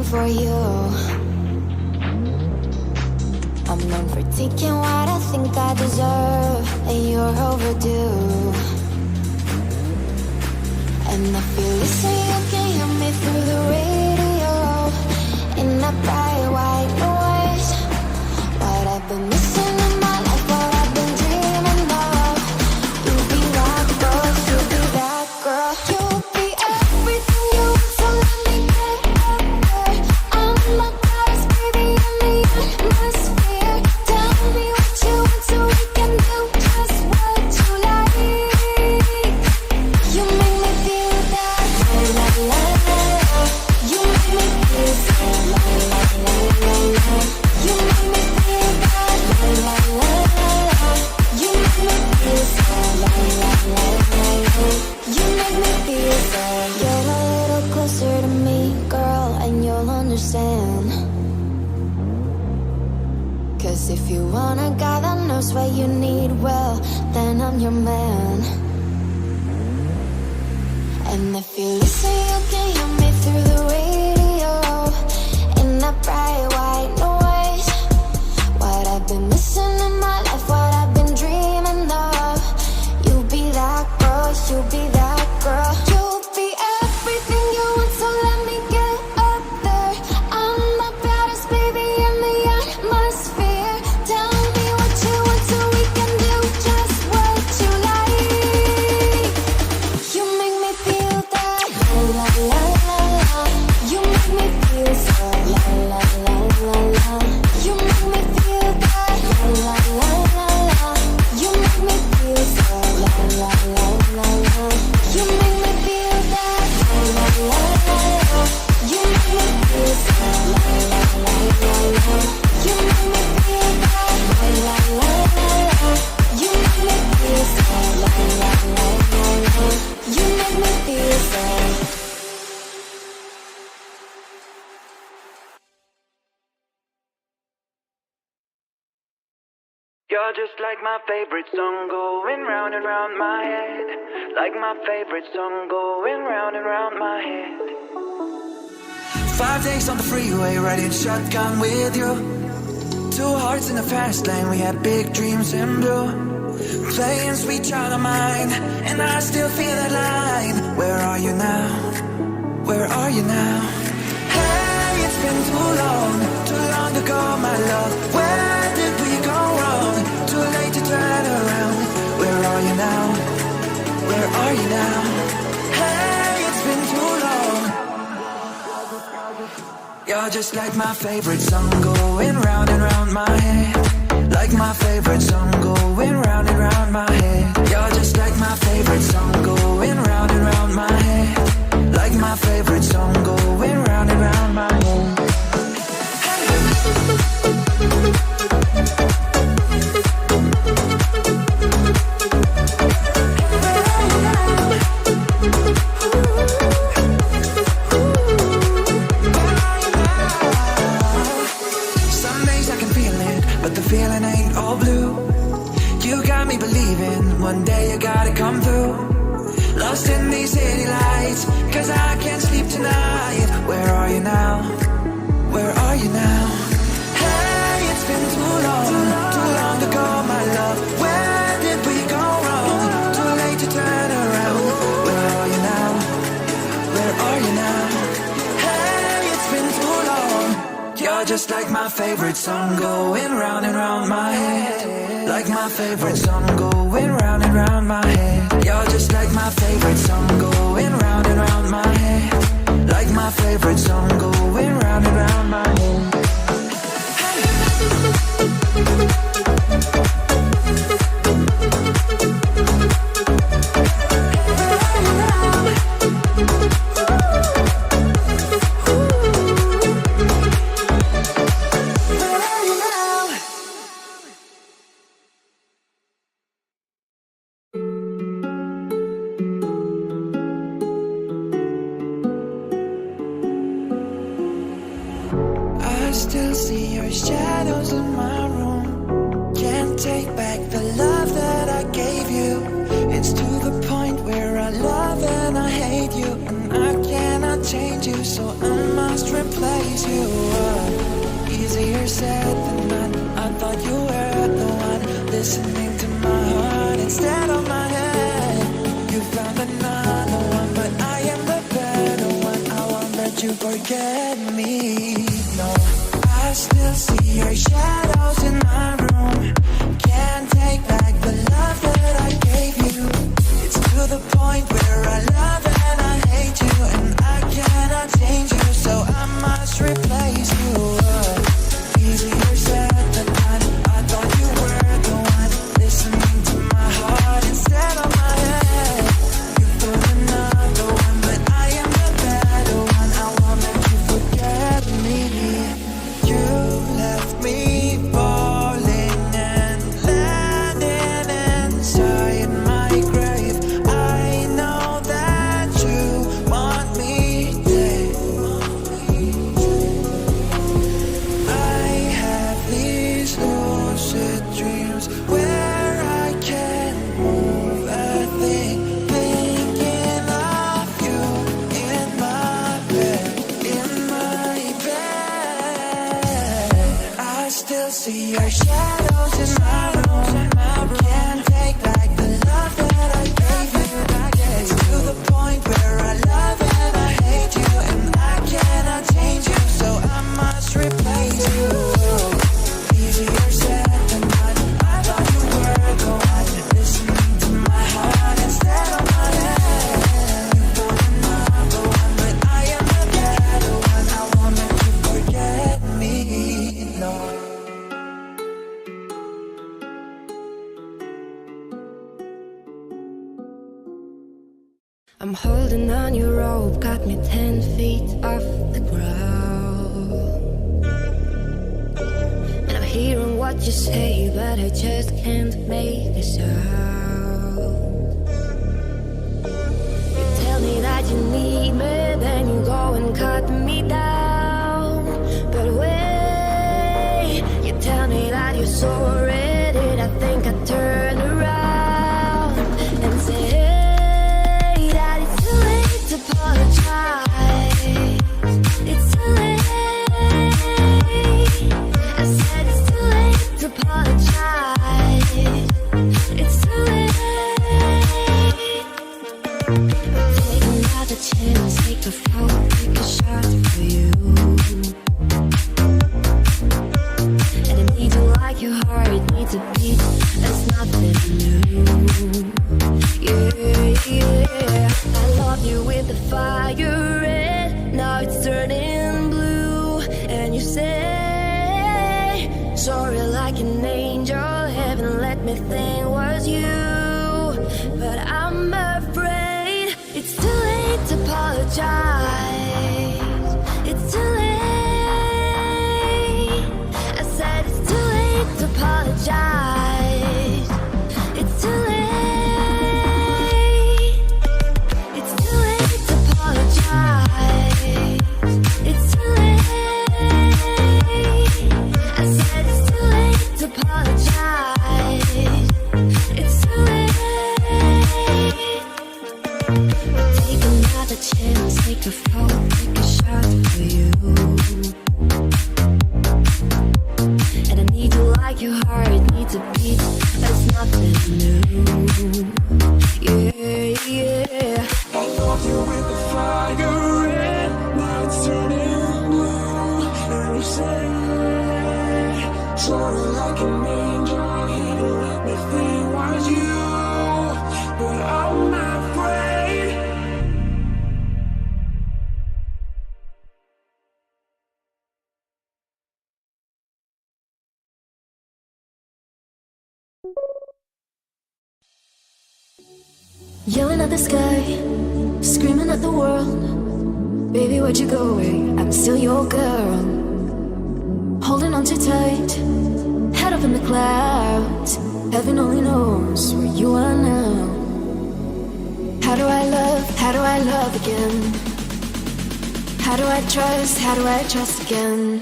for you. I'm known for taking what I think I deserve, and you're overdue. And if you listen, you can hear me through the radio, in that bright white noise. What I've been missing in my life, what I've been dreaming of. You'll be that girl, you'll be that girl. You'll be everything you want, so let me get up there. I'm the goddess, baby, in the atmosphere. Tell me what you want so we can do just what you like. You make me feel that, la la la la. You make me feel so, la la la la la. You make me feel that, la la la la la. You make me feel so, la la la la la. You make me feel so. Get a little closer to me, girl, and you'll understand. 'Cause if you want a guy that knows what you need, well, then I'm your man. And if you listen, you can hear me through the radio, in that bright white noise. What I've been missing in my life, what I've been dreaming of. You'll be that girl, you'll be that girl. You'll be everything you want, so let me get up there. I'm the baddest baby in the atmosphere. Tell me what you want so we can do just what you like. You make me feel that, la la la la la. You make me feel so, la la la la la. You make me feel that, la la la la la. You make me feel so, la la la la la. You make me feel that, la la la la la. You make me feel so, la la la la la. You make me feel that, la la la la la. You make me feel so, la la la la la. You make me feel so. You're just like my favorite song going round and round my head. Like my favorite song going round and round my head. 5 days on the freeway, riding shotgun with you. 2 hearts in the fast lane, we had big dreams in blue. Playing Sweet Child of Mine, and I still feel that line. Where are you now? Where are you now? Hey, it's been too long ago, my love. Where did we go wrong? Too late to turn around. Where are you now? Where are you now? Hey, it's been too long. You're just like my favorite song going round and round my head. Like my favorite song going round and round my head. You're just like my favorite song going round and round my head. Like my favorite song going round and round my head. Some days I can feel it, but the feeling ain't all blue. You got me believing one day you gotta come through. Lost in these city lights, 'cause I can't sleep tonight. Where are you now? Where are you now? Hey, it's been too long ago, my love. Where did we go wrong? Too late to turn around. Where are you now? Where are you now? Hey, it's been too long. You're just like my favorite song going round and round my head. Like my favorite song going round and round my head. You're just like my favorite song going round and round my head. Like my favorite song going round and round my head. I still see your shadows in my room. Can't take back the love that I gave you. It's to the point where I love and I hate you, and I cannot change you, so I must replace you. Easier said than done. I thought you were the one listening to my heart instead of my head. You found another one, but I am the better one. I won't let you forget me. No, I still see your shadows in my room. Can't take back the love that I gave you. It's to the point where I love and I hate you, and I cannot change you, so I must replace you. Easier said than done. I thought you were the one listening to my heart instead of my head. You found another one, but I am the better one. I won't let you forget me. You left me falling and landing inside my grave. I know that you want me dead. I have these lucid dreams where I can't move a thing, thinking of you in my bed, in my bed. I still see your shadows in my room. Can't take back the love that I gave you. It's to the point where I love and I hate you, and I cannot change you, so I must replace you. Easier said than done. I thought you were the one listening to my heart instead of my head. You found another one, but I am the better one. I won't let you forget me. No. I'm holding on your rope, got me 10 feet off the ground. And I'm hearing what you say, but I just can't make a sound. You tell me that you need me, then you go and cut me down. But wait, you tell me that you're sorry, did I think I'd turn around and say, apologize. It's too late. I said it's too late to apologize. It's too late. Take another chance, take a fall, take a shot for you. And I need you like your heart needs a beat. That's nothing new. Yeah, I love you with the fire red. Now it's turning blue. And you say, sorry like an angel. Heaven let me think was you. But I'm afraid it's too late to apologize. It's too late. I said it's too late to apologize. It's too late. It's too late. I said it's too late to apologize. It's too late. Take another chance, take a fall, take a shot for you. And I need you like your heart needs a beat. That's nothing new. Yeah, yeah. I love you with the fire red. Now it's turning blue. And you say, sorry like an angel. He didn't let me think was you. But I'm afraid. Yelling at the sky, screaming at the world. Baby, where'd you go? I'm still your girl. Holding on too tight, head up in the clouds. Heaven only knows where you are now. How do I love again? How do I trust again?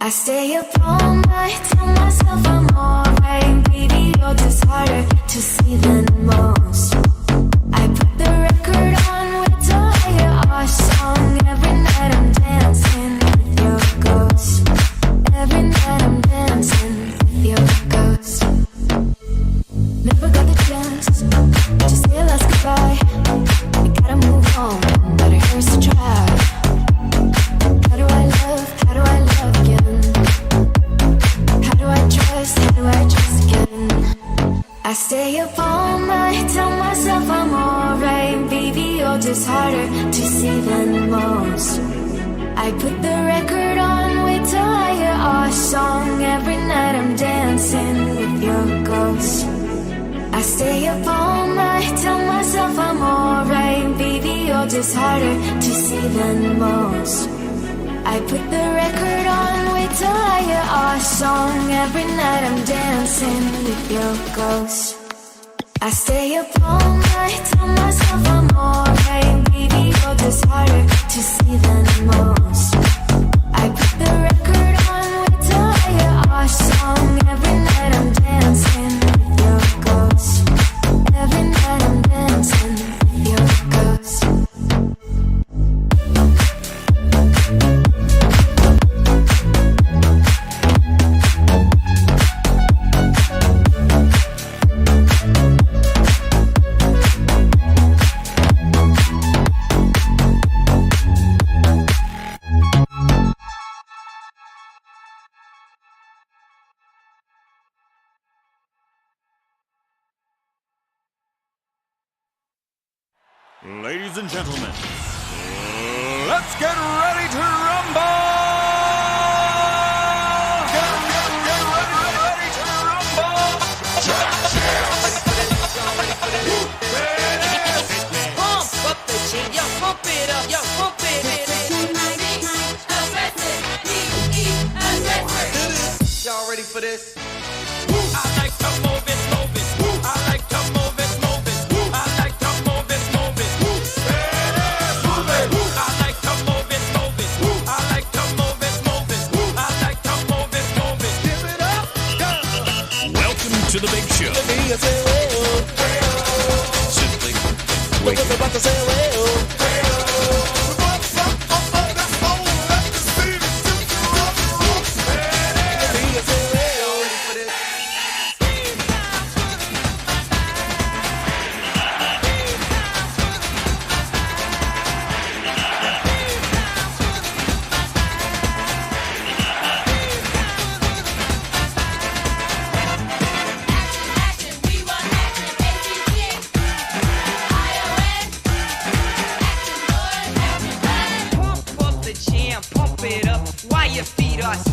I stay up all night, tell myself I'm alright. Baby, you're just harder to see than most. I put the record on, wait till I hear our song. Every night I'm dancing stay up all night, tell myself I'm alright. Baby, you're just harder to see than most. I put the record on, wait till I hear our song. Every night I'm dancing with your ghost. I stay up all night, tell myself I'm alright. Baby, you're just harder to see than most. I put the record on, wait till I hear our song. Every night I'm dancing with your ghost. I stay up all night, tell myself I'm alright. Baby, you're just harder to see than most. I put the record on, wait till I hear our song. Every night I'm dancing with your ghost. Every night I'm dancing with your ghost. Ladies and gentlemen, let's get ready to rumble! Get ready to rumble! Pump up the jam, yo, pump it up, yo, pump it. Y'all ready for this? I like to move it, move it. I like to move it, move it. I like to move it, move it. Move it. I like to move it, move it. I like to move it, move it. I like to move it, move it. Give it up, go. Welcome to the big show. Simply wait.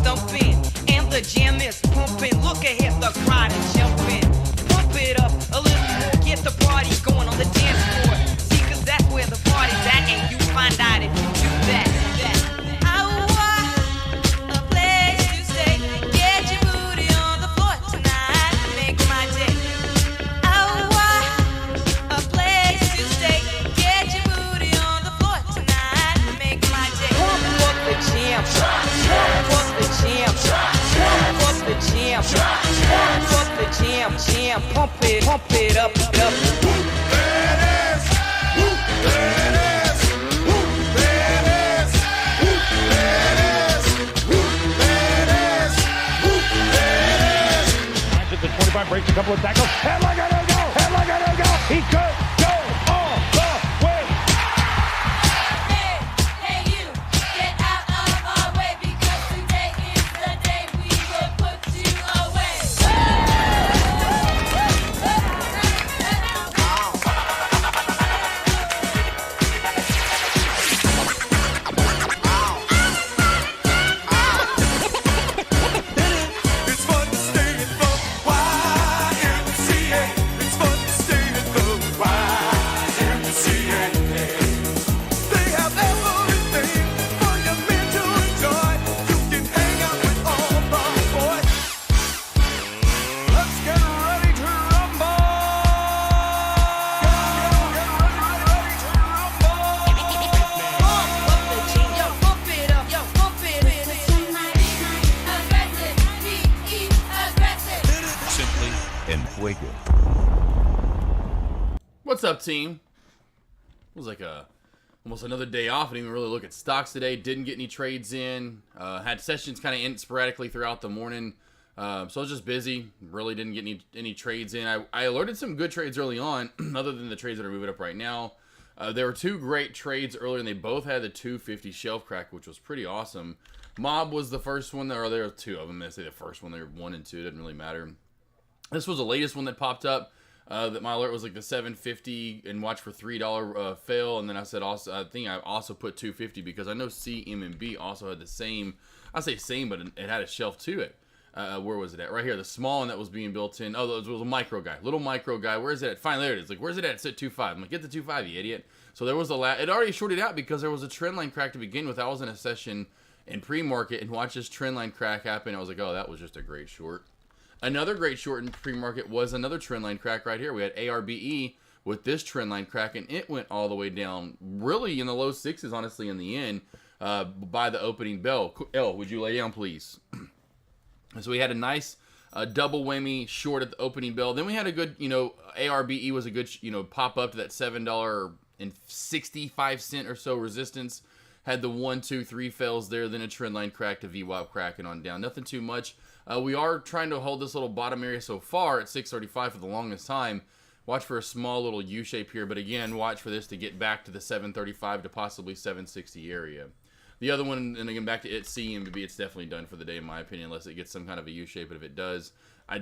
Stumping and the jam is pumping. Look ahead, the crowd is jumping. Pump it up a little more, get the party going on the dance floor. See, cause that's where the party's at, and you find out if you do that. I want a place to stay. Get your booty on the floor tonight, make my day. I want a place to stay. Get your booty on the floor tonight, make my day. Pump up the jam. Pump up the jam, pump up the jam, pump up the jam, pump it up, up. The 25 breaks a couple of tackles. Headlock, I don't go. Headlock, I don't go. He could go all the way. Hey, you, get out of our way because today is the day we will put you away. It's fun to stay in the YMCA. It's fun to stay in the YMCA. They have everything for your men to enjoy. You can hang out with all the boys. Let's get ready to rumble. Pump up the jam, yo, pump it up, yo, pump it. Aggressive, be aggressive. Simply and fuego. What's up, team? It was like almost another day off. I didn't even really look at stocks today. Didn't get any trades in. Had sessions kind of in sporadically throughout the morning. So I was just busy. Really didn't get any trades in. I alerted some good trades early on, other than the trades that are moving up right now. There were two great trades earlier, and they both had the 250 shelf crack, which was pretty awesome. Mob was the first one, or there were two of them. I say the first one. They were 1 and 2. It didn't really matter. This was the latest one that popped up. That my alert was like the 750 and watch for $3 fail, and then I said also I think I also put 250 because I know CMB also had the same. I say same, but it had a shelf to it. Where was it at? Right here, the small one that was being built in. Oh, it was a micro guy, little micro guy. Where is it at? Finally, there it is. Like, where's it at? It's at 2.5. I'm like, get the 2.5, you idiot. So there was it already shorted out because there was a trend line crack to begin with. I was in a session in pre-market and watched this trend line crack happen. I was like, oh, that was just a great short. Another great short in pre-market was another trend line crack right here. We had ARBE with this trend line crack, and it went all the way down, really in the low sixes, honestly, in the end, by the opening bell. L, would you lay down, please? So we had a nice double whammy short at the opening bell. Then we had a good, ARBE was a good, pop up to that $7.65 or so resistance. Had the 1, 2, 3 fails there, then a trend line crack to VWAP cracking on down. Nothing too much. We are trying to hold this little bottom area so far at 635 for the longest time. Watch for a small little U shape here, but again, watch for this to get back to the 735 to possibly 760 area. The other one, and again, back to CMB, it's definitely done for the day, in my opinion, unless it gets some kind of a U shape. But if it does,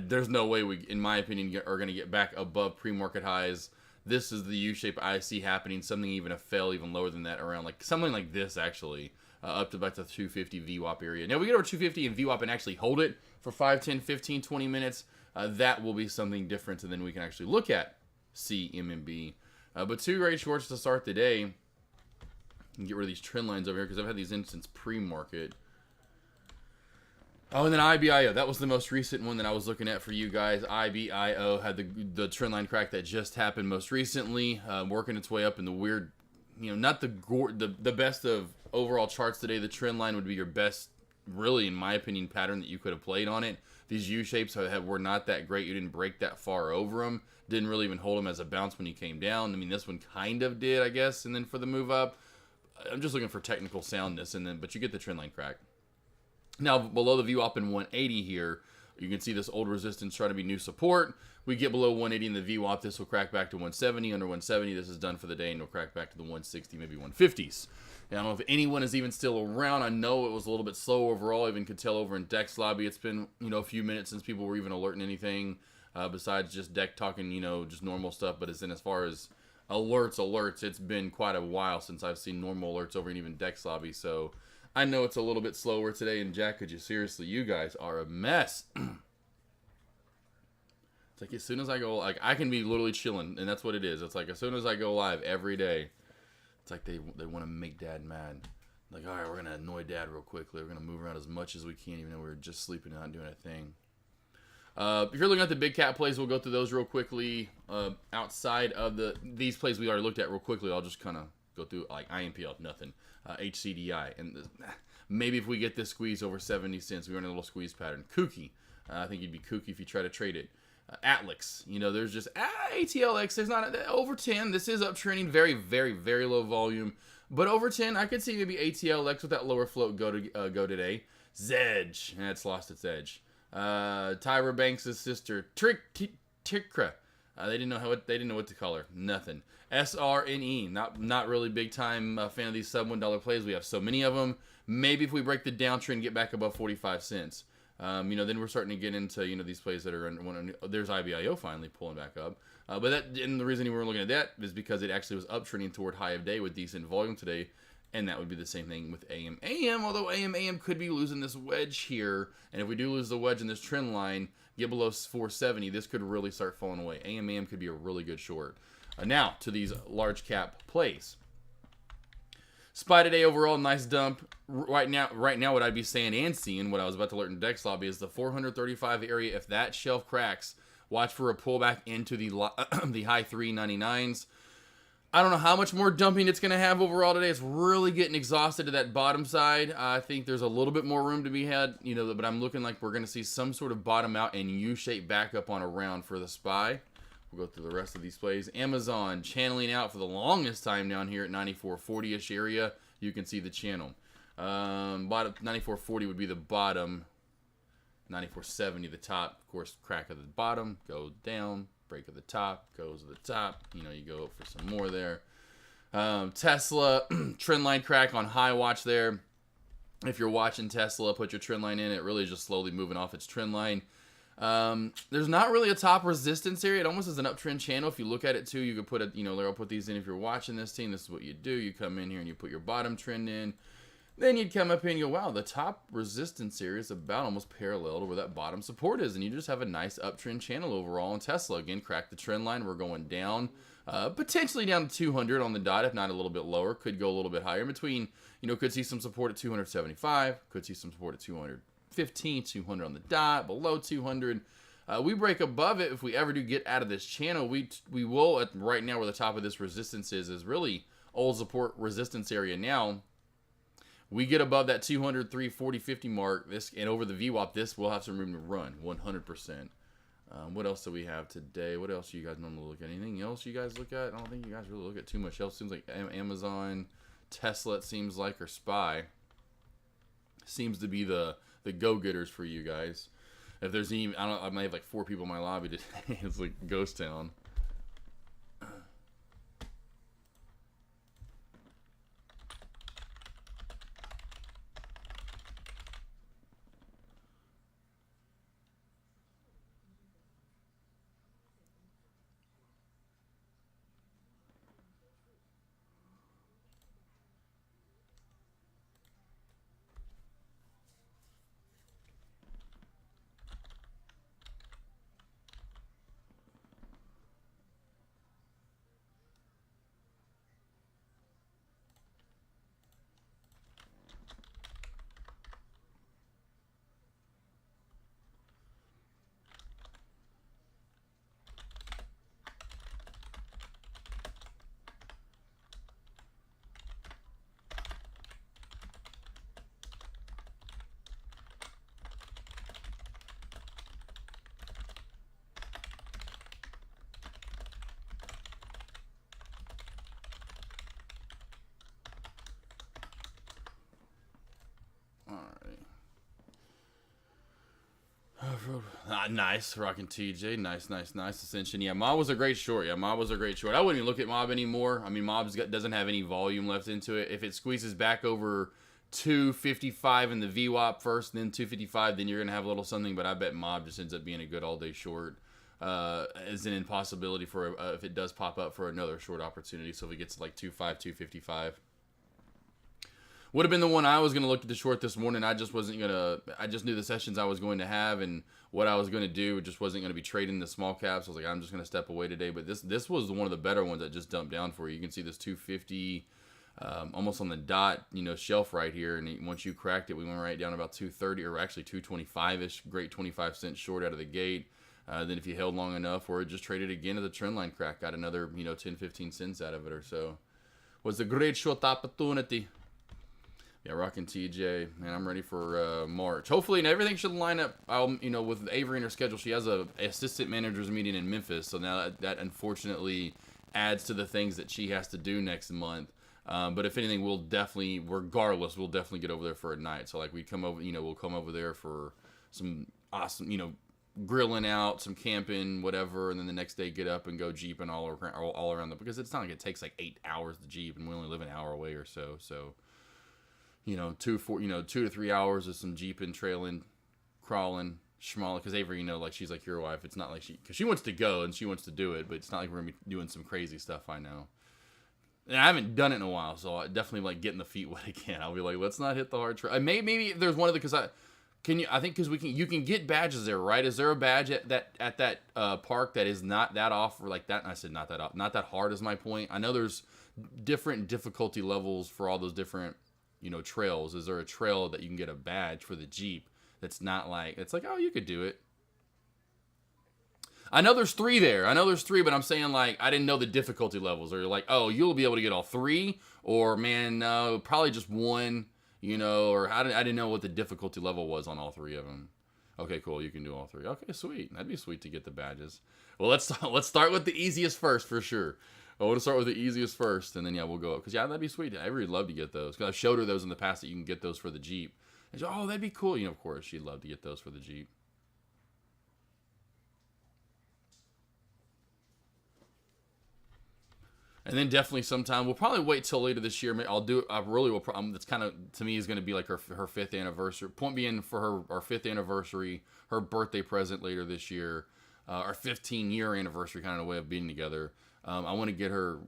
there's no way we, in my opinion, are going to get back above pre-market highs. This is the U shape I see happening. Something even a fail even lower than that, around like something like this actually, up to about the 250 VWAP area. Now we get over 250 and VWAP and actually hold it for 5, 10, 15, 20 minutes. That will be something different, and then we can actually look at CMB. But two great shorts to start the day. And get rid of these trend lines over here because I've had these in since pre-market. Oh, and then IBIO. That was the most recent one that I was looking at for you guys. IBIO had the trend line crack that just happened most recently, working its way up in the weird, not the best of overall charts today. The trend line would be your best, really, in my opinion, pattern that you could have played on it. These U shapes were not that great. You didn't break that far over them. Didn't really even hold them as a bounce when you came down. I mean, this one kind of did, I guess, and then for the move up. I'm just looking for technical soundness, but you get the trend line crack. Now, below the VWAP in 180 here, you can see this old resistance trying to be new support. We get below 180 in the VWAP, this will crack back to 170. Under 170, this is done for the day, and it'll crack back to the 160, maybe 150s. Now, I don't know if anyone is even still around. I know it was a little bit slow overall. I even could tell over in Deck's lobby, it's been, a few minutes since people were even alerting anything, besides just Deck talking, just normal stuff. But as far as alerts, it's been quite a while since I've seen normal alerts over in even Deck's lobby, so I know it's a little bit slower today. And Jack, could you seriously, you guys are a mess. It's like as soon as I go, like, I can be literally chilling, and that's what it is. It's like as soon as I go live every day, it's like they want to make Dad mad. Like, all right, we're gonna annoy Dad real quickly. We're gonna move around as much as we can, even though we're just sleeping and not doing a thing. If you're looking at the big cap plays, we'll go through those real quickly. Outside of these plays we already looked at real quickly, I'll just kind of go through, like IMPL, nothing. HCDI, and maybe if we get this squeeze over 70 cents, we're in a little squeeze pattern. Kooky, I think you'd be kooky if you try to trade it. Atlix, there's just ATLX. There's not over 10. This is uptrending, very, very, very low volume, but over 10, I could see maybe ATLX with that lower float go today. Zedge, it's lost its edge. Tyra Banks' sister, Tikra. They didn't know what to call her. Nothing. SRNE. Not really big time fan of these sub $1 plays. We have so many of them. Maybe if we break the downtrend, get back above 45 cents. Then we're starting to get into these plays that are under. There's IBIO finally pulling back up. And the reason we were looking at that is because it actually was uptrending toward high of day with decent volume today. And that would be the same thing with AM. Although AM could be losing this wedge here. And if we do lose the wedge in this trend line, get below 470, this could really start falling away. AM could be a really good short. Now, to these large cap plays. SPY today overall, nice dump. Right now, what I'd be saying and seeing, what I was about to alert in Deck's lobby, is the 435 area. If that shelf cracks, watch for a pullback into the high 399s. I don't know how much more dumping it's going to have overall today. It's really getting exhausted to that bottom side. I think there's a little bit more room to be had, but I'm looking like we're going to see some sort of bottom out and U-shape back up on a round for the SPY. We'll go through the rest of these plays. Amazon channeling out for the longest time down here at 9440-ish area. You can see the channel. Bottom 9440 would be the bottom. 9470 the top. Of course, crack at the bottom, go down. Break at the top, goes to the top. You go up for some more there. Tesla, trend line crack on high watch there. If you're watching Tesla, put your trend line in. It really is just slowly moving off its trend line. There's not really a top resistance area. It almost is an uptrend channel. If you look at it too, you could put a, I'll put these in. If you're watching this team, this is what you do. You come in here and you put your bottom trend in. Then you'd come up here and you go, wow, the top resistance area is about almost parallel to where that bottom support is. And you just have a nice uptrend channel overall. And Tesla, again, cracked the trend line. We're going down, potentially down to 200 on the dot, if not a little bit lower. Could go a little bit higher. In between, could see some support at 275. Could see some support at 215, 200 on the dot, below 200. We break above it if we ever do get out of this channel. We will, right now where the top of this resistance is really old support resistance area now. We get above that 200, 340, 50 mark, and over the VWAP, this will have some room to run, 100%. What else do we have today? What else do you guys normally look at? Anything else you guys look at? I don't think you guys really look at too much else. Seems like Amazon, Tesla, it seems like, or SPY seems to be the go-getters for you guys. If there's even, I might have like 4 people in my lobby today. It's like ghost town. Nice, rocking TJ. Nice. Ascension. Yeah, Mob was a great short. I wouldn't even look at Mob anymore. I mean, doesn't have any volume left into it. If it squeezes back over 255 in the VWAP first, and then 255, then you're going to have a little something. But I bet Mob just ends up being a good all-day short. As an impossibility for if it does pop up for another short opportunity. So if it gets to like 2.5, 255. Would have been the one I was going to look at the short this morning. I just knew the sessions I was going to have and what I was going to do. Just wasn't going to be trading the small caps. I was like, I'm just going to step away today. But this was one of the better ones that just dumped down for you. You can see this 250, almost on the dot, shelf right here. And once you cracked it, we went right down about 230 or actually 225-ish. Great 25-cent short out of the gate. Then if you held long enough, or it just traded again to the trend line crack, got another 10, 15 cents out of it or so. Was a great short opportunity. Yeah, rocking TJ, man. I'm ready for March. Hopefully, and everything should line up. With Avery in her schedule, she has a assistant managers meeting in Memphis, so now that unfortunately adds to the things that she has to do next month. But if anything, we'll definitely get over there for a night. So like we come over, we'll come over there for some awesome, grilling out, some camping, whatever, and then the next day get up and go jeeping all around because it's not like it takes like 8 hours to jeep, and we only live an hour away or so. So. 2 to 3 hours of some jeeping, trailing, crawling, schmalling. Because Avery, she's like your wife. It's not like because she wants to go and she wants to do it, but it's not like we're gonna be doing some crazy stuff. I know. And I haven't done it in a while, so I definitely like getting the feet wet again. I'll be like, let's not hit the hard trail. Maybe there's one of the you can get badges there, right? Is there a badge at that park that is not that off or like that? And I said not that off, not that hard is my point. I know there's different difficulty levels for all those different. Trails. Is there a trail that you can get a badge for the Jeep that's not like, it's like, oh, you could do it. I know there's 3 there. But I'm saying like, I didn't know the difficulty levels. Or you're like, oh, you'll be able to get all 3, or man, no, probably just 1, or I didn't know what the difficulty level was on all 3 of them. Okay, cool. You can do all 3. Okay, sweet. That'd be sweet to get the badges. Well, let's start with the easiest first for sure. I want to start with the easiest first, and then, we'll go up. Because, that'd be sweet. I really love to get those. Because I've showed her those in the past that you can get those for the Jeep. And she's like, oh, that'd be cool. Of course, she'd love to get those for the Jeep. And then definitely sometime we'll probably wait till later this year. I'll do. I really will. That's kind of to me is going to be like her 5th anniversary. Point being for our 5th anniversary, her birthday present later this year, our 15-year anniversary, kind of a way of being together. I want to get her.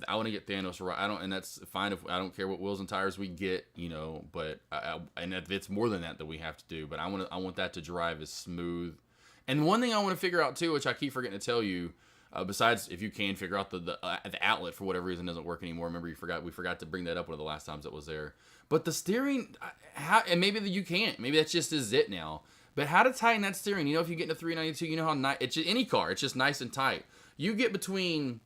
I want to get Thanos right. And that's fine if I don't care what wheels and tires we get, But and if it's more than that we have to do. But I want that to drive as smooth. And one thing I want to figure out too, which I keep forgetting to tell you. Besides, if you can figure out the outlet for whatever reason doesn't work anymore. Remember, we forgot to bring that up one of the last times it was there. But the steering, and maybe you can't. Maybe that's just is it now. But how to tighten that steering? If you get into 392, you know how nice it's any car. It's just nice and tight. You get between,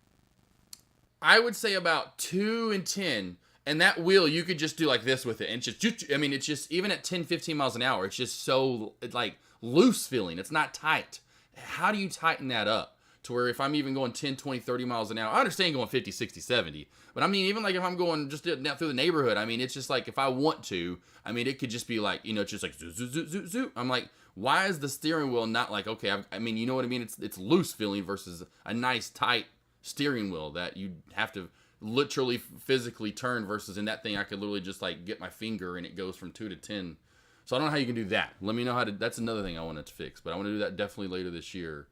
I would say about 2 and 10, and that wheel you could just do like this with it, and it's just even at 10, 15 miles an hour, it's just so like loose feeling. It's not tight. How do you tighten that up? To where if I'm even going 10, 20, 30 miles an hour, I understand going 50, 60, 70. But I mean, even like if I'm going just down through the neighborhood, I mean, it's just like if I want to, I mean, it could just be like, it's just like zoo, zoo, zoo, zoo, zoo. I'm like, why is the steering wheel not like, okay, I mean, you know what I mean? It's loose feeling versus a nice, tight steering wheel that you have to literally physically turn versus in that thing, I could literally just like get my finger and it goes from 2 to 10. So I don't know how you can do that. Let me know how to, that's another thing I wanted to fix, but I want to do that definitely later this year.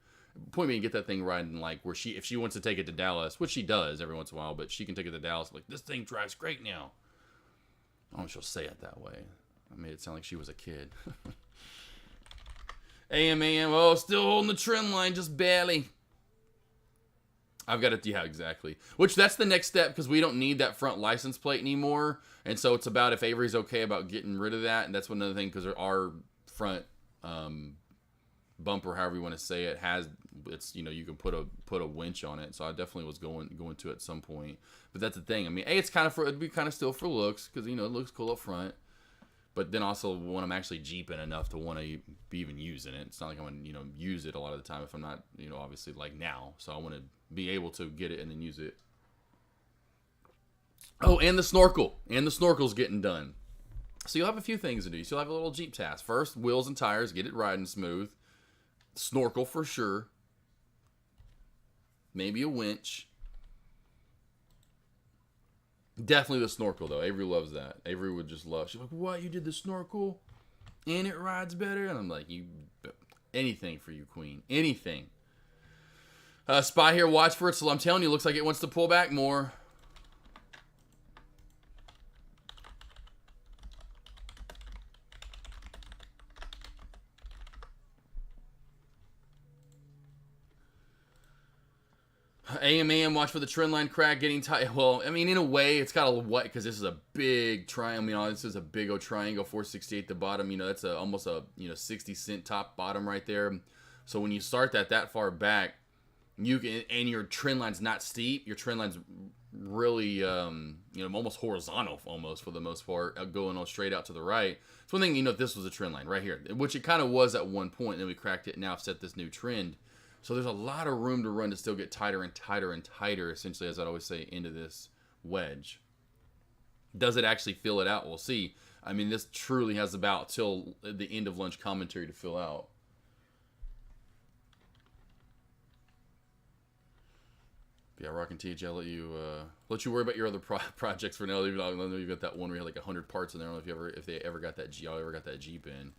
Point being, get that thing riding like where if she wants to take it to Dallas, which she does every once in a while, but she can take it to Dallas like this thing drives great now. I don't know if she'll say it that way. I made it sound like she was a kid. AM, oh, still holding the trend line, just barely. I've got it, yeah, exactly. Which that's the next step because we don't need that front license plate anymore, and so it's about if Avery's okay about getting rid of that, and that's one other thing because our front bumper, however you want to say it, it's you can put a winch on it. So I definitely was going to at some point. But that's the thing. I mean, it's kind of it'd be kind of still for looks because it looks cool up front. But then also when I'm actually Jeeping enough to want to be even using it, it's not like I'm gonna use it a lot of the time if I'm not obviously like now. So I want to be able to get it and then use it. Oh, and the snorkel. And the snorkel's getting done. So you'll have a few things to do. You'll have a little Jeep task. First, wheels and tires, get it riding smooth. Snorkel for sure. Maybe a winch. Definitely the snorkel though. Avery loves that. Avery would just love. She's like, "What? You did the snorkel, and it rides better?" And I'm like, anything for you, Queen. Anything." Spy here, watch for it. So I'm telling you, looks like it wants to pull back more. AM, watch for the trend line crack getting tight. Well, I mean, in a way, it's got a what because this is a big triangle. This is a big old triangle, 468 the bottom. That's almost a 60-cent top bottom right there. So when you start that far back, you can, and your trend line's not steep. Your trend line's really almost horizontal, almost for the most part, going on straight out to the right. So one thing, if this was a trend line right here, which it kind of was at one point, then we cracked it. And now I've set this new trend. So there's a lot of room to run to still get tighter and tighter and tighter, essentially, as I'd always say, into this wedge. Does it actually fill it out? We'll see. I mean, this truly has about till the end of lunch commentary to fill out. Yeah, Rockin' TJ, I'll let you worry about your other projects for now. Even though I know you've got that one where you had like 100 parts in there. I don't know if they ever got that y'all ever got that Jeep in.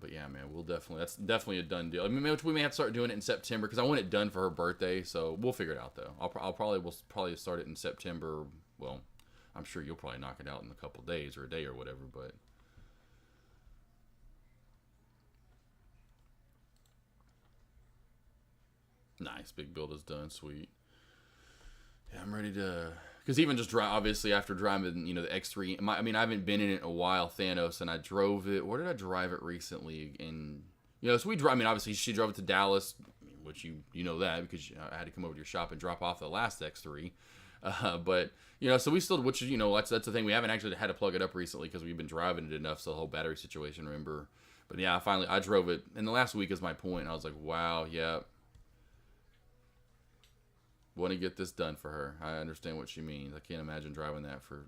But yeah, man, that's definitely a done deal. I mean, we may have to start doing it in September because I want it done for her birthday. So we'll figure it out though. We'll probably start it in September. Well, I'm sure you'll probably knock it out in a couple days or a day or whatever. But nice, big build is done, sweet. Yeah, I'm ready to. Because even just drive, obviously, after driving, the X3, I haven't been in it in a while, Thanos, and I drove it. Where did I drive it recently? So we drive, obviously, she drove it to Dallas, which you know that because I had to come over to your shop and drop off the last X3. But, so we still, which, that's the thing. We haven't actually had to plug it up recently because we've been driving it enough, so the whole battery situation, remember. But yeah, I drove it, and the last week is my point, and I was like, wow, yeah. Want to get this done for her. I understand what she means. I can't imagine driving that for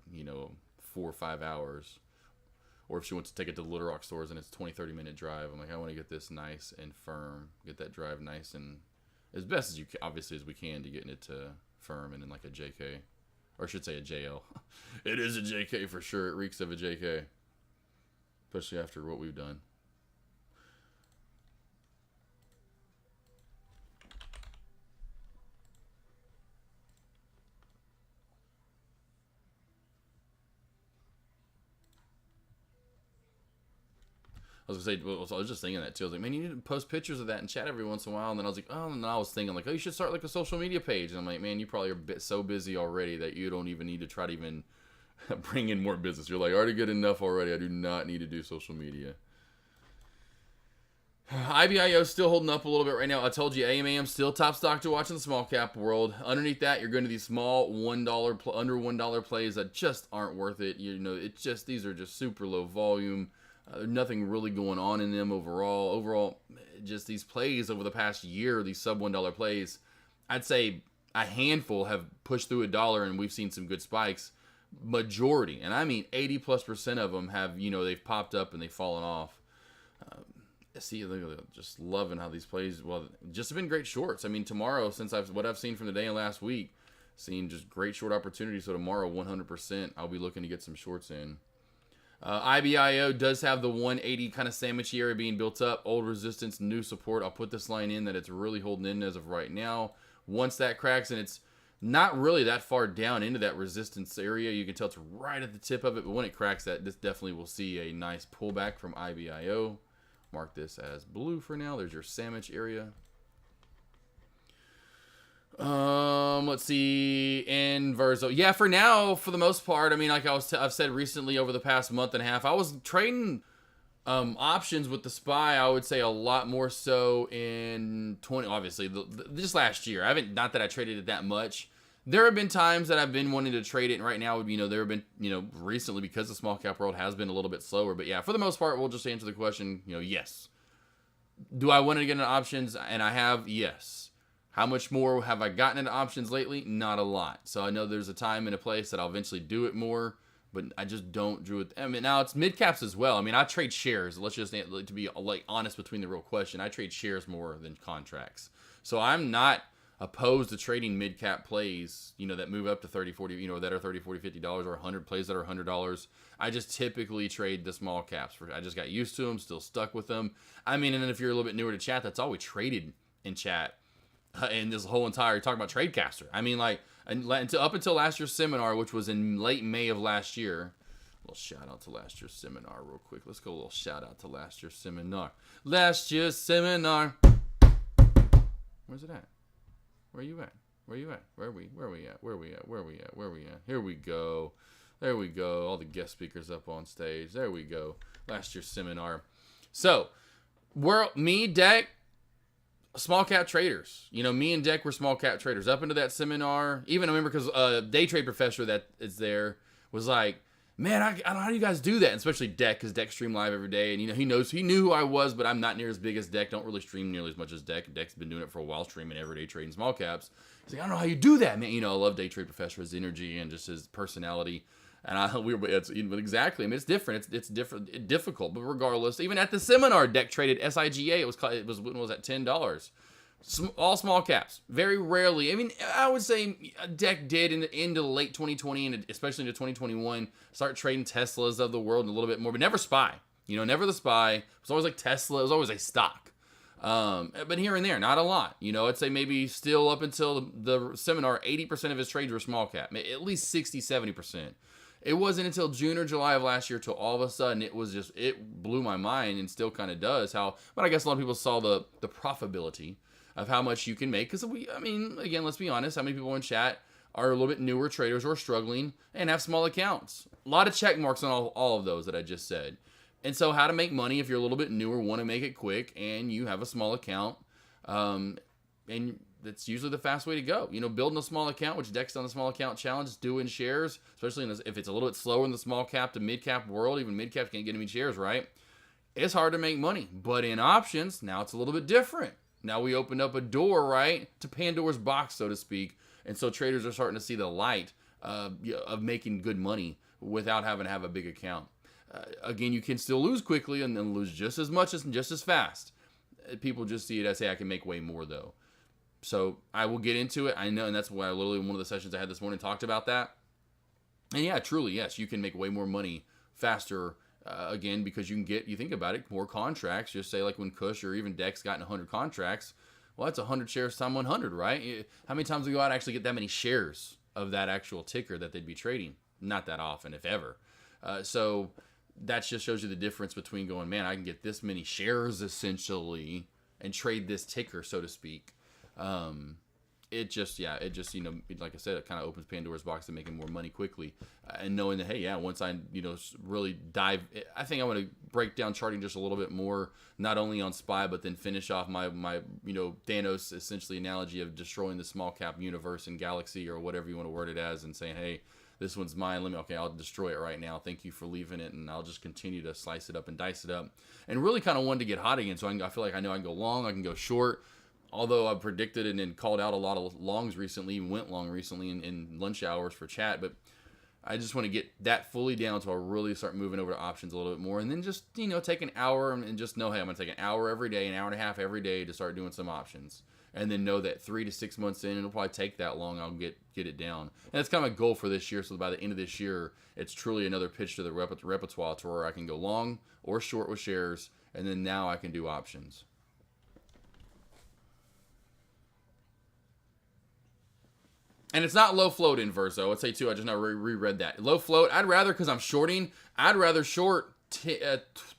4 or 5 hours, or if she wants to take it to the Little Rock stores and it's a 20-30 minute drive. I'm like, I want to get this nice and firm, get that drive nice and as best as you obviously as we can to getting it to firm and then like a JK. Or I should say a JL. It is a JK for sure. It reeks of a JK. Especially after what we've done. I was gonna say, well, I was just thinking that too. I was like, man, you need to post pictures of that and chat every once in a while. And then I was like, oh, and then I was thinking like, oh, you should start like a social media page. And I'm like, man, you probably are so busy already that you don't even need to try to even bring in more business. You're like, already good enough already. I do not need to do social media. IBIO still holding up a little bit right now. I told you AMAM still top stock to watch in the small cap world. Underneath that, you're going to these small under $1 plays that just aren't worth it. You know, it's just, these are just super low volume. Nothing really going on in them overall. Overall, just these plays over the past year, these sub $1 plays, I'd say a handful have pushed through $1, and we've seen some good spikes. Majority, and I mean 80+% of them have, you know, they've popped up and they've fallen off. See, just loving how these plays, well, just have been great shorts. I mean, tomorrow, since what I've seen from the day and last week, seen just great short opportunities. So tomorrow, 100%, I'll be looking to get some shorts in. IBIO does have the 180 kind of sandwichy area being built up. Old resistance, new support. I'll put this line in that it's really holding in as of right now. Once that cracks, and it's not really that far down into that resistance area, you can tell it's right at the tip of it. But when it cracks that, this definitely will see a nice pullback from IBIO. Mark this as blue for now. There's your sandwich area. Let's see. Inverso. Yeah, for now, for the most part, I mean, like I've said recently over the past month and a half, I was trading options with the SPY. I would say a lot more so in obviously just last year. Not that I traded it that much. There have been times that I've been wanting to trade it, and right now, you know, there have been, you know, recently, because the small cap world has been a little bit slower. But yeah, for the most part, we'll just answer the question, you know, yes. Do I want to get into options? And I have, yes. How much more have I gotten into options lately? Not a lot. So I know there's a time and a place that I'll eventually do it more, but I just don't do it. I mean, now it's mid caps as well. I mean, I trade shares. Let's just, to be like honest between the real question, I trade shares more than contracts. So I'm not opposed to trading mid-cap plays, you know, that move up to 30, 40, you know, that are 30, 40, $50, or 100 plays that are $100. I just typically trade the small caps. I just got used to them, still stuck with them. I mean, and then if you're a little bit newer to chat, that's all we traded in chat. And this whole entire, talking about TradeCaster. I mean, like, up until last year's seminar, which was in late May of last year. A little shout out to last year's seminar real quick. Let's go a little shout out to last year's seminar. Last year's seminar. Where's it at? Where you at? Where you at? Where we at? Here we go. There we go. All the guest speakers up on stage. There we go. Last year's seminar. So, me, Deck, small cap traders. You know, me and Deck were small cap traders. Up into that seminar, even I remember because day trade professor that is there was like, man, I don't know how do you guys do that, and especially Deck, because Deck stream live every day, and you know he knew who I was, but I'm not near as big as Deck. Don't really stream nearly as much as Deck. Deck's been doing it for a while, streaming every day, trading small caps. He's like, I don't know how you do that, man. You know, I love Day Trade Professor, his energy and just his personality. And exactly. I mean, it's different. It's different, difficult, but regardless, even at the seminar, Deck traded SIGA. It was when was at $10. All small caps. Very rarely. I mean, I would say Deck did into late 2020 and especially into 2021 start trading Teslas of the world a little bit more, but never SPY. You know, never the SPY. It was always like Tesla. It was always a stock. But here and there, not a lot. You know, I'd say maybe still up until the seminar, 80% of his trades were small cap. At least 60, 70%. It wasn't until June or July of last year till all of a sudden it blew my mind, and still kind of does. But I guess a lot of people saw the profitability of how much you can make. Because again, let's be honest, how many people in chat are a little bit newer traders or struggling and have small accounts? A lot of check marks on all of those that I just said. And so how to make money if you're a little bit newer, want to make it quick, and you have a small account. And that's usually the fast way to go. You know, building a small account, which Deck's on the small account challenge, doing shares, especially if it's a little bit slower in the small cap to mid cap world. Even mid cap can't get any shares, right? It's hard to make money. But in options, now it's a little bit different. Now we opened up a door, right, to Pandora's box, so to speak. And so traders are starting to see the light of making good money without having to have a big account. Again, you can still lose quickly and then lose just as much as just as fast. People just see it as, hey, I can make way more, though. So I will get into it. I know, and that's why I literally one of the sessions I had this morning talked about that. And yeah, truly, yes, you can make way more money faster. Again, because you think about it, more contracts. Just say like when Kush or even Dex gotten 100 contracts, well, that's 100 shares times 100, right? How many times do we go out and actually get that many shares of that actual ticker that they'd be trading? Not that often, if ever. So that just shows you the difference between going, man, I can get this many shares essentially and trade this ticker, so to speak. It just, like I said, it kind of opens Pandora's box to making more money quickly. And knowing that, hey, yeah, once I, really dive, I think I want to break down charting just a little bit more, not only on SPY, but then finish off my Thanos essentially analogy of destroying the small cap universe and galaxy or whatever you want to word it as, and saying, hey, this one's mine. I'll destroy it right now. Thank you for leaving it, and I'll just continue to slice it up and dice it up. And really kind of wanted to get hot again, so I feel like I know I can go long, I can go short. Although I predicted and then called out a lot of longs recently, even went long recently in lunch hours for chat, but I just want to get that fully down so I'll really start moving over to options a little bit more. And then just, take an hour and just know, hey, I'm going to take an hour every day, an hour and a half every day to start doing some options. And then know that 3 to 6 months in, it'll probably take that long, I'll get it down. And that's kind of my goal for this year, so by the end of this year, it's truly another pitch to the repertoire to where I can go long or short with shares, and then now I can do options. And it's not low float in Verso. I'd say too, I just now reread that. Low float, because I'm shorting, I'd rather short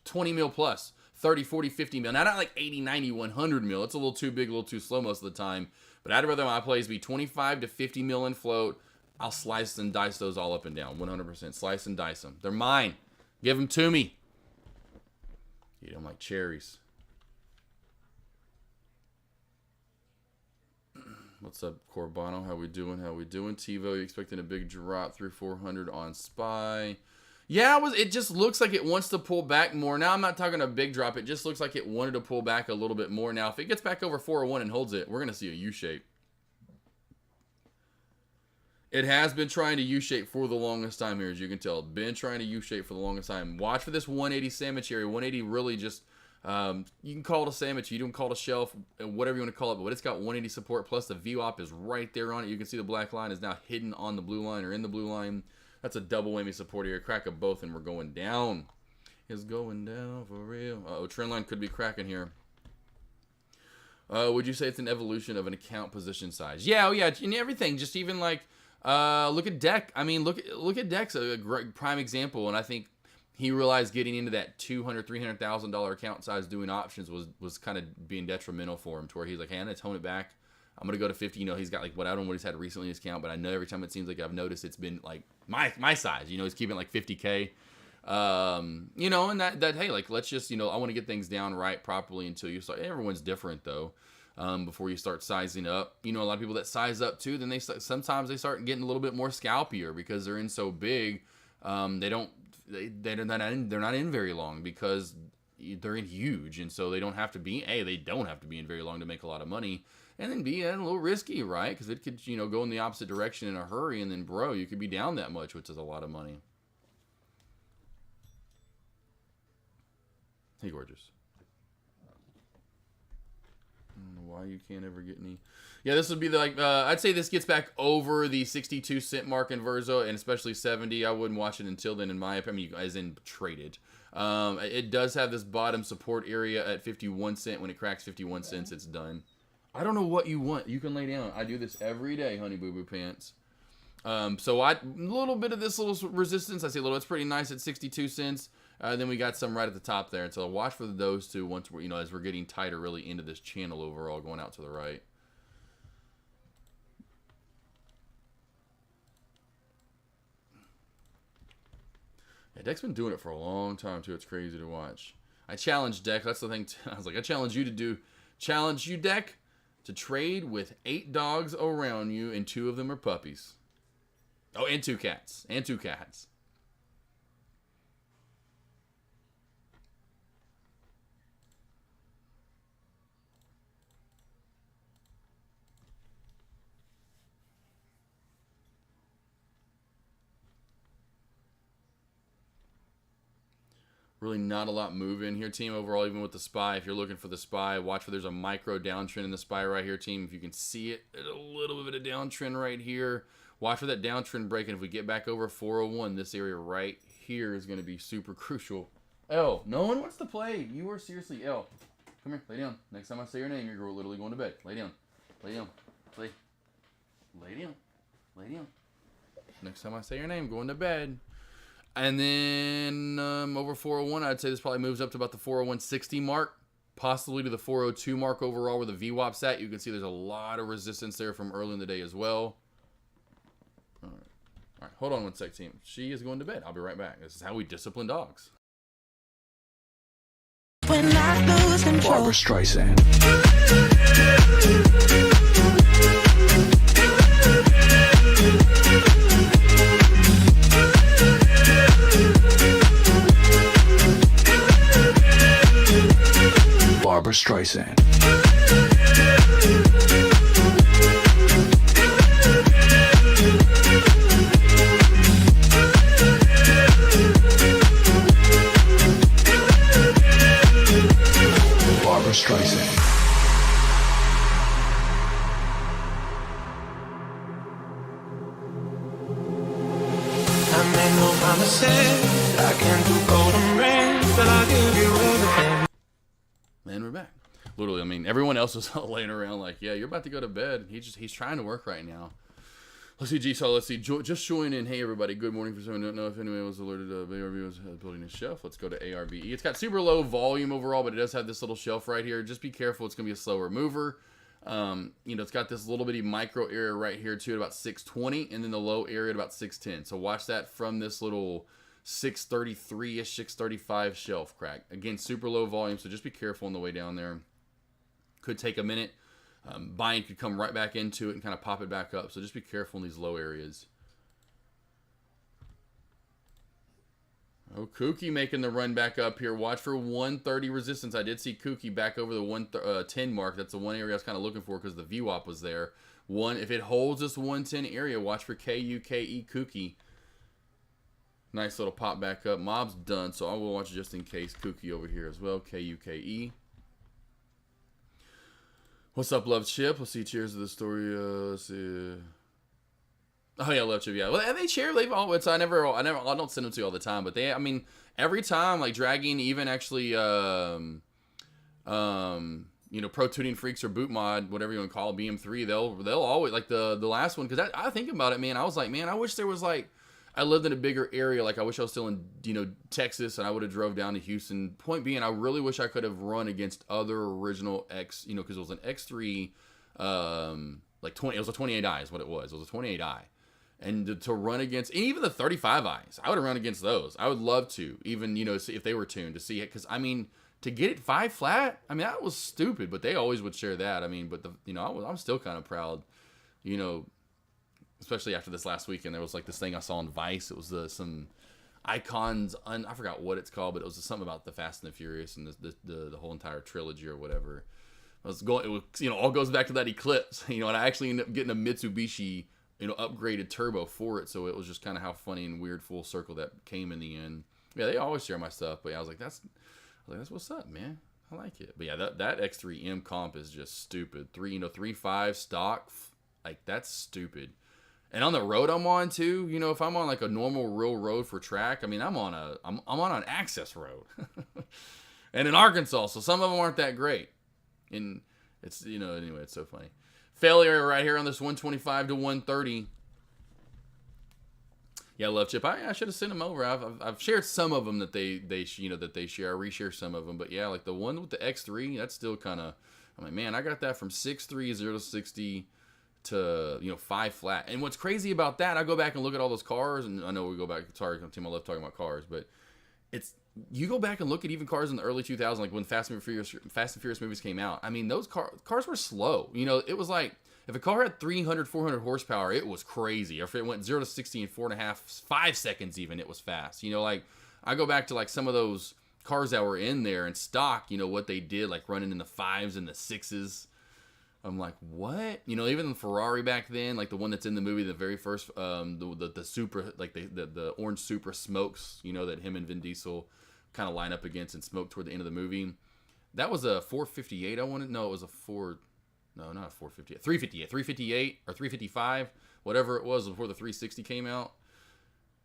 20 mil plus, 30, 40, 50 mil. Now, not like 80, 90, 100 mil. It's a little too big, a little too slow most of the time. But I'd rather my plays be 25 to 50 mil in float. I'll slice and dice those all up and down, 100%. Slice and dice them. They're mine. Give them to me. Eat them like cherries. What's up, Corbano? How we doing? TiVo, you expecting a big drop through 400 on SPY? Yeah, it just looks like it wants to pull back more. Now, I'm not talking a big drop. It just looks like it wanted to pull back a little bit more. Now, if it gets back over 401 and holds it, we're going to see a U-shape. It has been trying to U-shape for the longest time here, as you can tell. Been trying to U-shape for the longest time. Watch for this 180 sandwich area. 180 really just... you can call it a sandwich, you can call it a shelf, whatever you want to call it, but it's got 180 support, plus the VWAP is right there on it. You can see the black line is now hidden on the blue line or in the blue line. That's a double whammy support here. Crack of both, and we're going down. It's going down for real. Trend line could be cracking here. Would you say it's an evolution of an account position size? Yeah, and everything. Just even like, look at Deck. I mean, look at Deck's a great prime example, and I think he realized getting into that $200,000, $300,000 account size doing options was kind of being detrimental for him, to where he's like, hey, I'm going to tone it back. I'm going to go to 50. He's got like, I don't know what he's had recently in his account, but I know every time it seems like I've noticed it's been like my size. He's keeping like 50K. And that hey, like, let's just, I want to get things down right properly until you start. Everyone's different though. Before you start sizing up, a lot of people that size up too, then sometimes they start getting a little bit more scalpier because they're in so big. They're not in very long because they're in huge, and so they don't have to be in very long to make a lot of money, and then be a little risky, right? Because it could go in the opposite direction in a hurry, and then you could be down that much, which is a lot of money. Hey, gorgeous. I don't know why you can't ever get any. Yeah, this would be I'd say this gets back over the 62 cent mark in Verso, and especially 70. I wouldn't watch it until then, in my opinion, as in traded. It does have this bottom support area at 51 cent. When it cracks 51 cents, it's done. I don't know what you want. You can lay down. I do this every day, honey boo boo pants. So a little bit of this little resistance. I say it's pretty nice at 62 cents. Then we got some right at the top there. And so watch for those two once we're, as we're getting tighter really into this channel overall, going out to the right. Yeah, Deck's been doing it for a long time too. It's crazy to watch. I challenged Deck. That's the thing. I was like, I challenge you, Deck, to trade with 8 dogs around you, and 2 of them are puppies. Oh, and 2 cats. Really not a lot moving here, team, overall, even with the SPY. If you're looking for the SPY, watch for there's a micro downtrend in the SPY right here, team. If you can see it, there's a little bit of downtrend right here. Watch for that downtrend break, and if we get back over 401, this area right here is going to be super crucial. L, no one wants to play. You are seriously L. Come here, lay down. Next time I say your name, you're literally going to bed. Lay down. Lay down. Lay down. Lay down. Next time I say your name, going to bed. And then over 401, I'd say this probably moves up to about the 401.60 mark, possibly to the 402 mark overall where the VWAP's at. You can see there's a lot of resistance there from early in the day as well. All right, hold on one sec, team. She is going to bed. I'll be right back. This is how we discipline dogs. When I lose control. Barbara Streisand. Barbara Streisand. Barbara Streisand. I made no promises. I can't do golden rings, but I'll give you everything. And we're back. Literally, I mean, everyone else was laying around like, yeah, you're about to go to bed. He's trying to work right now. Let's see, G-Saw, let's see. Just join in. Hey, everybody. Good morning for someone who don't know if anyone was alerted ARB was building a shelf. Let's go to ARBE. It's got super low volume overall, but it does have this little shelf right here. Just be careful. It's going to be a slower mover. It's got this little bitty micro area right here, too, at about 620, and then the low area at about 610. So watch that from this little 633-ish, 635 shelf crack. Again, super low volume, so just be careful on the way down there. Could take a minute. Buying could come right back into it and kind of pop it back up. So just be careful in these low areas. Oh, Kooky making the run back up here. Watch for 130 resistance. I did see Kooky back over the 110 mark. That's the one area I was kind of looking for because the VWAP was there. If it holds this 110 area, watch for KUKE Kooky. Nice little pop back up. Mob's done, so I will watch just in case. Kooky over here as well. KUKE. What's up, Love Chip? Let's see. Cheers to the story. Let's see. Oh yeah, Love Chip. Yeah, well, they share. I don't send them to you all the time, but every time, like Dragging, even actually, Pro Tuning Freaks or Boot Mod, whatever you want to call it, BM3, they'll always like the last one because I think about it, man. I was like, man, I wish there was like. I lived in a bigger area. Like I wish I was still in, Texas, and I would have drove down to Houston. Point being, I really wish I could have run against other original X, because it was an X3, like 20. It was a 28i is what it was. It was a 28i, and to run against, and even the 35i's, I would have run against those. I would love to, even see if they were tuned to see it, because to get it 5 flat, that was stupid. But they always would share that. But I'm still kind of proud, especially after this last weekend. There was like this thing I saw on Vice. It was some icons. I forgot what it's called, but it was something about the Fast and the Furious and the whole entire trilogy or whatever. It all goes back to that Eclipse, and I actually ended up getting a Mitsubishi, upgraded turbo for it. So it was just kind of how funny and weird full circle that came in the end. Yeah, they always share my stuff, but yeah, I was like, that's what's up, man. I like it. But yeah, that X3M comp is just stupid. 3.5 stock, like that's stupid. And on the road I'm on too, if I'm on like a normal real road for track, I'm on an access road, and in Arkansas, so some of them aren't that great. And it's anyway, it's so funny. Failure right here on this 125 to 130. Yeah, Love Chip. I should have sent them over. I've shared some of them that they share. I reshare some of them, but yeah, like the one with the X3, that's still kind of. I'm like, man, I got that from 6.3 0 to 60. To 5 flat. And what's crazy about that, I go back and look at all those cars, and I know we go back, sorry, I'm to my left talking about cars, but you go back and look at even cars in the early 2000s, like when Fast and Furious movies came out. Those cars were slow. It was like if a car had 300, 400 horsepower, it was crazy. Or if it went 0 to 60 in 4.5, 5 seconds even, it was fast. Like I go back to like some of those cars that were in there in stock, what they did, like running in the 5s and the 6s. I'm like, what? Even the Ferrari back then, like the one that's in the movie, the very first, the Supra, like the orange Supra smokes, that him and Vin Diesel kind of line up against and smoke toward the end of the movie. That was a 458. No, it was a no, not a 458, 358 or 355, whatever it was before the 360 came out.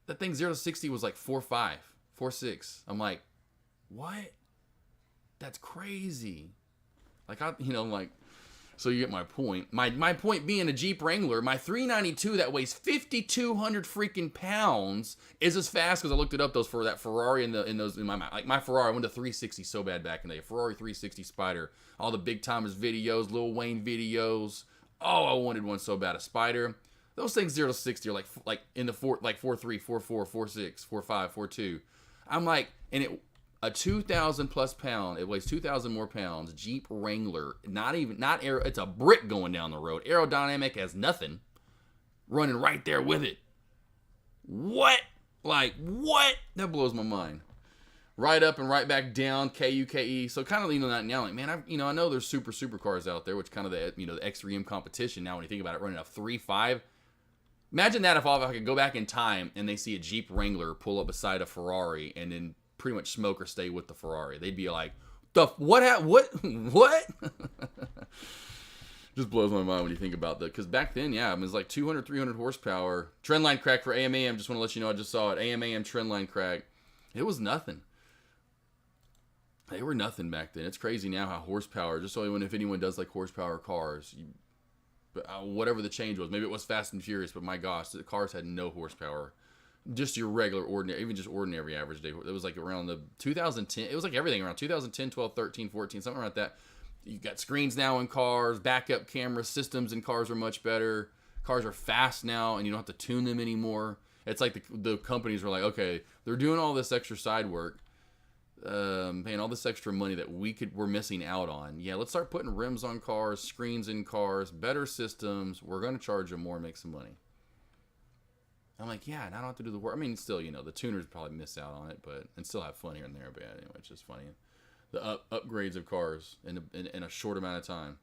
That thing 0 to 60 was like 4.5, 4.6. I'm like, what? That's crazy. Like, I'm like, so you get my point. My point being a Jeep Wrangler, my 392 that weighs 5,200 freaking pounds is as fast, because I looked it up, those for that Ferrari in my mind. Like my Ferrari, I went to 360 so bad back in the day. Ferrari 360 Spider. All the Big Timers videos, Lil Wayne videos. Oh, I wanted one so bad, a Spider. Those things 0 to 60 are like in the 4.3, 4.4, 4.6, 4.5, 4.2. I'm like, and a 2,000 plus pound, it weighs 2,000 more pounds, Jeep Wrangler, it's a brick going down the road. Aerodynamic has nothing. Running right there with it. What? Like, what? That blows my mind. Right up and right back down, KUKE. So kind of leaning on that now, like, man, I know there's super cars out there, which kind of the X3M competition now when you think about it, running a 3.5. Imagine that if I could go back in time and they see a Jeep Wrangler pull up beside a Ferrari and then pretty much smoke or stay with the Ferrari. They'd be like, what? Just blows my mind when you think about that. Because back then, yeah, it was like 200, 300 horsepower. Trendline crack for AM/AM. Just want to let you know, I just saw it. AM/AM trendline crack. It was nothing. They were nothing back then. It's crazy now how horsepower, just so if anyone does like horsepower cars, whatever the change was, maybe it was Fast and Furious, but my gosh, the cars had no horsepower. Just your regular, ordinary, even just ordinary average day. It was like around the 2010. It was like everything around 2010, 12, 13, 14, something like that. You got screens now in cars, backup camera systems in cars are much better. Cars are fast now, and you don't have to tune them anymore. It's like the companies were like, okay, they're doing all this extra side work, paying all this extra money that we're missing out on. Yeah, let's start putting rims on cars, screens in cars, better systems. We're going to charge them more and make some money. I'm like, yeah, and I don't have to do the work. I mean, still, the tuners probably miss out on it, and still have fun here and there. But anyway, it's just funny. The upgrades of cars in a short amount of time.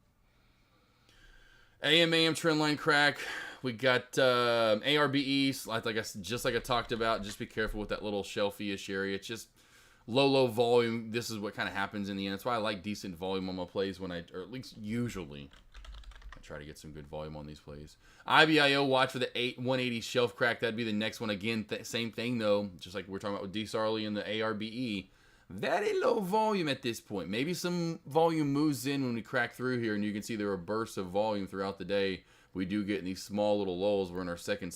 AM/AM trendline crack. We got ARBE, like I talked about. Just be careful with that little shelfie-ish area. It's just low volume. This is what kind of happens in the end. That's why I like decent volume on my plays or at least usually. Try to get some good volume on these plays. IBIO, watch for the 180 shelf crack. That'd be the next one. Again, same thing though. Just like we're talking about with D. Sarley and the ARBE. Very low volume at this point. Maybe some volume moves in when we crack through here, and you can see there are bursts of volume throughout the day. We do get in these small little lulls. We're in our second.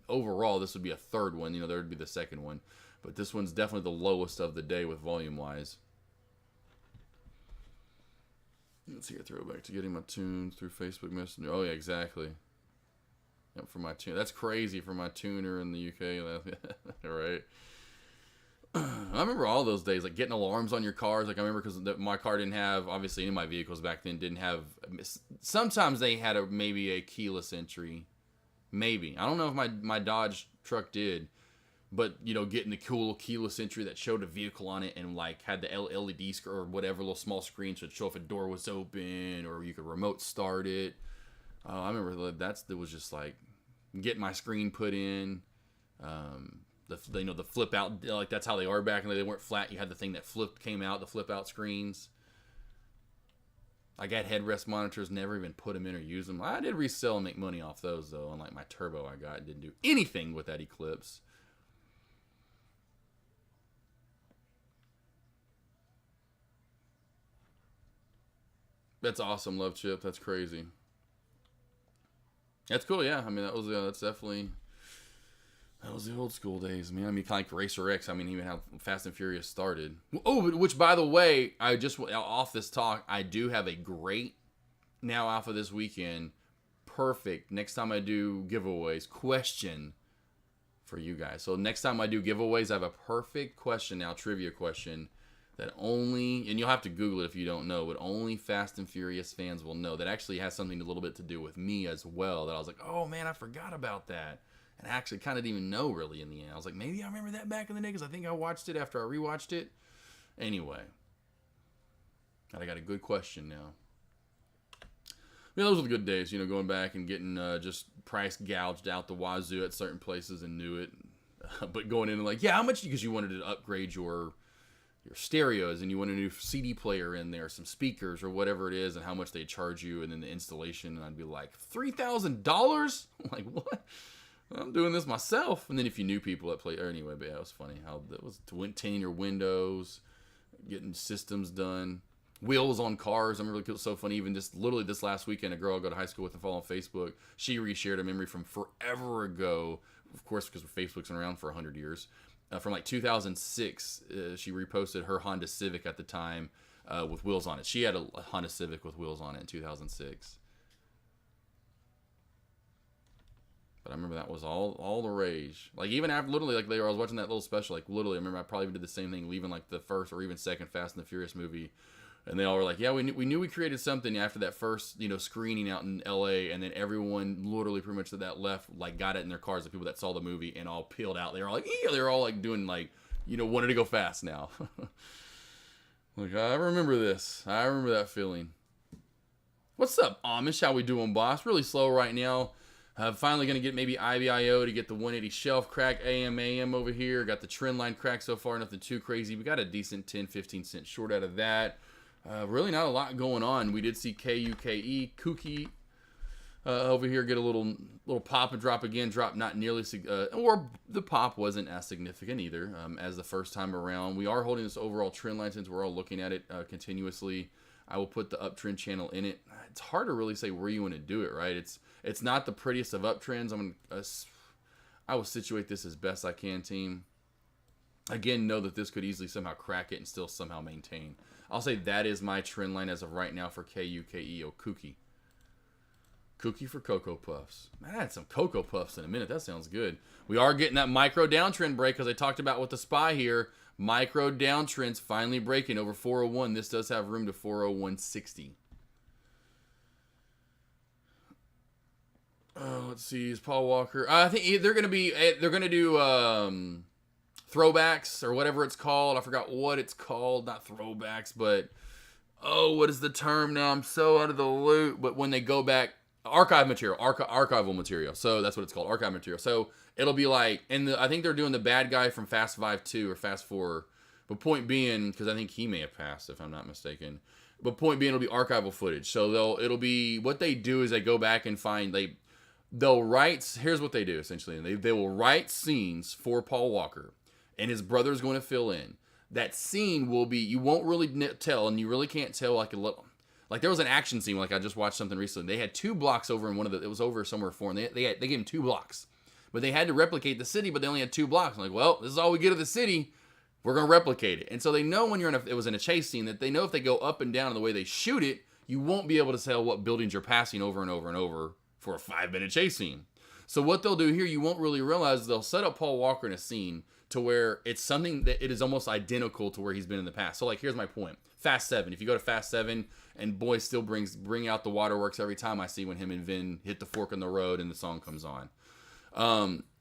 Overall, this would be a third one. There would be the second one. But this one's definitely the lowest of the day with volume-wise. Let's see, a throwback to getting my tunes through Facebook Messenger. Oh, yeah, exactly. Yep, for my tune. That's crazy for my tuner in the UK. All right. I remember all those days, like getting alarms on your cars. Like I remember because my car didn't have, obviously any of my vehicles back then didn't have, sometimes they had maybe a keyless entry. Maybe. I don't know if my Dodge truck did. But, getting the cool keyless entry that showed a vehicle on it and, like, had the LED screen or whatever, little small screen so it'd show if a door was open or you could remote start it. I remember that was just, like, getting my screen put in. The flip out, like, that's how they are back in the day. They weren't flat. You had the thing that came out, the flip out screens. I got headrest monitors, never even put them in or use them. I did resell and make money off those, though. Unlike my Turbo I got, didn't do anything with that Eclipse. That's awesome, Love Chip. That's crazy. That's cool, yeah. I mean, that's definitely, that was the old school days, man. I mean, kind of like Racer X. I mean, even how Fast and Furious started. Oh, which, by the way, I just, off this talk, I do have a great, now off of this weekend, perfect, next time I do giveaways, question for you guys. So next time I do giveaways, I have a perfect question now, trivia question, that only, and you'll have to Google it if you don't know, but only Fast and Furious fans will know. That actually has something a little bit to do with me as well. That I was like, oh man, I forgot about that. And I actually kind of didn't even know really in the end. I was like, maybe I remember that back in the day because I think I watched it after I rewatched it. Anyway, I got a good question now. Yeah, those were the good days, going back and getting just price gouged out the wazoo at certain places and knew it. But going in and like, yeah, how much? Because you wanted to upgrade your stereos, and you want a new CD player in there, some speakers or whatever it is, and how much they charge you, and then the installation, and I'd be like, $3,000? I'm like, what? I'm doing this myself. And then if you knew people that play, or anyway, but yeah, it was funny how that was tinting your windows, getting systems done, wheels on cars. I remember it was so funny. Even just literally this last weekend, a girl I go to high school with and follow on Facebook, she reshared a memory from forever ago. Of course, because Facebook's been around for 100 years. From like 2006, she reposted her Honda Civic at the time with wheels on it. She had a Honda Civic with wheels on it in 2006. But I remember that was all the rage. Like even after literally like I was watching that little special. Like literally, I remember I probably did the same thing, leaving like the first or even second Fast and the Furious movie. And they all were like, yeah, we knew we created something after that first, screening out in LA, and then everyone literally pretty much that left, like, got it in their cars, the people that saw the movie, and all peeled out. They were all like, yeah, they were all like doing like, wanted to go fast now. Like, I remember this. I remember that feeling. What's up, Amish? How we doing, boss? Really slow right now. Finally going to get maybe IBIO to get the 180 shelf crack, AM over here. Got the trend line crack so far, nothing too crazy. We got a decent 10-15 cent short out of that. Really not a lot going on. We did see KUKE, Kookie, over here get a little pop and drop again. Drop not nearly, or the pop wasn't as significant either as the first time around. We are holding this overall trend line since we're all looking at it continuously. I will put the uptrend channel in it. It's hard to really say where you want to do it, right? It's not the prettiest of uptrends. I will situate this as best I can, team. Again, know that this could easily somehow crack it and still somehow maintain. I'll say that is my trend line as of right now for KUKE, or Kookie. Kookie for Cocoa Puffs. Man, I had some Cocoa Puffs in a minute. That sounds good. We are getting that micro downtrend break, because I talked about with the SPY here. Micro downtrends finally breaking over 401. This does have room to 401.60. Let's see. Is Paul Walker? I think they're going to do throwbacks or whatever it's called. I forgot what it's called. Not throwbacks, but what is the term now? I'm so out of the loop. But when they go back, archival material. So that's what it's called, archive material. So it'll be like, I think they're doing the bad guy from Fast 5 2 or Fast 4. But point being, because I think he may have passed if I'm not mistaken. But point being, it'll be archival footage. So it'll be what they do is they go back and find they'll write. Here's what they do essentially. They will write scenes for Paul Walker, and his brother's going to fill in. That scene will be, you won't really tell, and you really can't tell like there was an action scene, like I just watched something recently. They had 2 blocks over in it was over somewhere foreign. They gave him 2 blocks. But they had to replicate the city, but they only had 2 blocks. I'm like, well, this is all we get of the city. We're going to replicate it. And so they know when it was in a chase scene, that they know if they go up and down in the way they shoot it, you won't be able to tell what buildings you're passing over and over and over for a 5-minute chase scene. So what they'll do here, you won't really realize, they'll set up Paul Walker in a scene to where it's something that it is almost identical to where he's been in the past. So like, here's my point. Fast 7. If you go to Fast 7, and boy still bring out the waterworks every time I see when him and Vin hit the fork in the road and the song comes on.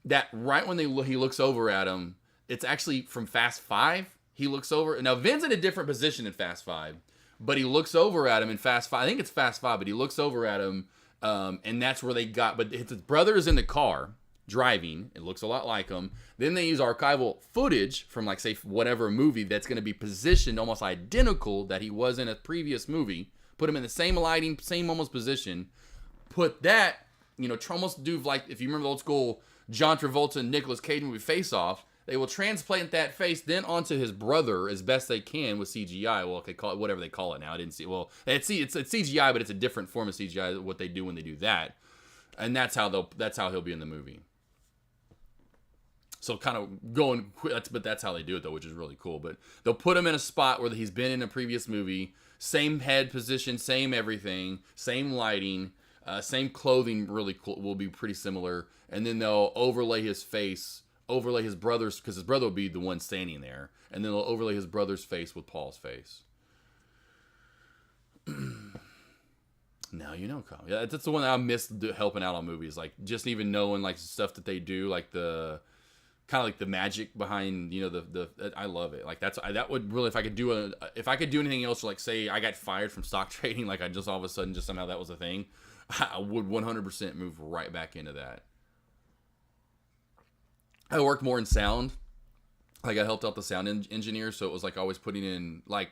That right when he looks over at him, it's actually from Fast 5. He looks over. Now Vin's in a different position in Fast 5, but he looks over at him in Fast 5. I think it's Fast 5, but he looks over at him, and that's where they got. But his brother is in the car driving. It looks a lot like him. Then they use archival footage from, like, say, whatever movie that's going to be positioned almost identical that he was in a previous movie. Put him in the same lighting, same almost position. Put that, almost do like, if you remember the old school John Travolta and Nicolas Cage movie Face Off, they will transplant that face then onto his brother as best they can with CGI. Well, they call it whatever they call it now. I didn't see. Well, it's CGI, but it's a different form of CGI. What they do when they do that, and that's how he'll be in the movie. So kind of going, but that's how they do it though, which is really cool. But they'll put him in a spot where he's been in a previous movie, same head position, same everything, same lighting, same clothing. Really cool. Will be pretty similar, and then they'll overlay his face. Overlay his brother's, because his brother will be the one standing there, and then they'll overlay his brother's face with Paul's face. Now you know, Kyle. Yeah, that's the one that I miss helping out on movies, like just even knowing like stuff that they do, like the kind of like the magic behind, I love it. Like that would really, if I could do anything else, like say I got fired from stock trading, like I just all of a sudden just somehow that was a thing, I would 100% move right back into that. I worked more in sound. like I helped out the sound engineer, so it was like always putting in like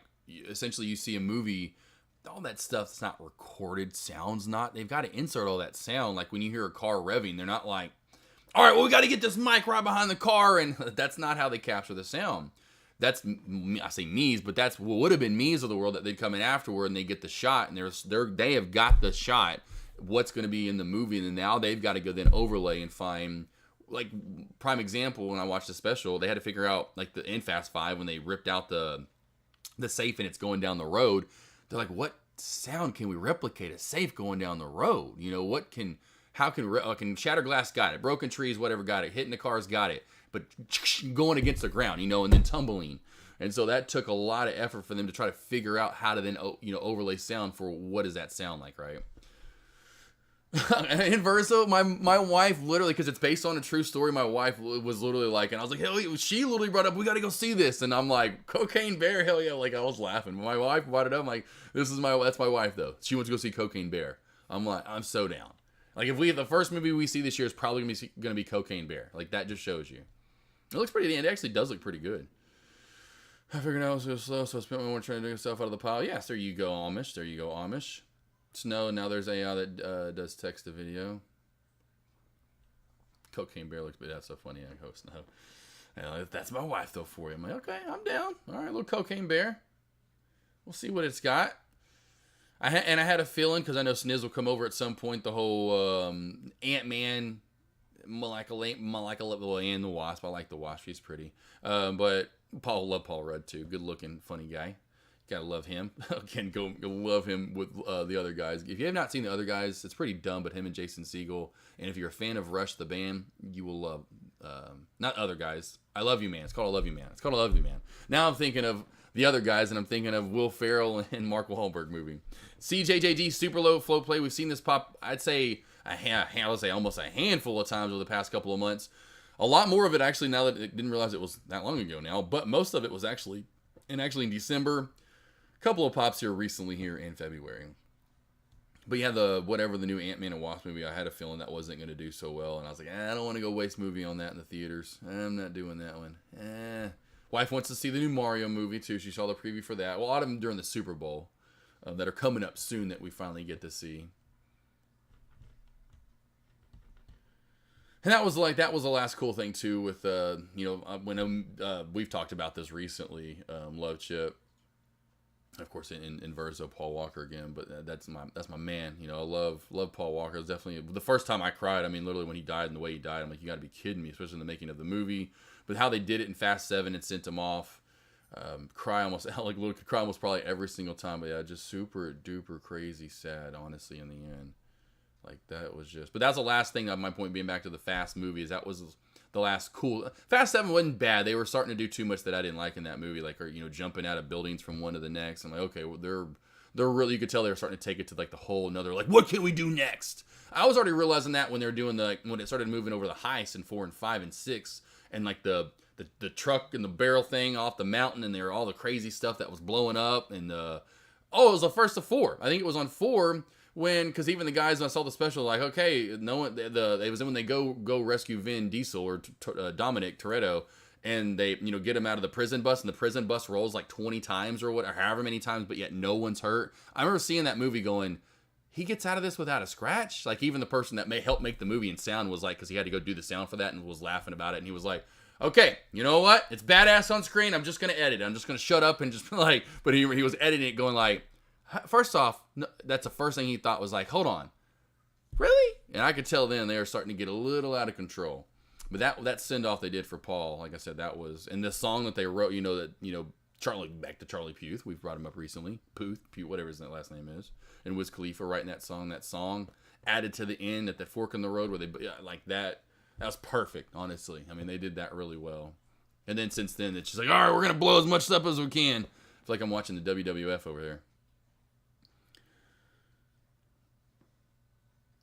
essentially you see a movie, all that stuff's not recorded, sounds not. They've got to insert all that sound. Like when you hear a car revving, they're not like, all right, well we got to get this mic right behind the car, and that's not how they capture the sound. That's I say me's, but that's what would have been me's of the world that they'd come in afterward and they get the shot, and they have got the shot. What's going to be in the movie, and then now they've got to go then overlay and find. Like prime example, when I watched the special, they had to figure out like in Fast 5 when they ripped out the safe and it's going down the road. They're like, what sound can we replicate a safe going down the road? You know, how can shatter glass got it, broken trees, whatever got it, hitting the cars got it, but going against the ground, you know, and then tumbling. And so that took a lot of effort for them to try to figure out how to then, you know, overlay sound for what does that sound like, right? In Verso, my wife literally, because it's based on a true story, my wife was literally like, and I was like, hell yeah, she literally brought up, we got to go see this. And I'm like, Cocaine Bear, hell yeah. Like I was laughing. My wife brought it up. I'm like, that's my wife though. She wants to go see Cocaine Bear. I'm like, I'm so down. Like if the first movie we see this year is probably going to be Cocaine Bear. Like that just shows you. It looks pretty, it actually does look pretty good. I figured out it was so slow, so I spent my more trying to dig stuff out of the pile. Yes, there you go, Amish. There you go, Amish. Snow, now there's AI that does text to video. Cocaine Bear looks, but that's so funny. I host Snow. Yeah, that's my wife though for you. I'm like, okay, I'm down. All right, little Cocaine Bear. We'll see what it's got. I had a feeling because I know Sniz will come over at some point. The whole Ant-Man, Malika and the Wasp. I like the Wasp. She's pretty. But love Paul Rudd too. Good looking, funny guy. Gotta love him. Again, go love him with the other guys. If you have not seen the other guys, it's pretty dumb, but him and Jason Segel. And if you're a fan of Rush the band, you will love, not other guys. I Love You Man. It's called I Love You Man. It's called I Love You Man. Now I'm thinking of the other guys, and I'm thinking of Will Ferrell and Mark Wahlberg movie. CJJD, super low flow play. We've seen this pop, I'd say, almost a handful of times over the past couple of months. A lot more of it, actually, now that I didn't realize it was that long ago now, but most of it was actually in December. Couple of pops here recently here in February. But yeah, the new Ant-Man and Wasp movie, I had a feeling that wasn't going to do so well. And I was like, I don't want to go waste movie on that in the theaters. I'm not doing that one. Wife wants to see the new Mario movie too. She saw the preview for that. Well, a lot of them during the Super Bowl that are coming up soon that we finally get to see. And that was the last cool thing too with, when we've talked about this recently, Love Chip. Of course, in Verso, Paul Walker again, but that's my man. You know, I love Paul Walker. It's definitely the first time I cried. I mean, literally when he died and the way he died, I'm like, you got to be kidding me, especially in the making of the movie. But how they did it in Fast 7 and sent him off, cry almost probably every single time. But yeah, just super duper crazy sad, honestly, in the end. Like that was just. But that's the last thing. My point being back to the Fast movies, that was the last cool. Fast 7 wasn't bad. They were starting to do too much that I didn't like in that movie, like, or jumping out of buildings from one to the next. I'm like, okay, well, they're really, you could tell they were starting to take it to like the whole another, like, what can we do next? I was already realizing that when they were doing when it started moving over the heist in 4 and 5 and 6, and like the truck and the barrel thing off the mountain, and there were all the crazy stuff that was blowing up, and it was the first of 4. I think it was on 4. Because even the guys, when I saw the special, like, okay, no one, it was when they go rescue Vin Diesel or Dominic Toretto, and they, get him out of the prison bus, and the prison bus rolls like 20 times or however many times, but yet no one's hurt. I remember seeing that movie going, he gets out of this without a scratch? Like, even the person that may help make the movie and sound was like, because he had to go do the sound for that and was laughing about it, and he was like, okay, you know what? It's badass on screen. I'm just going to edit it. I'm just going to shut up and just like, but he was editing it going like, first off, that's the first thing he thought was like, hold on, really? And I could tell then they were starting to get a little out of control. But that send off they did for Paul, like I said, that was, and the song that they wrote, Charlie, back to Charlie Puth, we've brought him up recently, Puth, whatever his last name is, and Wiz Khalifa writing that song added to the end at the fork in the road where they like that was perfect, honestly. I mean, they did that really well. And then since then, it's just like, all right, we're gonna blow as much stuff as we can. I feel like I'm watching the WWF over there.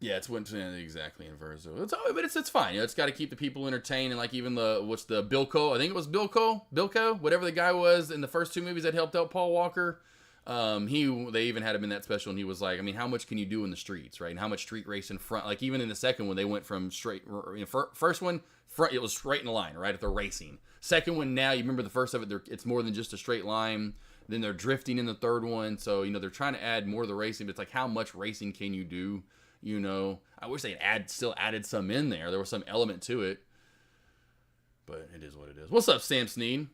Yeah, it's exactly in Verso. But it's fine. It's got to keep the people entertained, and like even Bilko? I think it was Bilko, whatever the guy was in the first 2 movies that helped out Paul Walker. They even had him in that special, and he was like, I mean, how much can you do in the streets, right? And how much street race in front? Like even in the second one, they went from first one front, it was straight in a line, right? If they're racing. Second one, now you remember the first of it, it's more than just a straight line. Then they're drifting in the third one, so they're trying to add more of the racing. But it's like, how much racing can you do? I wish they'd still added some in there. There was some element to it, but it is what it is. What's up, Sam Sneed?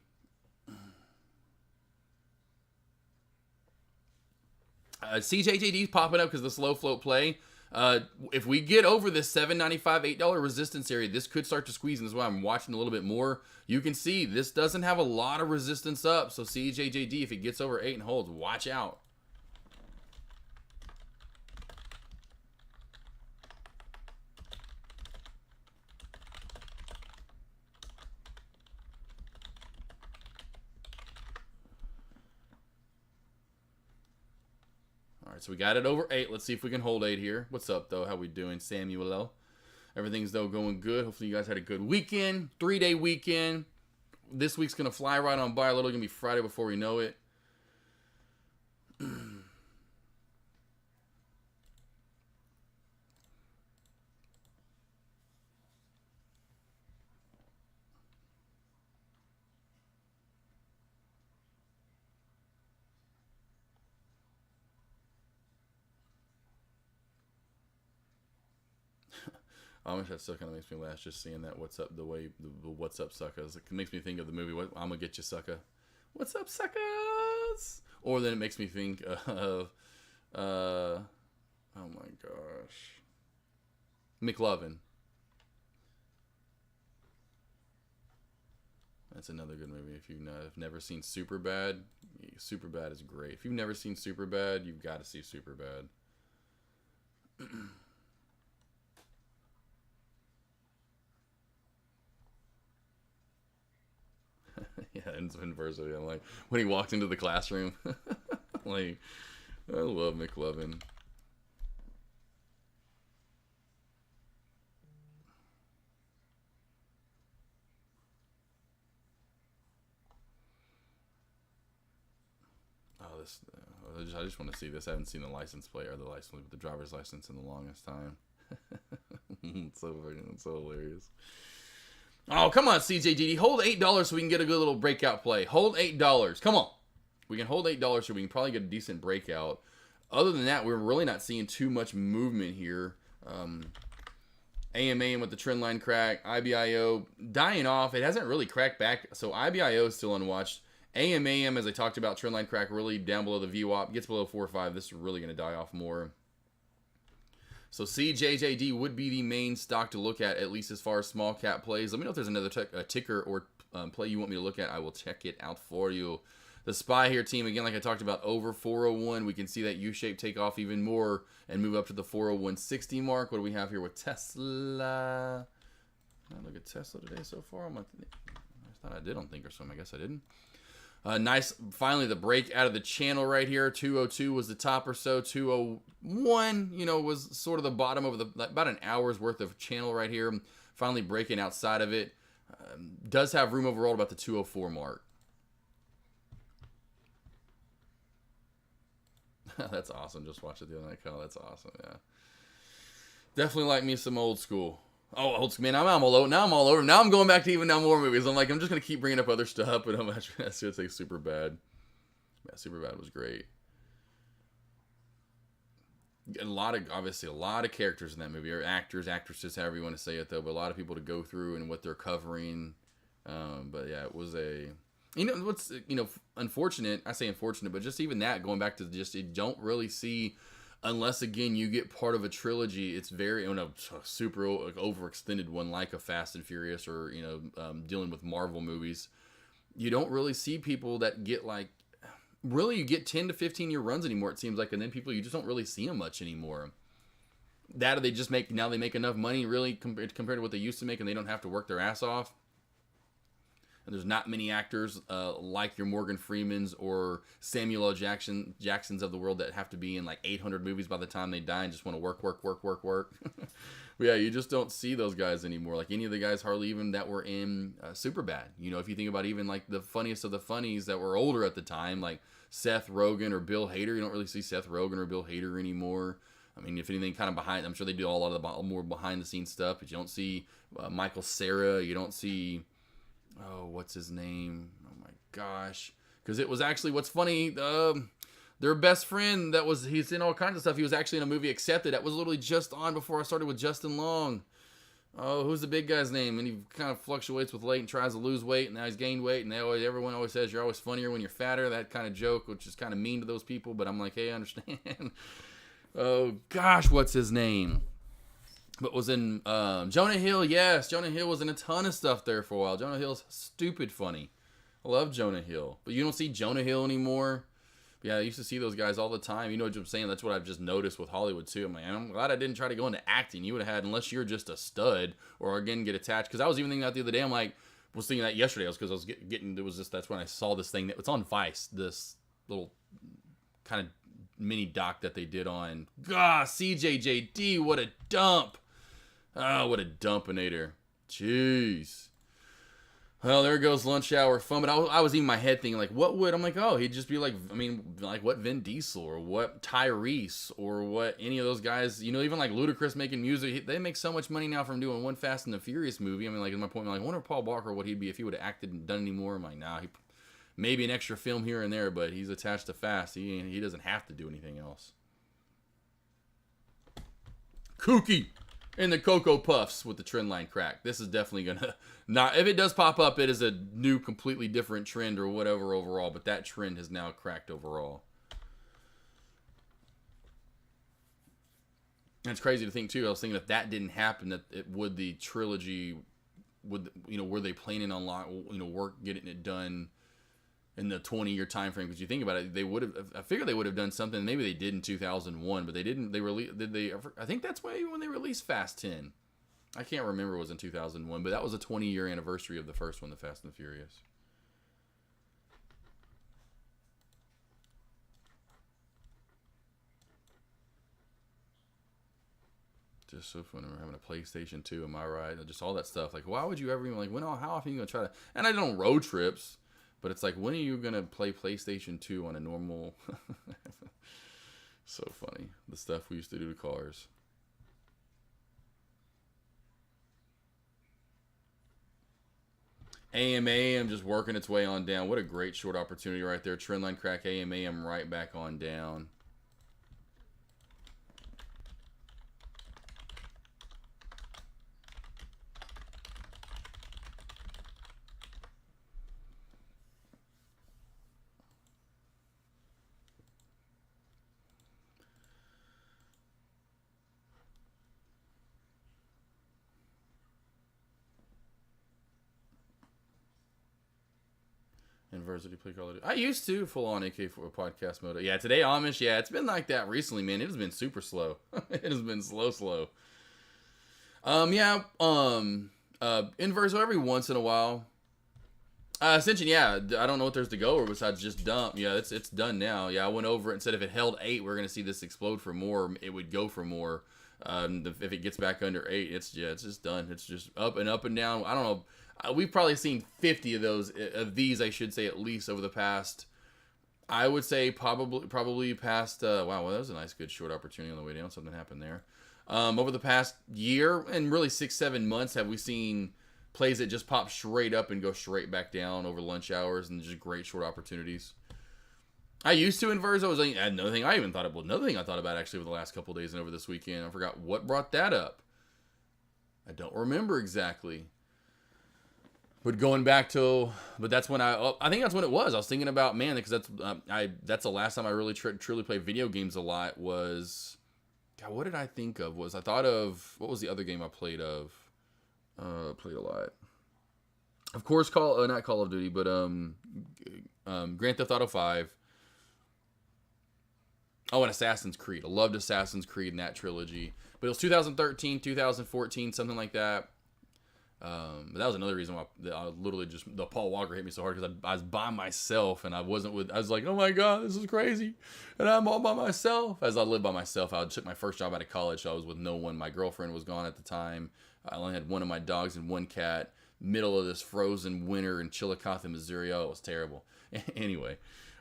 CJJD's popping up because the slow float play. If we get over this $7.95, $8 resistance area, this could start to squeeze. And this is why I'm watching a little bit more. You can see this doesn't have a lot of resistance up. So CJJD, if it gets over 8 and holds, watch out. So we got it over 8. Let's see if we can hold 8 here. What's up, though? How we doing, Samuel? Everything's, though, going good. Hopefully you guys had a good weekend. 3-day weekend. This week's going to fly right on by. Literally going to be Friday before we know it. I wish that still kind of makes me laugh just seeing that what's up, the way the what's up suckers. It makes me think of the movie I'm gonna get you sucker. What's up suckers? Or then it makes me think of oh my gosh, McLovin. That's another good movie. If you've never seen Superbad, Superbad is great. If you've never seen Superbad, you've got to see Superbad. Yeah, it's inversely. I'm like, when he walked into the classroom, like, I love McLovin. Oh, I just want to see this. I haven't seen the license plate or the driver's license in the longest time. It's so hilarious. Oh, come on, CJDD. Hold $8 so we can get a good little breakout play. Hold $8. Come on. We can hold $8 so we can probably get a decent breakout. Other than that, we're really not seeing too much movement here. AMA with the trend line crack. IBIO dying off. It hasn't really cracked back, so IBIO is still unwatched. AMAM, as I talked about, trend line crack really down below the VWAP. Gets below 4 or 5. This is really going to die off more. So CJJD would be the main stock to look at least as far as small cap plays. Let me know if there's another ticker or play you want me to look at. I will check it out for you. The SPY here team, again, like I talked about, over 401. We can see that U-shape take off even more and move up to the 401.60 mark. What do we have here with Tesla? I look at Tesla today so far. I thought I did on Thinkorswim. I guess I didn't. Nice, finally the break out of the channel right here. 202 was the top or so. 201, was sort of the bottom over about an hour's worth of channel right here. Finally breaking outside of it. Does have room overall about the 204 mark. That's awesome. Just watched it the other night, Kyle. That's awesome. Yeah, definitely like me some old school. Oh, old school, man, I'm all over. Now I'm all over. Now I'm going back to even now more movies. I'm just going to keep bringing up other stuff, but I'm actually going to say Superbad. Yeah, Superbad was great. Obviously a lot of characters in that movie, or actors, actresses, however you want to say it, though, but a lot of people to go through and what they're covering. But yeah, it was what's, unfortunate, I say unfortunate, but just even that, going back to you don't really see, unless, again, you get part of a trilogy, it's very, a super overextended one like a Fast and Furious or, dealing with Marvel movies. You don't really see people that get, really, you get 10 to 15-year runs anymore, it seems like, and then people, you just don't really see them much anymore. That or they just make enough money, really, compared to what they used to make, and they don't have to work their ass off. And there's not many actors like your Morgan Freemans or Samuel L. Jacksons of the world that have to be in 800 movies by the time they die and just want to work. But yeah, you just don't see those guys anymore. Like any of the guys hardly even that were in Superbad. If you think about even the funniest of the funnies that were older at the time, like Seth Rogen or Bill Hader. You don't really see Seth Rogen or Bill Hader anymore. I mean, if anything, kind of behind. I'm sure they do a lot of the more behind the scenes stuff, but you don't see Michael Cera. You don't see what's his name? Oh my gosh, because it was actually what's funny. Their best friend he's in all kinds of stuff. He was actually in a movie Accepted that was literally just on before I started with Justin Long. Oh, who's the big guy's name? And he kind of fluctuates with weight and tries to lose weight, and now he's gained weight. And everyone always says you're always funnier when you're fatter. That kind of joke, which is kind of mean to those people. But I'm like, hey, I understand. Oh gosh, what's his name? But was in Jonah Hill. Yes, Jonah Hill was in a ton of stuff there for a while. Jonah Hill's stupid funny. I love Jonah Hill, but you don't see Jonah Hill anymore. Yeah, I used to see those guys all the time. You know what I'm saying? That's what I've just noticed with Hollywood too. I'm glad I didn't try to go into acting. You would have had, unless you're just a stud or again get attached. Because I was even thinking that the other day. Was thinking that yesterday. Because I was getting. It was just that's when I saw this thing that it's on Vice. This little kind of mini doc that they did on. God, CJJD. What a dump. Oh, what a dumpinator. Jeez. Well, there goes lunch hour fun. But I was even in my head thinking, like, what would... I'm like, oh, he'd just be like... I mean, like, what Vin Diesel or what Tyrese or what any of those guys... You know, even like Ludacris making music. They make so much money now from doing one Fast and the Furious movie. I mean, like, at my point, I'm like, I wonder Paul Walker what he'd be if he would have acted and done any more. I'm like, nah, maybe an extra film here and there, but he's attached to Fast. He doesn't have to do anything else. Kooky! And the Cocoa Puffs with the trend line crack. This is definitely gonna not. If it does pop up, it is a new, completely different trend or whatever overall. But that trend has now cracked overall. And it's crazy to think too. I was thinking if that didn't happen, that would the trilogy were they planning on work getting it done in the 20-year time frame? Because you think about it, they would have. I figure they would have done something. Maybe they did in 2001, but they didn't. Did they? I think that's maybe when they released Fast 10. I can't remember. It was in 2001, but that was a 20-year anniversary of the first one, The Fast and the Furious. Just so funny. We're having a PlayStation 2. Am I right? Just all that stuff. Like, why would you ever even how often are you gonna try to? And I did on road trips. But it's like, when are you going to play PlayStation 2 on a normal... So funny. The stuff we used to do to cars. AM just working its way on down. What a great short opportunity right there. Trendline crack AM right back on down. University play Call of Duty. I used to full on AK4 podcast mode. Yeah, today Amish. Yeah, it's been like that recently, man. It has been super slow. It has been slow. Inverso every once in a while. Ascension, yeah. I don't know what there's to go over besides just dump. Yeah, it's done now. Yeah, I went over it and said if it held 8, we're gonna see this explode for more. It would go for more. If it gets back under 8, it's just done. It's just up and down. I don't know. We've probably seen 50 of these, I should say, at least over the past. I would say probably past. Wow, well, that was a nice, good short opportunity on the way down. Something happened there. Over the past year and really 6-7 months, have we seen plays that just pop straight up and go straight back down over lunch hours and just great short opportunities. I used to in Verzo. Another thing I thought about actually over the last couple of days and over this weekend. I forgot what brought that up. I don't remember exactly. But going back to, that's when I think that's when it was. I was thinking about, man, because that's the last time I really truly played video games a lot was, God, what did I think of? I thought of, what was the other game I played of? Played a lot. Of course, not Call of Duty, but Grand Theft Auto 5. Oh, and Assassin's Creed. I loved Assassin's Creed in that trilogy. But it was 2013, 2014, something like that. But that was another reason why I literally the Paul Walker hit me so hard, because I was by myself and I was like, oh my God, this is crazy. And I'm all by myself. As I lived by myself, I took my first job out of college. So I was with no one. My girlfriend was gone at the time. I only had one of my dogs and one cat. Middle of this frozen winter in Chillicothe, Missouri. Oh, it was terrible. Anyway,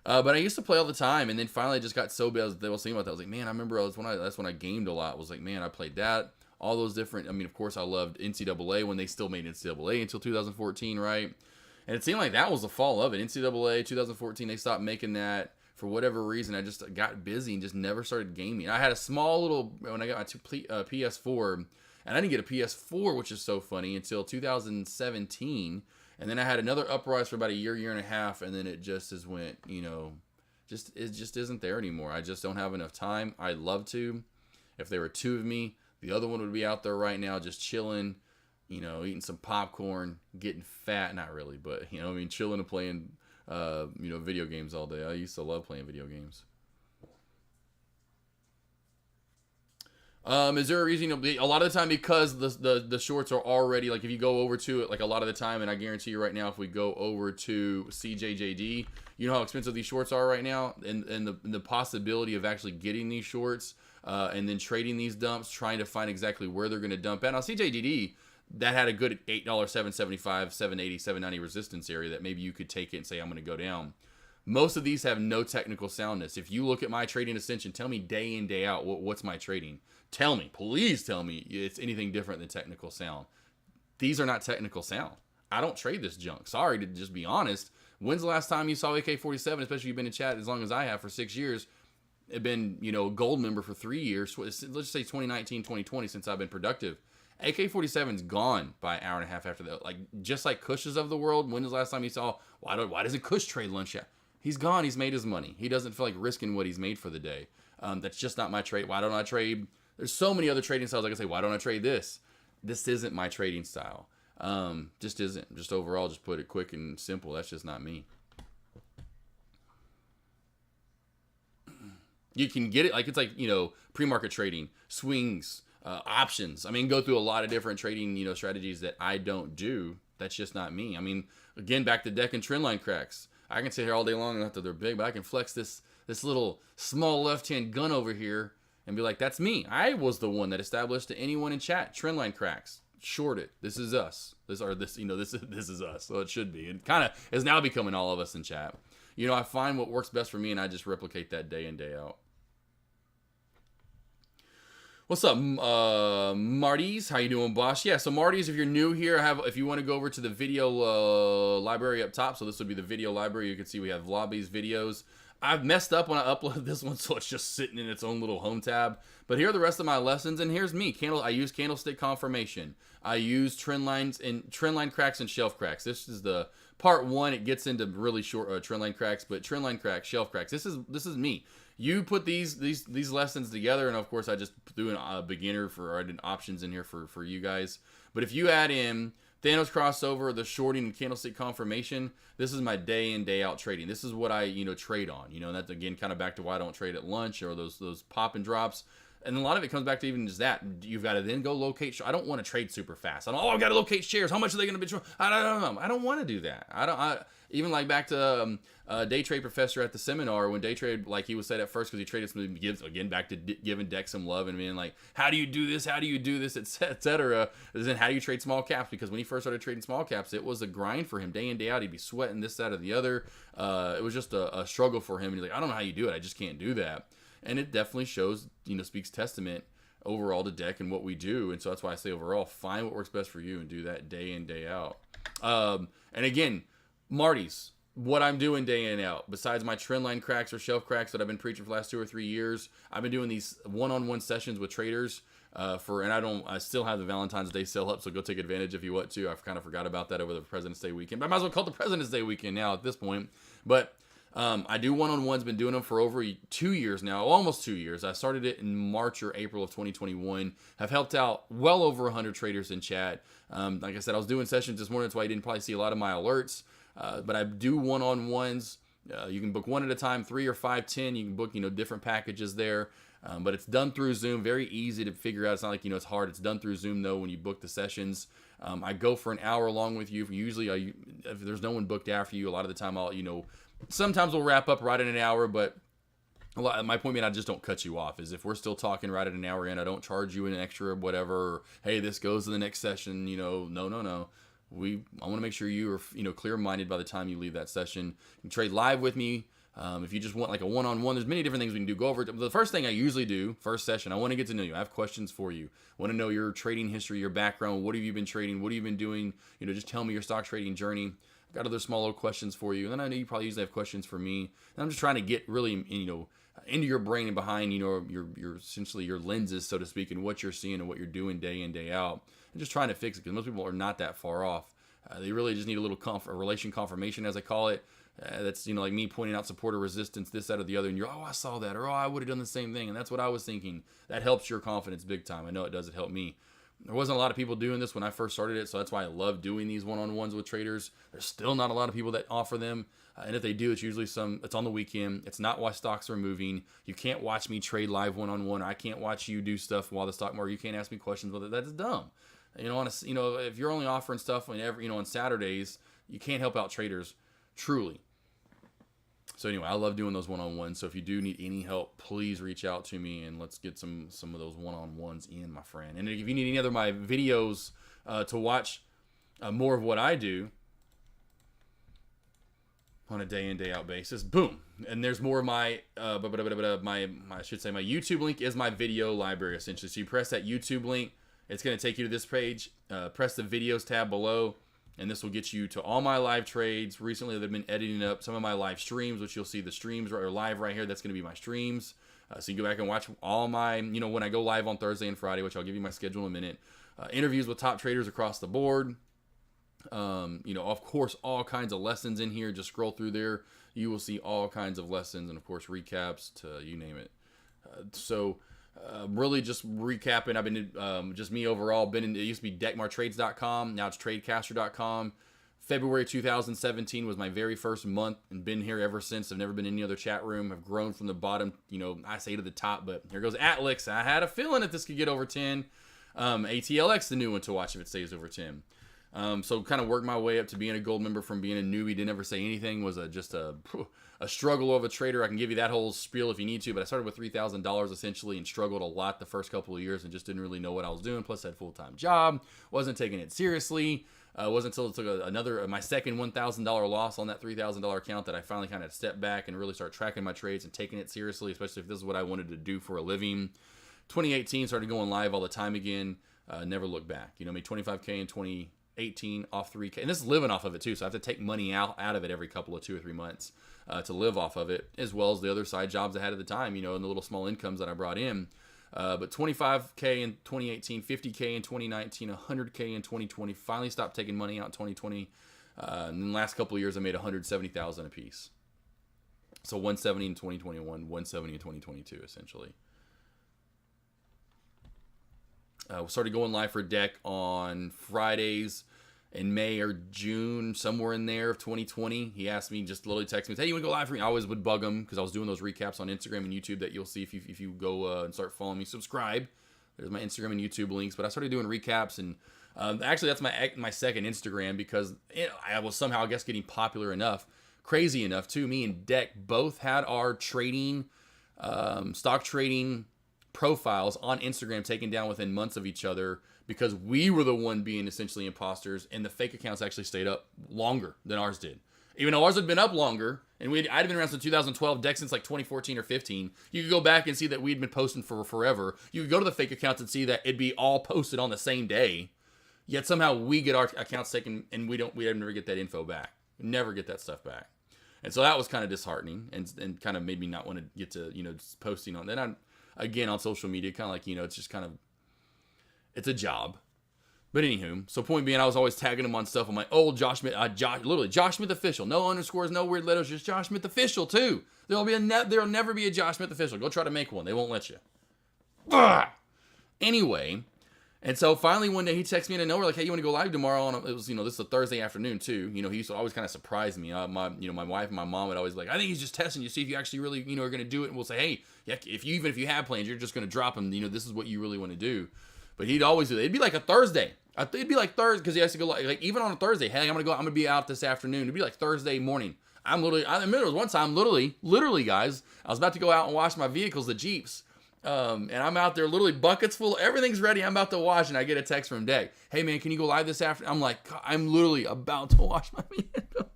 But I used to play all the time, and then finally I just got so bad. They were saying about that. I was like, man, I remember that's when I gamed a lot. I was like, man, I played that. All those different. I mean, of course, I loved NCAA when they still made NCAA until 2014, right? And it seemed like that was the fall of it. NCAA 2014, they stopped making that for whatever reason. I just got busy and just never started gaming. I had a small little when I got my PS4, and I didn't get a PS4, which is so funny, until 2017. And then I had another uprise for about a year and a half, and then it just went, it just isn't there anymore. I just don't have enough time. I'd love to. If there were two of me, the other one would be out there right now just chilling, eating some popcorn, getting fat. Not really, but, chilling and playing, video games all day. I used to love playing video games. Is there a reason? A lot of the time, because the shorts are already, like, if you go over to it, like, a lot of the time, and I guarantee you right now, if we go over to CJJD, you know how expensive these shorts are right now, and the possibility of actually getting these shorts, and then trading these dumps, trying to find exactly where they're going to dump at. Now, CJJD, that had a good $8, $7.75, $7.80, $7.90 resistance area that maybe you could take it and say, I'm going to go down. Most of these have no technical soundness. If you look at my trading ascension, tell me day in, day out, what's my trading? Tell me, please tell me it's anything different than technical sound. These are not technical sound. I don't trade this junk. Sorry to just be honest. When's the last time you saw AK47, especially you've been in chat as long as I have for 6 years, I've been, a gold member for 3 years. Let's just say 2019, 2020 since I've been productive. AK47's gone by an hour and a half after that. Like, just like Cush's of the world, when was the last time you saw, why doesn't Cush trade lunch yet? He's gone. He's made his money. He doesn't feel like risking what he's made for the day. That's just not my trade. Why don't I trade? There's so many other trading styles. Like I say, why don't I trade this? This isn't my trading style. Just isn't. Just overall, just put it quick and simple. That's just not me. You can get it like it's like, pre-market trading, swings, options. I mean, go through a lot of different trading, strategies that I don't do. That's just not me. I mean, again, back to deck and trend line cracks. I can sit here all day long, not that they're big, but I can flex this little small left-hand gun over here and be like, that's me. I was the one that established to anyone in chat, trend line cracks, short it. This is us. This is us. So it should be. It kind of is now becoming all of us in chat. I find what works best for me, and I just replicate that day in, day out. What's up, Marty's? How you doing, boss? Yeah, so Marty's, if you're new here, if you want to go over to the video library up top, so this would be the video library. You can see we have lobbies, videos. I've messed up when I uploaded this one, so it's just sitting in its own little home tab. But here are the rest of my lessons, and here's me. I use candlestick confirmation. I use trend line cracks and shelf cracks. This is the part one. It gets into really short trend line cracks, but trend line cracks, shelf cracks. This is me. You put these lessons together, and of course I just threw a beginner I did options in here for you guys. But if you add in Thanos crossover, the shorting, and candlestick confirmation, this is my day in, day out trading. This is what I trade on. And that's again kind of back to why I don't trade at lunch or those pop and drops. And a lot of it comes back to even just that. You've got to then go locate. I don't want to trade super fast. I've got to locate shares. How much are they going to be? I don't know. I don't want to do that. Even like back to Day Trade Professor at the seminar, when Day Trade, like he was said at first, because he traded some, again back to giving Deck some love and being like, how do you do this? How do you do this? Etc. Then how do you trade small caps? Because when he first started trading small caps, it was a grind for him day in, day out. He'd be sweating this, that, or the other. It was just a struggle for him. And he's like, I don't know how you do it. I just can't do that. And it definitely shows, speaks testament overall to Deck and what we do. And so that's why I say overall, find what works best for you and do that day in, day out. And again, Marty's, what I'm doing day in and out, besides my trend line cracks or shelf cracks that I've been preaching for the last 2 or 3 years, I've been doing these one-on-one sessions with traders and I still have the Valentine's Day sale up, so go take advantage if you want to. I've kind of forgot about that over the President's Day weekend, but I might as well call it the President's Day weekend now at this point. But I do one-on-ones, been doing them for over 2 years now, almost 2 years. I started it in March or April of 2021. Have helped out well over 100 traders in chat. Like I said, I was doing sessions this morning, that's why you didn't probably see a lot of my alerts. But I do one-on-ones. You can book one at a time, 3 or 5, 10. You can book, different packages there. But it's done through Zoom. Very easy to figure out. It's not like, it's hard. It's done through Zoom, though, when you book the sessions. I go for an hour along with you. Usually, if there's no one booked after you, a lot of the time I'll, sometimes we'll wrap up right in an hour, but my point being, I just don't cut you off. Is if we're still talking right at an hour in, I don't charge you an extra whatever. Or, hey, this goes to the next session. No. I want to make sure you are, clear-minded by the time you leave that session. You can trade live with me If you just want like a one-on-one, there's many different things we can do. Go over it. The first thing I usually do, first session, I want to get to know you. I have questions for you. I want to know your trading history, your background. What have you been trading? What have you been doing? Just tell me your stock trading journey. I've got other small little questions for you. And then I know you probably usually have questions for me. And I'm just trying to get really, into your brain and behind, your essentially your lenses, so to speak, and what you're seeing and what you're doing day in, day out. And just trying to fix it, because most people are not that far off. They really just need a little relation confirmation, as I call it. That's, like me pointing out support or resistance, this, that, or the other, and you're, oh, I saw that, or oh, I would have done the same thing, and that's what I was thinking. That helps your confidence big time. I know it does. It helped me. There wasn't a lot of people doing this when I first started it, so that's why I love doing these one-on-ones with traders. There's still not a lot of people that offer them, and if they do, it's usually it's on the weekend. It's not while stocks are moving. You can't watch me trade live one-on-one. I can't watch you do stuff while the stock market. You can't ask me questions with it. That's dumb. If you're only offering stuff whenever, on Saturdays, you can't help out traders, truly. So anyway, I love doing those one-on-ones. So if you do need any help, please reach out to me, and let's get some of those one-on-ones in, my friend. And if you need any other of my videos to watch more of what I do on a day in, day out basis, boom. And there's more of my I should say my YouTube link is my video library, essentially. So you press that YouTube link, it's going to take you to this page. Press the videos tab below, and this will get you to all my live trades. Recently, they've been editing up some of my live streams, which you'll see the streams are live right here. That's going to be my streams. So you can go back and watch all my, when I go live on Thursday and Friday, which I'll give you my schedule in a minute. Interviews with top traders across the board. Of course, all kinds of lessons in here. Just scroll through there. You will see all kinds of lessons and, of course, recaps to you name it. Really just recapping, I've been just me overall. It used to be deckmartrades.com. Now it's tradecaster.com. February 2017 was my very first month, and been here ever since. I've never been in any other chat room. I've grown from the bottom, I say to the top, but here goes Atlix. I had a feeling that this could get over 10. ATLX, the new one to watch if it stays over 10. So kind of worked my way up to being a gold member from being a newbie. Didn't ever say anything. Was just a struggle of a trader. I can give you that whole spiel if you need to, but I started with $3,000 essentially and struggled a lot the first couple of years and just didn't really know what I was doing. Plus I had a full-time job. Wasn't taking it seriously. Wasn't until it took my second $1,000 loss on that $3,000 account that I finally kind of stepped back and really started tracking my trades and taking it seriously, especially if this is what I wanted to do for a living. 2018 started going live all the time again. Never looked back. Made 25K in 2018 off 3K, and this is living off of it too, so I have to take money out of it every couple of 2 or 3 months to live off of it, as well as the other side jobs I had at the time, and the little small incomes that I brought in. But 25K in 2018, 50K in 2019, 100K in 2020. Finally stopped taking money out in 2020. And then the last couple of years I made 170,000 a piece. So 170 in 2021, 170 in 2022 essentially. We started going live for Deck on Fridays in May or June, somewhere in there of 2020. He asked me, just literally text me, hey, you want to go live for me? I always would bug him because I was doing those recaps on Instagram and YouTube that you'll see if you go and start following me. Subscribe. There's my Instagram and YouTube links. But I started doing recaps, and actually that's my second Instagram because I was somehow, I guess, getting popular enough, crazy enough too. Me and Deck both had our trading, stock trading profiles on Instagram taken down within months of each other because we were the one being essentially imposters, and the fake accounts actually stayed up longer than ours did. Even though ours had been up longer, and I'd been around since 2012, Deck since like 2014 or 15. You could go back and see that we'd been posting for forever. You could go to the fake accounts and see that it'd be all posted on the same day. Yet somehow we get our accounts taken, and we never get that info back. Never get that stuff back. And so that was kind of disheartening, and kind of made me not want to get to just posting on. Then again on social media, kind of like it's just kind of, it's a job. But anywho, so point being, I was always tagging them on stuff. I'm like, oh, Josh Smith, literally Josh Smith official, no underscores, no weird letters, just Josh Smith official too. There'll never be a Josh Smith official. Go try to make one, they won't let you. Anyway, and so finally one day he texted me in nowhere like, hey, you want to go live tomorrow? It was this is a Thursday afternoon too. He used to always kind of surprise me. My wife and my mom would always be like, I think he's just testing you, see if you actually really are going to do it. And we'll say, hey, yeah, if you have plans, you're just going to drop them. This is what you really want to do. But he'd always do that. It'd be like a Thursday. It'd be like Thursday because he has to go like even on a Thursday. Hey, I'm gonna be out this afternoon. It'd be like Thursday morning. I remember there was one time, literally, guys, I was about to go out and wash my vehicles, the Jeeps, and I'm out there, literally buckets full, everything's ready. I'm about to wash, and I get a text from Deck. Hey man, can you go live this afternoon? I'm like, I'm literally about to wash my vehicle.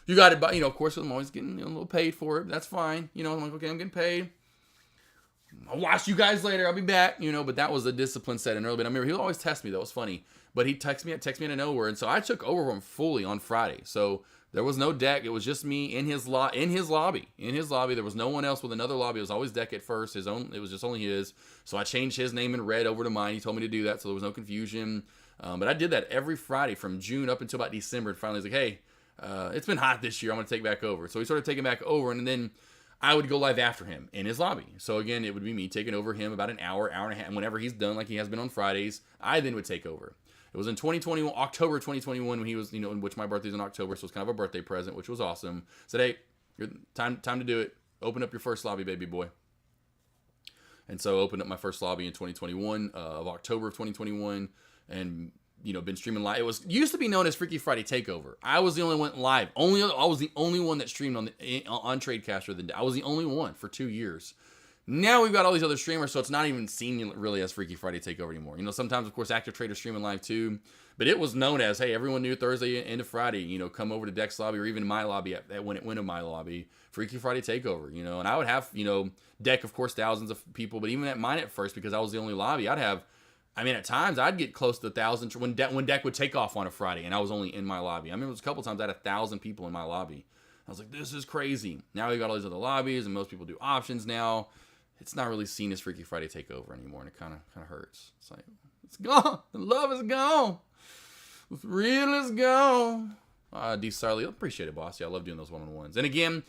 You got it, but of course, I'm always getting a little paid for it. That's fine. I'm like, okay, I'm getting paid. I'll watch you guys later. I'll be back. But that was the discipline set in early. But I remember he would always test me. That was funny. But he texted me out of nowhere, and so I took over him fully on Friday. So there was no deck. It was just me in his lobby. There was no one else with another lobby. It was always deck at first. It was just only his. So I changed his name in red over to mine. He told me to do that, so there was no confusion. But I did that every Friday from June up until about December. And finally, he's like, hey, it's been hot this year. I'm going to take back over. So he started taking back over, and then I would go live after him in his lobby. So again, it would be me taking over him about an hour and a half. And whenever he's done, like he has been on Fridays, I then would take over. It was in October 2021, when he was, in which my birthday's in October, so it's kind of a birthday present, which was awesome. Said, hey, time to do it. Open up your first lobby, baby boy. And so I opened up my first lobby in 2021, of October of 2021, and been streaming live. It used to be known as Freaky Friday Takeover. I was the only one live. I was the only one that streamed on Tradecaster. I was the only one for 2 years. Now we've got all these other streamers, so it's not even seen really as Freaky Friday Takeover anymore. Sometimes, of course, Active Trader's streaming live too, but it was known as, hey, everyone knew Thursday into Friday, come over to Deck's lobby or even my lobby when it went to my lobby, Freaky Friday Takeover, and I would have, Deck, of course, thousands of people, but even at mine at first, because I was the only lobby, at times I'd get close to 1,000 when Deck would take off on a Friday and I was only in my lobby. I remember it was a couple times I had 1,000 people in my lobby. I was like, this is crazy. Now we've got all these other lobbies and most people do options now. It's not really seen as Freaky Friday Takeover anymore, and it kind of hurts. It's like, it's gone. The love is gone. What's real is gone. D. Sarley, appreciate it, boss. Yeah, I love doing those one-on-ones. And again,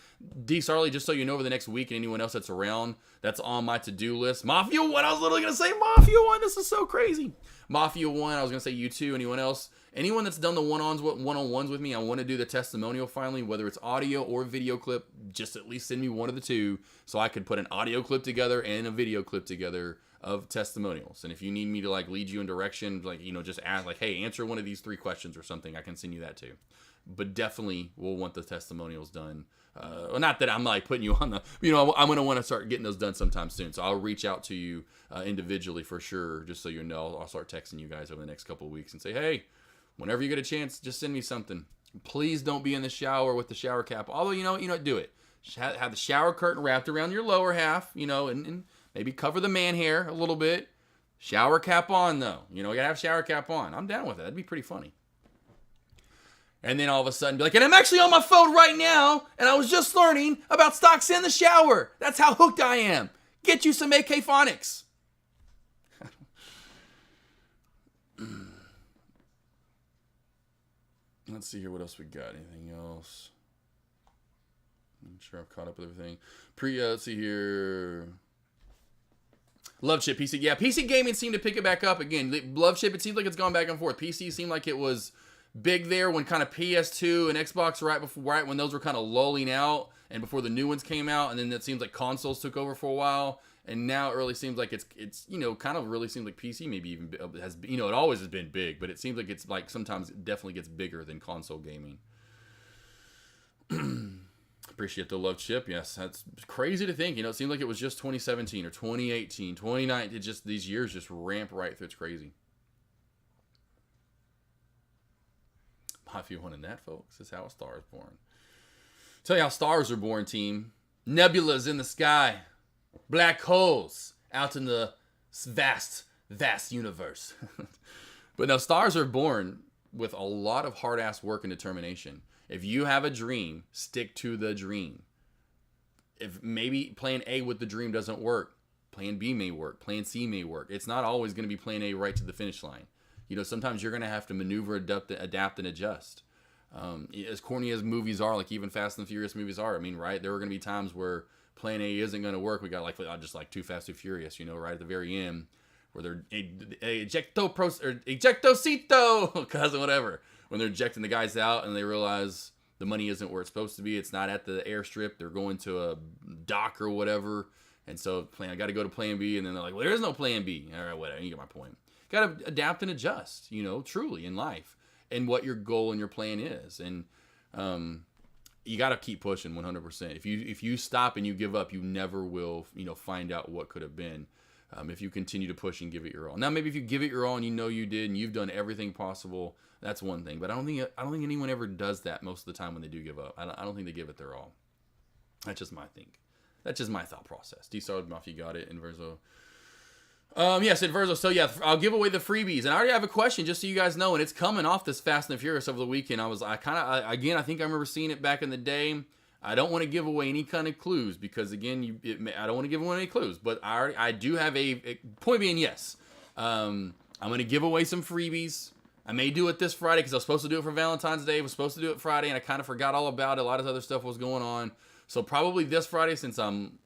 D. Sarley, just so you know, over the next week and anyone else that's around, that's on my to-do list. Mafia 1, I was literally going to say Mafia 1. This is so crazy. Mafia 1, I was going to say you too. Anyone else? Anyone that's done the one-on-ones with me, I want to do the testimonial finally, whether it's audio or video clip, just at least send me one of the two so I could put an audio clip together and a video clip together of testimonials. And if you need me to lead you in direction, just ask hey, answer one of these 3 questions or something, I can send you that too. But definitely we'll want the testimonials done. Not that I'm putting you on the, I'm going to want to start getting those done sometime soon. So I'll reach out to you individually for sure, just so you know. I'll start texting you guys over the next couple of weeks and say, hey, whenever you get a chance, just send me something. Please don't be in the shower with the shower cap. Although, do it. Have the shower curtain wrapped around your lower half, and maybe cover the man hair a little bit. Shower cap on, though. You got to have shower cap on. I'm down with it. That'd be pretty funny. And then all of a sudden be like, and I'm actually on my phone right now, and I was just learning about stocks in the shower. That's how hooked I am. Get you some AK phonics. Let's see here. What else we got? Anything else? I'm sure I've caught up with everything. Let's see here. Love Chip PC. Yeah, PC gaming seemed to pick it back up again. Love Chip, it seems like it's gone back and forth. PC seemed like it was big there when kind of PS2 and Xbox right when those were kind of lulling out and before the new ones came out, and then it seems like consoles took over for a while, and now it really seems like it's kind of really seems like PC maybe even has it always has been big, but it seems like it's sometimes it definitely gets bigger than console gaming. Appreciate the love, Chip. Yes, that's crazy to think. It seemed like it was just 2017 or 2018, 2019. It just these years just ramp right through. It's crazy. Mafia 1 in that, folks. This is how a star is born. Tell you how stars are born, team. Nebulas in the sky. Black holes out in the vast, vast universe. But now stars are born with a lot of hard-ass work and determination. If you have a dream, stick to the dream. If maybe plan A with the dream doesn't work, plan B may work, plan C may work. It's not always going to be plan A right to the finish line. Sometimes you're going to have to maneuver, adapt, and adjust. As corny as movies are, like even Fast and Furious movies are, right? There are going to be times where plan A isn't going to work. We got just like Too Fast, Too Furious, right at the very end, where they're ejectocito, cousin, whatever. When they're ejecting the guys out and they realize the money isn't where it's supposed to be. It's not at the airstrip. They're going to a dock or whatever. And so I got to go to plan B. And then they're like, well, there is no plan B. All right, whatever. You get my point. Got to adapt and adjust, truly in life and what your goal and your plan is. And you got to keep pushing 100%. If you stop and you give up, you never will, find out what could have been. if you continue to push and give it your all. Now, maybe if you give it your all and you know you did and you've done everything possible, that's one thing. But I don't think anyone ever does that most of the time when they do give up. I don't think they give it their all. That's just my think. That's just my thought process. D-Star Mafia got it. Inverso. Yes, Inverso. So yeah, I'll give away the freebies, and I already have a question just so you guys know, and it's coming off this Fast and the Furious over the weekend. I think I remember seeing it back in the day. I don't want to give away any kind of clues because again, I don't want to give away any clues, but I do have a point being yes. I'm going to give away some freebies. I may do it this Friday because I was supposed to do it for Valentine's Day. I was supposed to do it Friday, and I kind of forgot all about it. A lot of other stuff was going on. So probably this Friday, since I'm,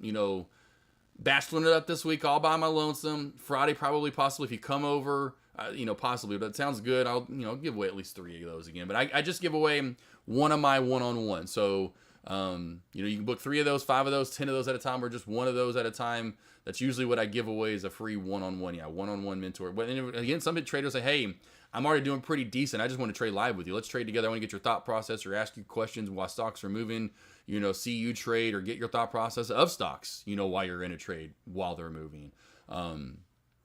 bacheloring it up this week all by my lonesome. Friday, possibly, if you come over, possibly. But it sounds good. I'll, give away at least 3 of those again. But I just give away one of my one-on-one. So, you can book 3 of those, 5 of those, 10 of those at a time, or just one of those at a time. That's usually what I give away is a free one-on-one. Yeah, one-on-one mentor. But again, some traders say, hey, I'm already doing pretty decent. I just want to trade live with you. Let's trade together. I want to get your thought process or ask you questions while stocks are moving. See you trade or get your thought process of stocks, while you're in a trade while they're moving.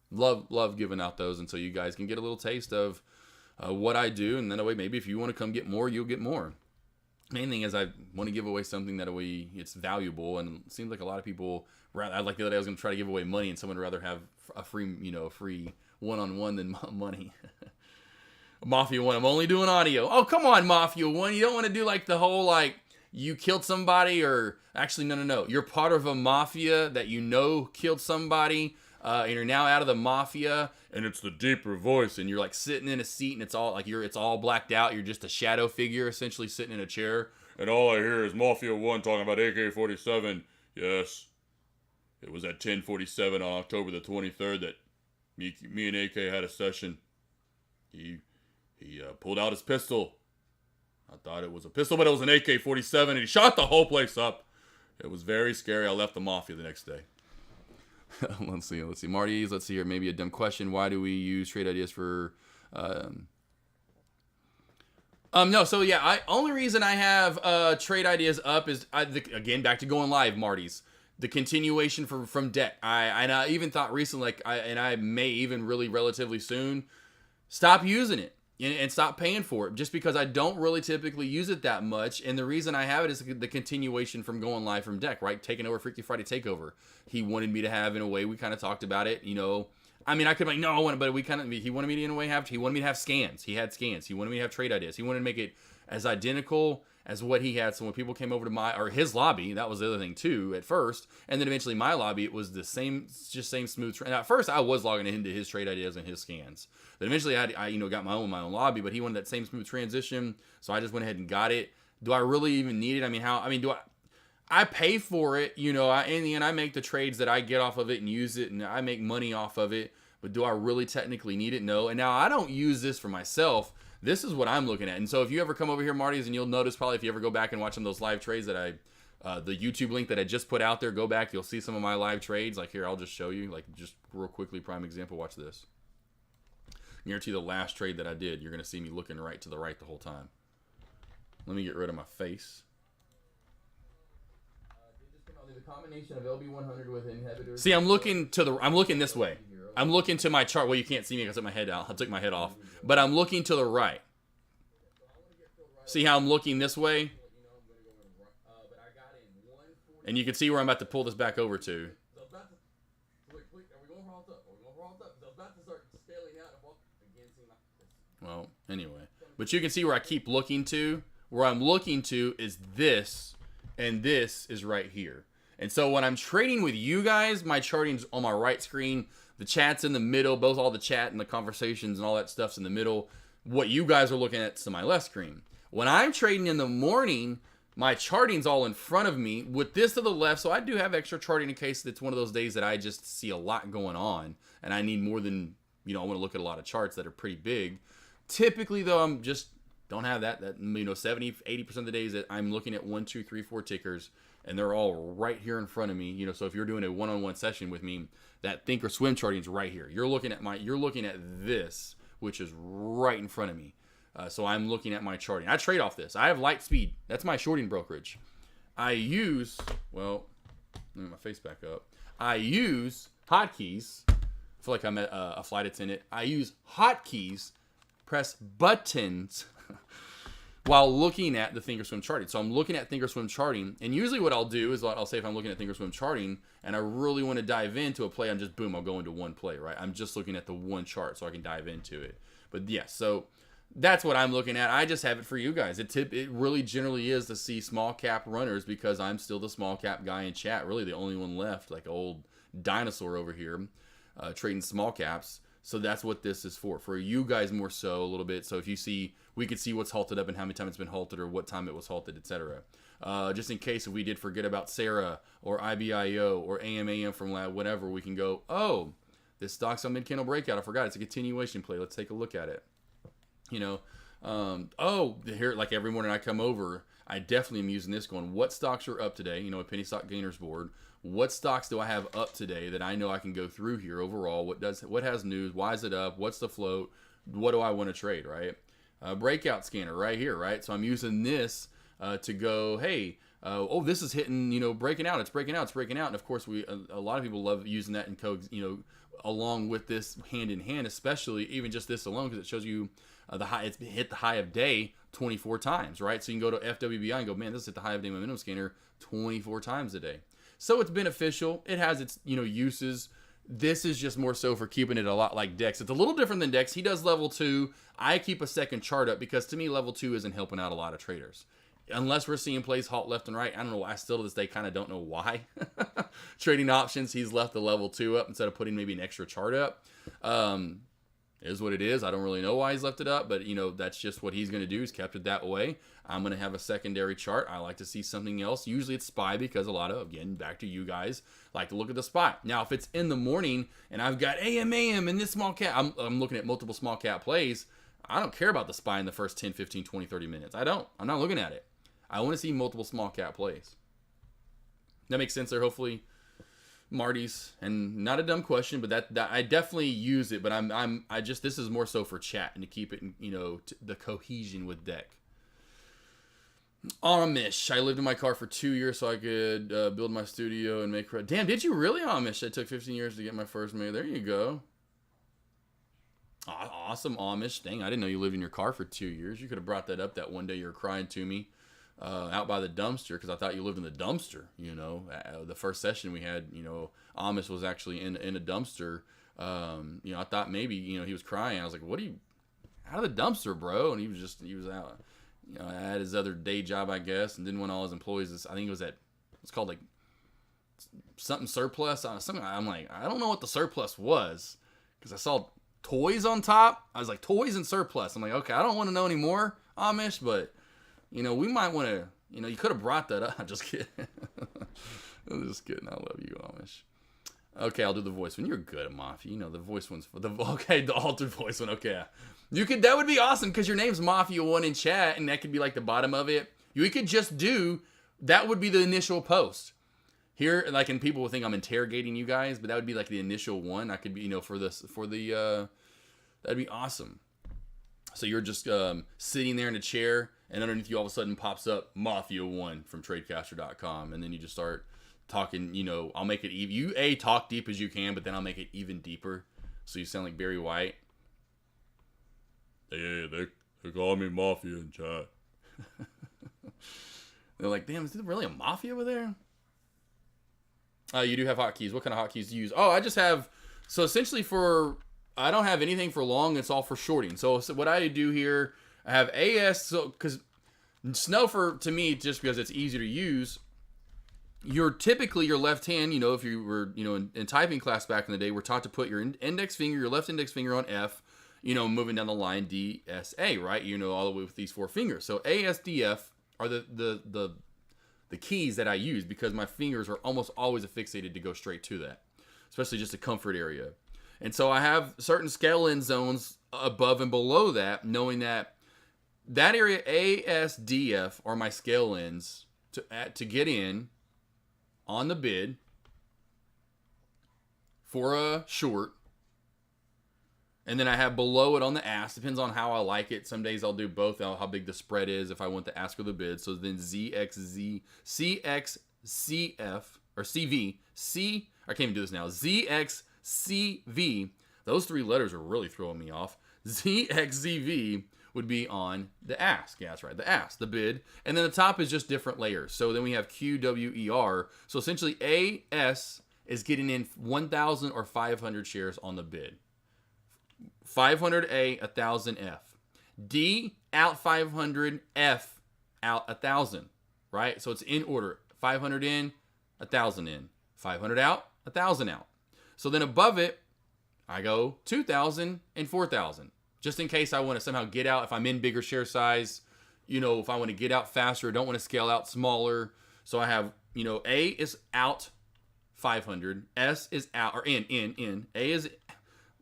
Love giving out those. And so you guys can get a little taste of what I do. And then that way, maybe if you want to come get more, you'll get more. Main thing is I want to give away something that way it's valuable. And it seems like a lot of people, like the other day I was going to try to give away money and someone would rather have a free one-on-one than money. Mafia 1, I'm only doing audio. Oh, come on, Mafia 1. You don't want to do like the whole you killed somebody or actually, no. You're part of a mafia that killed somebody and you're now out of the mafia and it's the deeper voice and you're sitting in a seat and it's all blacked out. You're just a shadow figure essentially sitting in a chair. And all I hear is Mafia 1 talking about AK47. Yes, it was at 10:47 on October the 23rd that me and AK had a session. He pulled out his pistol. I thought it was a pistol, but it was an AK-47, and he shot the whole place up. It was very scary. I left the Mafia the next day. Let's see. Marty's, let's see here. Maybe a dumb question. Why do we use trade ideas for... No, so yeah, only reason I have trade ideas up is, again, back to going live, Marty's. The continuation from debt. I even thought recently, and I may even really relatively soon, stop using it. And stop paying for it just because I don't really typically use it that much. And the reason I have it is the continuation from going live from deck, right? Taking over Freaky Friday Takeover. He wanted me to have, in a way, we kind of talked about it, I mean, I could be like, no, I want it, but he wanted me to, in a way, he wanted me to have scans. He had scans. He wanted me to have trade ideas. He wanted to make it as identical as what he had. So when people came over to his lobby, that was the other thing too at first. And then eventually my lobby, it was the same smooth. And at first I was logging into his trade ideas and his scans. Then eventually I got my own lobby, but he wanted that same smooth transition. So I just went ahead and got it. Do I really even need it? I pay for it, in the end I make the trades that I get off of it and use it and I make money off of it. But do I really technically need it? No. And now I don't use this for myself. This is what I'm looking at. And so if you ever come over here, Marty's, and you'll notice probably if you ever go back and watch some of those live trades that the YouTube link that I just put out there, go back, you'll see some of my live trades. Like here, I'll just show you, just real quickly, prime example, watch this. Guarantee the last trade that I did, you're going to see me looking right to the right the whole time. Let me get rid of my face. The combination of LB100 with inhibitors. See, I'm looking this way. I'm looking to my chart. Well, you can't see me because I took my head out. I took my head off. But I'm looking to the right. See how I'm looking this way? And you can see where I'm about to pull this back over to. Well, anyway. But you can see where I keep looking to. Where I'm looking to is this. And this is right here. And so when I'm trading with you guys, my charting's on my right screen. The chat's in the middle. Both all the chat and the conversations and all that stuff's in the middle. What you guys are looking at is to my left screen. When I'm trading in the morning, my charting's all in front of me with this to the left. So I do have extra charting in case it's one of those days that I just see a lot going on. And I need more than, I want to look at a lot of charts that are pretty big. Typically, though, I'm just don't have that 70, 80% of the days that I'm looking at 1, 2, 3, 4 tickers. And they're all right here in front of me. So if you're doing a one-on-one session with me, that think or swim charting is right here. You're looking at this, which is right in front of me. So I'm looking at my charting. I trade off this. I have light speed. That's my shorting brokerage. I use, let me get my face back up. I use hotkeys, I feel like I'm a flight attendant. I use hotkeys, press buttons while looking at the Thinkorswim charting. So I'm looking at Thinkorswim charting, and usually what I'll do is I'll say if I'm looking at Thinkorswim charting and I really want to dive into a play, I'm just boom, I'll go into one play, right? I'm just looking at the one chart so I can dive into it. But yeah, so that's what I'm looking at. I just have it for you guys. It really generally is to see small cap runners because I'm still the small cap guy in chat. Really the only one left, like old dinosaur over here, trading small caps. So that's what this is for you guys more so a little bit. So if you see, we could see what's halted up and how many times it's been halted or what time it was halted, etc. Just in case if we did forget about Sarah or IBIO or AMAM from whatever, we can go, oh, this stock's on mid-candle breakout. I forgot. It's a continuation play. Let's take a look at it. You know, oh, here, like every morning I come over, I definitely am using this going, what stocks are up today? You know, a penny stock gainers board. What stocks do I have up today that I know I can go through here overall? What has news? Why is it up? What's the float? What do I want to trade, right? Breakout scanner right here, right? So I'm using this to go, hey, oh, this is hitting, you know, breaking out. It's breaking out. It's breaking out. And of course, a lot of people love using that in along with this hand in hand, especially even just this alone, because it shows you the high. It's hit the high of day 24 times, right? So you can go to FWBI and go, man, this hit the high of day momentum scanner 24 times a day. So it's beneficial. It has its, uses. This is just more so for keeping it a lot like Dex. It's a little different than Dex. He does level 2. I keep a second chart up because to me, level 2 isn't helping out a lot of traders. Unless we're seeing plays halt left and right. I don't know. I still to this day kind of don't know why. Trading options, he's left the level 2 up instead of putting maybe an extra chart up. Is what it is. I don't really know why he's left it up, but that's just what he's going to do. He's kept it that way. I'm going to have a secondary chart. I like to see something else. Usually it's SPY because a lot of, again, back to you guys, like to look at the SPY. Now, if it's in the morning and I've got AMAM and this small cap, I'm looking at multiple small cap plays. I don't care about the SPY in the first 10, 15, 20, 30 minutes. I don't. I'm not looking at it. I want to see multiple small cap plays. That makes sense there, hopefully. Marty's, and not a dumb question, but that I definitely use it, but this is more so for chat and to keep it, the cohesion with deck. Amish. I lived in my car for 2 years so I could build my studio and make. Damn, did you really, Amish? It took 15 years to get my first made. There you go. Awesome, Amish. Dang, I didn't know you lived in your car for 2 years. You could have brought that up that one day you were crying to me. Out by the dumpster because I thought you lived in the dumpster. The first session we had, Amish was actually in a dumpster. I thought maybe he was crying. I was like, "What are you out of the dumpster, bro?" And he was out. At his other day job, I guess, and didn't want all his employees. I think it was it's called like something surplus. I'm like, I don't know what the surplus was because I saw toys on top. I was like, toys and surplus. I'm like, okay, I don't want to know anymore, Amish, but. We might want to, you could have brought that up. I'm just kidding. I'm just kidding. I love you, Amish. Okay, I'll do the voice one. You're good at Mafia. The voice one's the altered voice one. Okay. That would be awesome because your name's Mafia1 in chat and that could be like the bottom of it. You could just that would be the initial post. Here, like, and people will think I'm interrogating you guys, but that would be like the initial one. I could be, that'd be awesome. So you're just sitting there in a chair, and underneath you all of a sudden pops up Mafia1 from Tradecaster.com, and then you just start talking, I'll make it even. You, talk deep as you can, but then I'll make it even deeper, so you sound like Barry White. Hey, they call me Mafia in chat. They're like, damn, is there really a Mafia over there? You do have hotkeys. What kind of hotkeys do you use? Oh, I just have, so essentially I don't have anything for long. It's all for shorting. So what I do here, I have AS. So because Snow to me, just because it's easier to use, typically your left hand. If you were in typing class back in the day, we're taught to put your your left index finger on F. Moving down the line DSA, right? All the way with these 4 fingers. So ASDF are the keys that I use because my fingers are almost always affixated to go straight to that, especially just a comfort area. And so I have certain scale end zones above and below that, knowing that area ASDF are my scale ends to get in on the bid for a short. And then I have below it on the ask. Depends on how I like it. Some days I'll do both, how big the spread is if I want the ask or the bid. So then CXCF or CV, I can't even do this now. ZXCV. Those 3 letters are really throwing me off. ZXZV would be on the ask. Yeah, that's right. The ask, the bid. And then the top is just different layers. So then we have QWER. So essentially AS is getting in 1,000 or 500 shares on the bid. 500A, 1,000F. D, out 500, F, out 1,000. Right? So it's in order. 500 in, 1,000 in. 500 out, 1,000 out. So then above it, I go 2,000 and 4,000. Just in case I want to somehow get out, if I'm in bigger share size, if I want to get out faster, don't want to scale out smaller. So I have, A is out 500, S is out, or in. A is,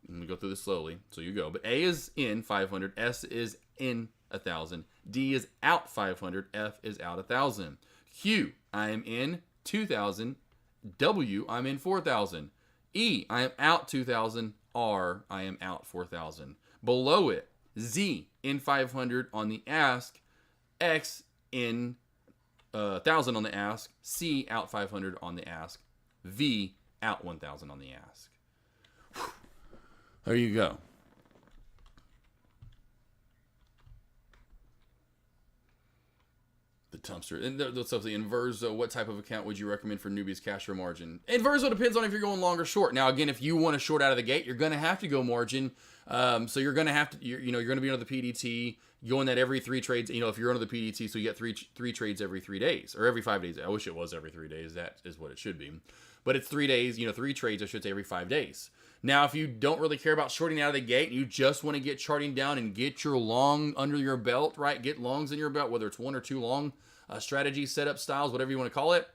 let me go through this slowly, so you go. But A is in 500, S is in 1,000, D is out 500, F is out 1,000. Q, I am in 2,000, W, I'm in 4,000. E, I am out 2,000, R, I am out 4,000. Below it, Z, in 500 on the ask, X, in 1,000 on the ask, C, out 500 on the ask, V, out 1,000 on the ask. Whew. There you go. The Tumpster. And that's the Inverso. What type of account would you recommend for newbies, cash or margin? Inverso depends on if you're going long or short. Now, again, if you want to short out of the gate, you're going to have to go margin. So you're going to have to, you're going to be under the PDT, going that every 3 trades. If you're under the PDT, so you get three trades every 3 days or every 5 days. I wish it was every 3 days. That is what it should be. But it's 3 days, 3 trades, I should say, every 5 days. Now, if you don't really care about shorting out of the gate, you just want to get charting down and get your long under your belt, right? Get longs in your belt, whether it's 1 or 2 long strategy, setup styles, whatever you want to call it,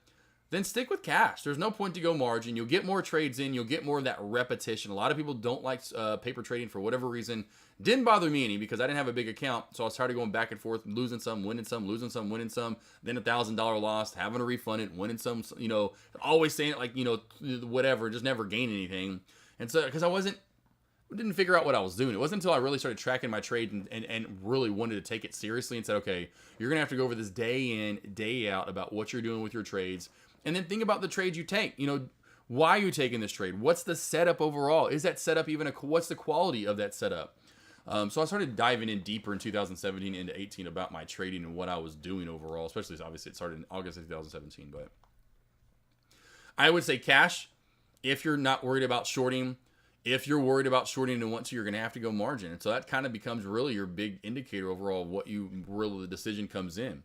then stick with cash. There's no point to go margin. You'll get more trades in. You'll get more of that repetition. A lot of people don't like paper trading for whatever reason. Didn't bother me any because I didn't have a big account, so I was tired of going back and forth, losing some, winning some, losing some, winning some, then $1,000 lost, having to refund it, winning some, always saying it like, whatever, just never gain anything. And so, because I didn't figure out what I was doing. It wasn't until I really started tracking my trade and really wanted to take it seriously and said, okay, you're going to have to go over this day in, day out about what you're doing with your trades. And then think about the trades you take. Why are you taking this trade? What's the setup overall? Is that setup what's the quality of that setup? So I started diving in deeper in 2017 into 18 about my trading and what I was doing overall, especially obviously it started in August of 2017. But I would say cash, if you're not worried about shorting. If you're worried about shorting and want to, you're going to have to go margin. And so that kind of becomes really your big indicator overall of what the decision comes in.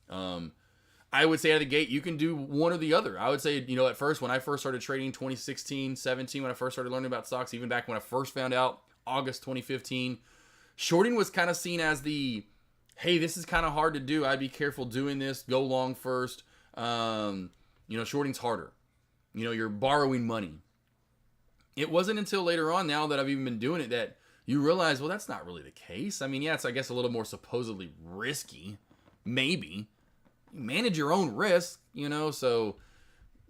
I would say out of the gate, you can do one or the other. I would say, at first, when I first started trading 2016, 17, when I first started learning about stocks, even back when I first found out August 2015, shorting was kind of seen as hey, this is kind of hard to do. I'd be careful doing this. Go long first. Shorting's harder. You're borrowing money. It wasn't until later on, now that I've even been doing it, that you realize, well, that's not really the case. I mean, yeah, it's, I guess, a little more supposedly risky. Maybe. Manage your own risk, so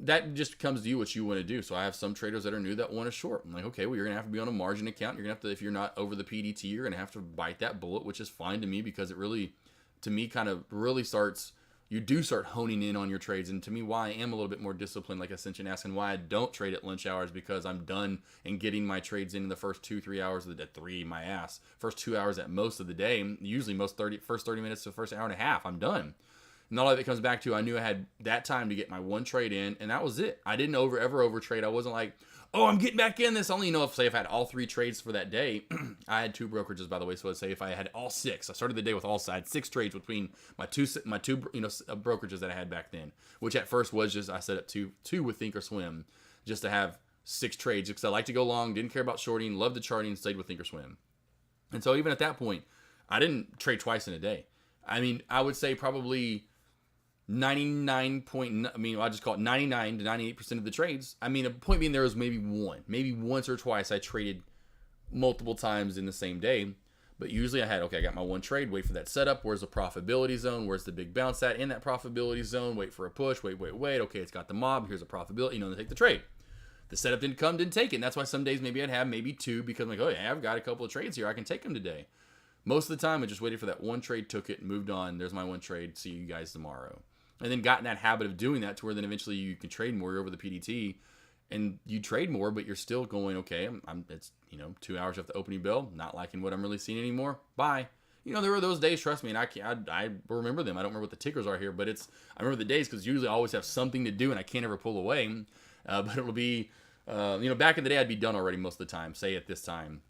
that just comes to you what you want to do. So I have some traders that are new that want to short. I'm like, okay, well, you're going to have to be on a margin account. You're going to have to, if you're not over the PDT, you're going to have to bite that bullet, which is fine to me because it really, to me, kind of really starts... You do start honing in on your trades. And to me, why I am a little bit more disciplined, like Ascension asked, and why I don't trade at lunch hours, because I'm done and getting my trades in the first 2-3 hours of the day. First 2 hours at most of the day. Usually first 30 minutes to the first hour and a half, I'm done. And all of it comes back to, I knew I had that time to get my one trade in, and that was it. I didn't ever over trade. I wasn't like, oh, I'm getting back in this. Only if I had all 3 trades for that day. I had 2 brokerages, by the way. So let's say if I had all 6, I started the day with all sides, 6 trades between my two brokerages that I had back then. Which at first was just, I set up two with Thinkorswim just to have 6 trades because I like to go long, didn't care about shorting, loved the charting, stayed with Thinkorswim. And so even at that point, I didn't trade twice in a day. I mean, I would say probably 99 I'll just call it 99 to 98% of the trades. I mean, a point being there was maybe once or twice I traded multiple times in the same day. But usually I got my one trade, wait for that setup. Where's the profitability zone? Where's the big bounce at in that profitability zone? Wait for a push, wait. Okay, it's got the mob. Here's a profitability, then take the trade. The setup didn't take it. And that's why some days maybe I'd have maybe 2 because I'm like, oh yeah, I've got a couple of trades here. I can take them today. Most of the time I just waited for that one trade, took it, moved on. There's my one trade. See you guys tomorrow. And then got in that habit of doing that to where then eventually you can trade more over the PDT. and you trade more, but you're still going, okay, it's, 2 hours after the opening bell, not liking what I'm really seeing anymore. Bye. There were those days, trust me, and I remember them. I don't remember what the tickers are here, but I remember the days because usually I always have something to do and I can't ever pull away. But it'll be, back in the day, I'd be done already most of the time, say at this time.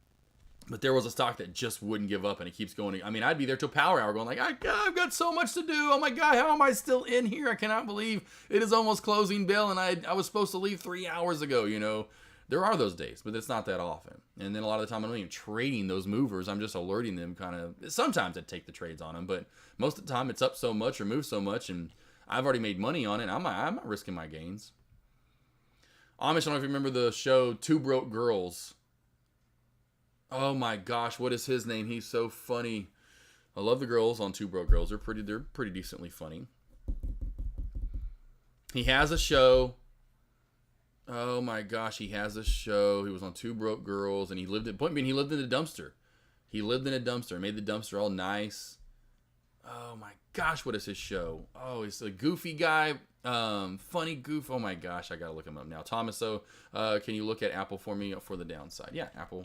But there was a stock that just wouldn't give up, and it keeps going. I mean, I'd be there till power hour going like, I've got so much to do. Oh my God, how am I still in here? I cannot believe it is almost closing bell, and I was supposed to leave 3 hours ago, There are those days, but it's not that often. And then a lot of the time I'm not even trading those movers. I'm just alerting them kind of. Sometimes I take the trades on them, but most of the time it's up so much or moved so much, and I've already made money on it. I'm not risking my gains. Amish, I don't know if you remember the show Two Broke Girls. Oh my gosh, what is his name? He's so funny. I love the girls on Two Broke Girls. They're pretty decently funny. He has a show. Oh my gosh, he has a show. He was on Two Broke Girls, and he lived in a dumpster. He lived in a dumpster, made the dumpster all nice. Oh my gosh, what is his show? Oh, he's a goofy guy. Funny goof. Oh my gosh, I gotta look him up now. Thomas, so can you look at Apple for me for the downside? Yeah, Apple.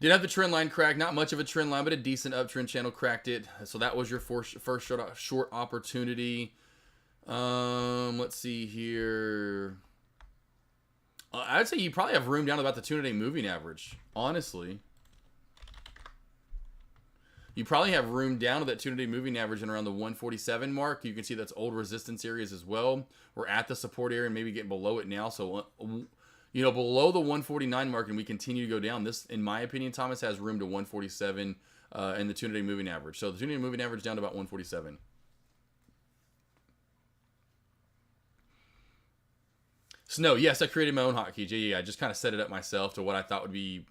Did have the trend line crack. Not much of a trend line, but a decent uptrend channel cracked it. So that was your first short opportunity. Let's see here. I'd say you probably have room down to about the 200-day moving average. Honestly. You probably have room down to that 200-day moving average and around the 147 mark. You can see that's old resistance areas as well. We're at the support area and maybe getting below it now. So, below the 149 mark, and we continue to go down. This, in my opinion, Thomas, has room to 147 and the 200-day moving average. So the 200-day moving average down to about 147. Snow, yes, I created my own hotkeys. Yeah, I just kind of set it up myself to what I thought would be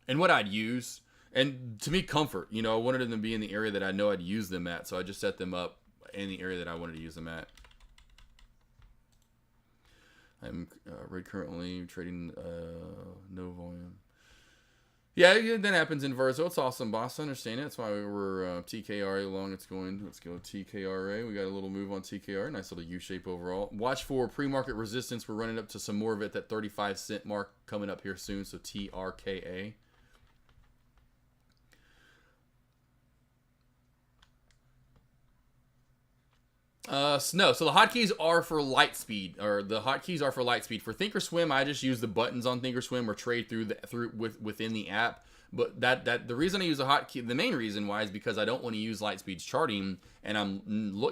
and what I'd use. And to me, comfort. I wanted them to be in the area that I know I'd use them at, so I just set them up in the area that I wanted to use them at. I'm currently trading no volume. Yeah, that happens in Verzo. It's awesome, boss. I understand it. That's why we're TKRA long. It's going. Let's go TKRA. We got a little move on TKR. Nice little U shape overall. Watch for pre-market resistance. We're running up to some more of it. That 35-cent mark coming up here soon. So TRKA. Snow. So the hotkeys are for light speed, or the hotkeys are for light speed. For Thinkorswim, I just use the buttons on Thinkorswim or trade within the app. But the reason I use a hotkey, the main reason why, is because I don't want to use light speeds charting, and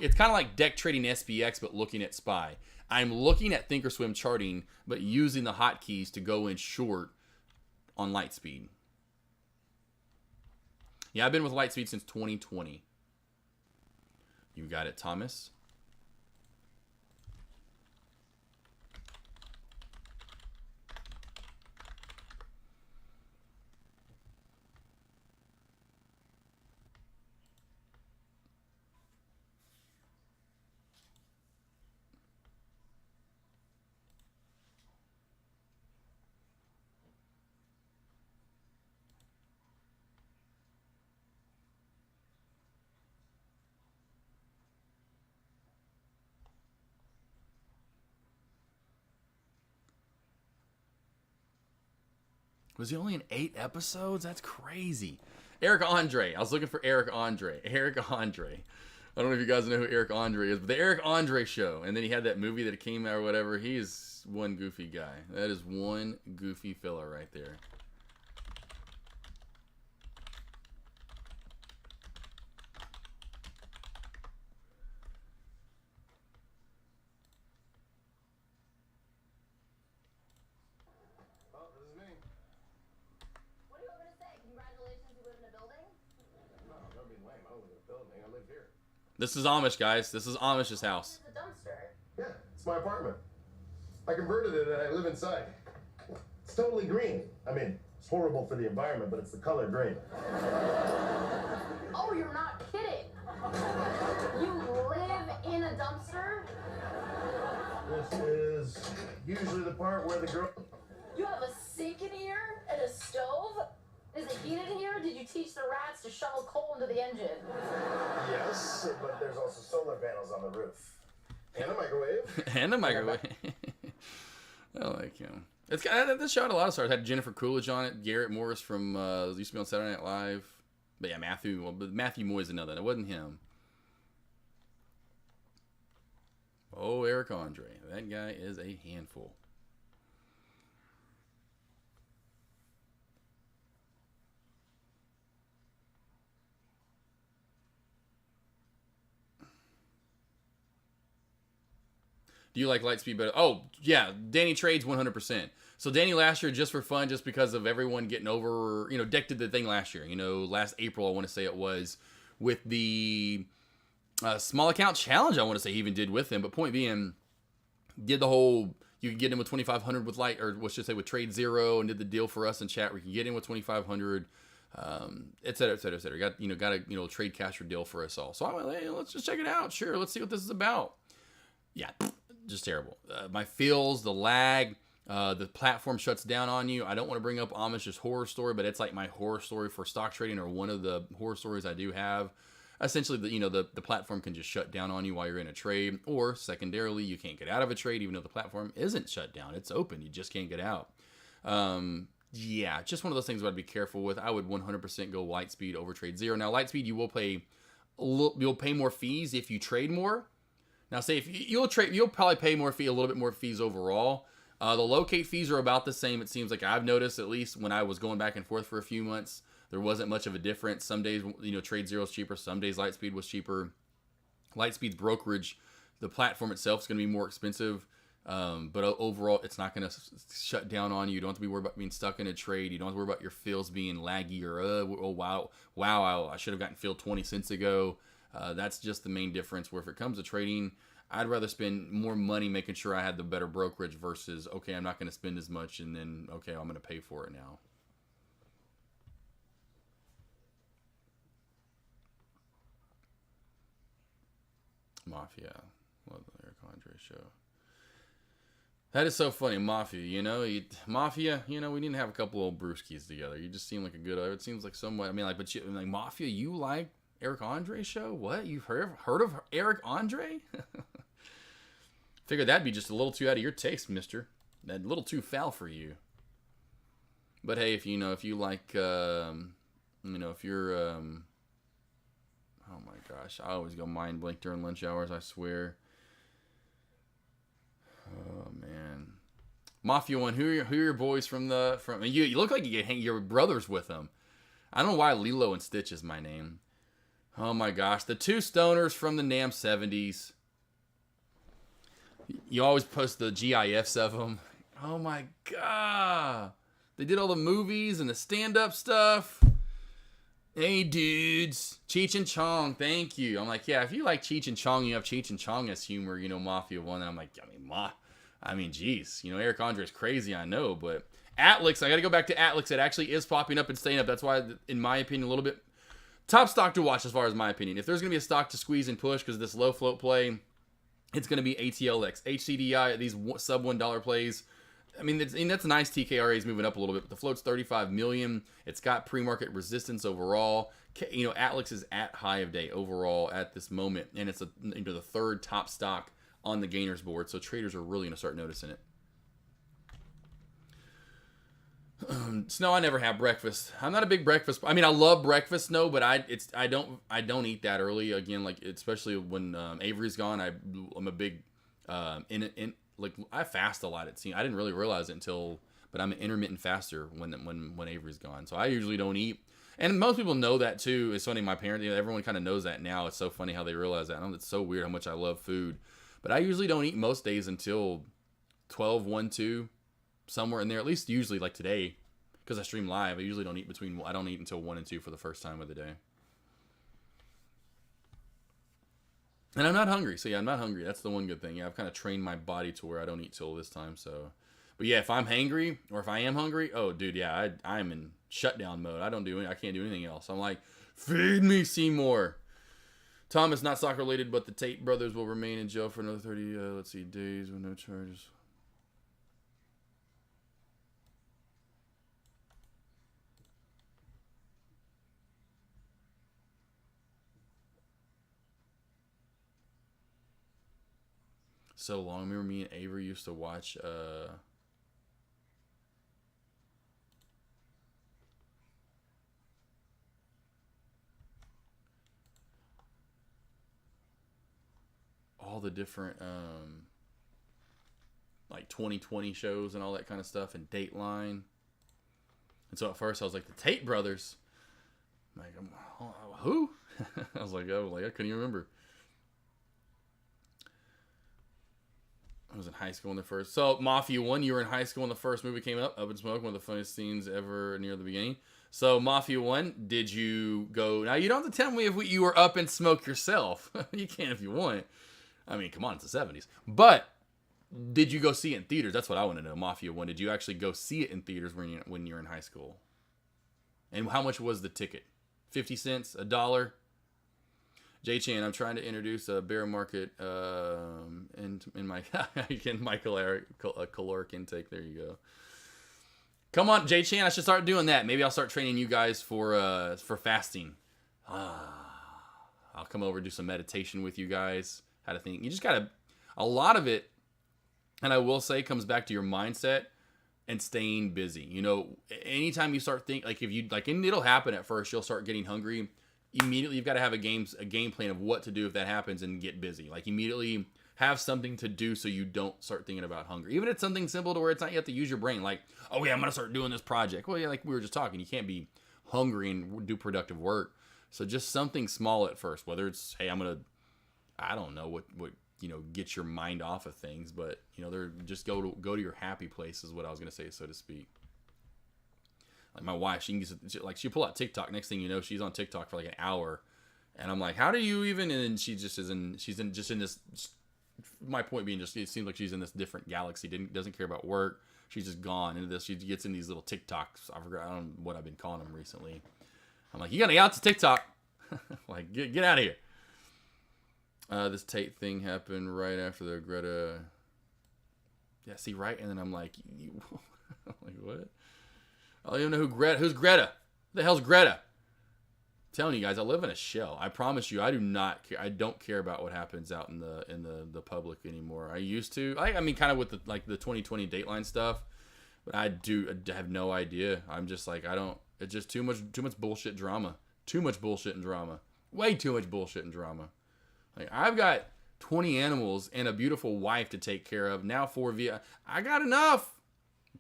it's kind of like deck trading SPX, but looking at SPY. I'm looking at Thinkorswim charting, but using the hotkeys to go in short on light speed. Yeah, I've been with light speed since 2020. You got it, Thomas. Was he only in 8 episodes? That's crazy. Eric Andre. I was looking for Eric Andre. Eric Andre. I don't know if you guys know who Eric Andre is, but the Eric Andre Show. And then he had that movie that came out or whatever. He is one goofy guy. That is one goofy fella right there. This is Amish, guys. This is Amish's house. It's a dumpster. Yeah, it's my apartment. I converted it and I live inside. It's totally green. I mean, it's horrible for the environment, but it's the color green. Oh, you're not kidding. You live in a dumpster? This is usually the part where the girl... You have a sink in here and a stove? Is it heated in here? Did you teach the rats to shovel coal into the engine? Yes, but there's also solar panels on the roof. And a microwave. And a microwave. I like him. It's got this show had a lot of stars. It had Jennifer Coolidge on it, Garrett Morris from used to be on Saturday Night Live. But yeah, Matthew. Well, but Matthew Moyes another. It wasn't him. Oh, Eric Andre. That guy is a handful. Do you like Lightspeed better? Oh, yeah. Danny trades 100%. So Danny last year, just for fun, just because of everyone getting over, Deck did the thing last year. Last April, I want to say it was, with the small account challenge, I want to say he even did with him. But point being, did the whole, you can get in with 2,500 with light, or what should I say, with Trade Zero, and did the deal for us in chat where you can get in with 2,500, et cetera, et cetera, et cetera. Got a trade caster deal for us all. So I went, hey, let's just check it out. Sure, let's see what this is about. Yeah, just terrible. My feels, the lag, the platform shuts down on you. I don't want to bring up Amish's horror story, but it's like my horror story for stock trading, or one of the horror stories I do have. Essentially, the platform can just shut down on you while you're in a trade, or secondarily, you can't get out of a trade even though the platform isn't shut down. It's open. You just can't get out. Yeah, just one of those things I'd be careful with. I would 100% go Lightspeed over Trade Zero. Now, Lightspeed, you'll pay more fees if you trade more. Now, say if you'll probably pay more a little bit more fees overall. The locate fees are about the same. It seems like I've noticed, at least when I was going back and forth for a few months, there wasn't much of a difference. Some days, Trade Zero is cheaper. Some days, Lightspeed was cheaper. Lightspeed's brokerage, the platform itself is going to be more expensive. But overall, it's not going to shut down on you. You don't have to be worried about being stuck in a trade. You don't have to worry about your fills being laggy or, oh, wow, I should have gotten filled 20 cents ago. That's just the main difference, where if it comes to trading, I'd rather spend more money making sure I had the better brokerage versus, okay, I'm not going to spend as much, and then, okay, I'm going to pay for it now. Mafia. Love the Eric Andre show. That is so funny. Mafia, Mafia, we need to have a couple old brewskis together. You just seem like a good, it seems like somewhat, Mafia, you like Eric Andre show? What? You've heard of Eric Andre? Figured that'd be just a little too out of your taste, mister. That a little too foul for you. But hey, if you like, if you're, oh my gosh, I always go mind blank during lunch hours, I swear. Oh man, Mafia 1. Who are your boys from? You look like you get hang your brothers with them. I don't know why Lilo and Stitch is my name. Oh my gosh, the two stoners from the damn 70s. You always post the GIFs of them. Oh my god, they did all the movies and the stand-up stuff. Hey dudes, Cheech and Chong, thank you. I'm like, yeah, if you like Cheech and Chong, you have Cheech and Chong as humor, Mafia 1. And I'm like, geez, Eric Andre's crazy, I know, but Atlix, I gotta go back to Atlix. It actually is popping up and staying up. That's why, in my opinion, a little bit top stock to watch as far as my opinion. If there's gonna be a stock to squeeze and push because of this low float play, it's gonna be ATLX, HCDI, these sub $1 plays. That's nice. TKRA is moving up a little bit, but the float's 35 million. It's got pre-market resistance overall. Atlix is at high of day overall at this moment, and it's the third top stock on the gainers board. So traders are really gonna start noticing it. Snow, I never have breakfast. I'm not a big breakfast. I love breakfast, Snow, but I don't eat that early. Again, especially when Avery's gone. I'm a big I fast a lot. It seems I didn't really realize it but I'm an intermittent faster when Avery's gone. So I usually don't eat, and most people know that too. It's funny. My parents, everyone kind of knows that now. It's so funny how they realize that. It's so weird how much I love food, but I usually don't eat most days until 12, 1, 2, somewhere in there. At least usually like today, because I stream live. I usually don't eat I don't eat until 1 and 2 for the first time of the day. And I'm not hungry. So yeah, I'm not hungry. That's the one good thing. Yeah, I've kind of trained my body to where I don't eat till this time. So, but yeah, if I'm hangry or if I am hungry, oh dude, yeah, I'm in shutdown mode. I can't do anything else. I'm like, feed me, Seymour. Thomas, not soccer related, but the Tate brothers will remain in jail for another 30, days with no charges. So long. I remember me and Avery used to watch all the different like 2020 shows and all that kind of stuff, and Dateline. And so at first I was like, the Tate brothers. I'm like, who? I was like, oh, like I couldn't even remember. I was in high school in the first. So Mafia 1, you were in high school when the first movie came up in Smoke, one of the funniest scenes ever near the beginning. So Mafia 1, did you go? Now you don't have to tell me if you were Up in Smoke yourself. You can if you want. I mean, come on, it's the 70s. But did you go see it in theaters? That's what I want to know. Mafia 1, did you actually go see it in theaters when you're in high school? And how much was the ticket? 50 cents? $1? J-Chan, I'm trying to introduce a bear market in my caloric intake. There you go. Come on, J-Chan, I should start doing that. Maybe I'll start training you guys for fasting. I'll come over and do some meditation with you guys. How to think. You just gotta, a lot of it, and I will say, comes back to your mindset and staying busy. You know, anytime you start thinking, like if you, like, and it'll happen at first, you'll start getting hungry. Immediately, you've got to have a game plan of what to do if that happens and get busy. Like, immediately have something to do so you don't start thinking about hunger. Even if it's something simple to where it's not you have to use your brain. Like, oh yeah, I'm going to start doing this project. Well, yeah, like we were just talking, you can't be hungry and do productive work. So just something small at first, whether it's, hey, I don't know what you know, get your mind off of things, but you know, they're just go to your happy place is what I was going to say, so to speak. Like my wife, she'll pull out TikTok. Next thing you know, she's on TikTok for like an hour, and I'm like, how do you even? And she just she's in this. My point being, just it seems like she's in this different galaxy. Doesn't care about work. She's just gone into this. She gets in these little TikToks. I don't know what I've been calling them recently. I'm like, you gotta get out to TikTok. Like, get out of here. This Tate thing happened right after the Greta. Yeah, see, right, and then I'm like, I'm like, what? I don't even know who's Greta. Who the hell's Greta? I'm telling you guys, I live in a shell. I promise you, I do not care. I don't care about what happens out in the public anymore. I used to. I mean, kind of with the 2020 Dateline stuff, but I have no idea. I'm just like, I don't. It's just too much bullshit drama. Too much bullshit and drama. Way too much bullshit and drama. Like, I've got 20 animals and a beautiful wife to take care of. Now 4 via. I got enough.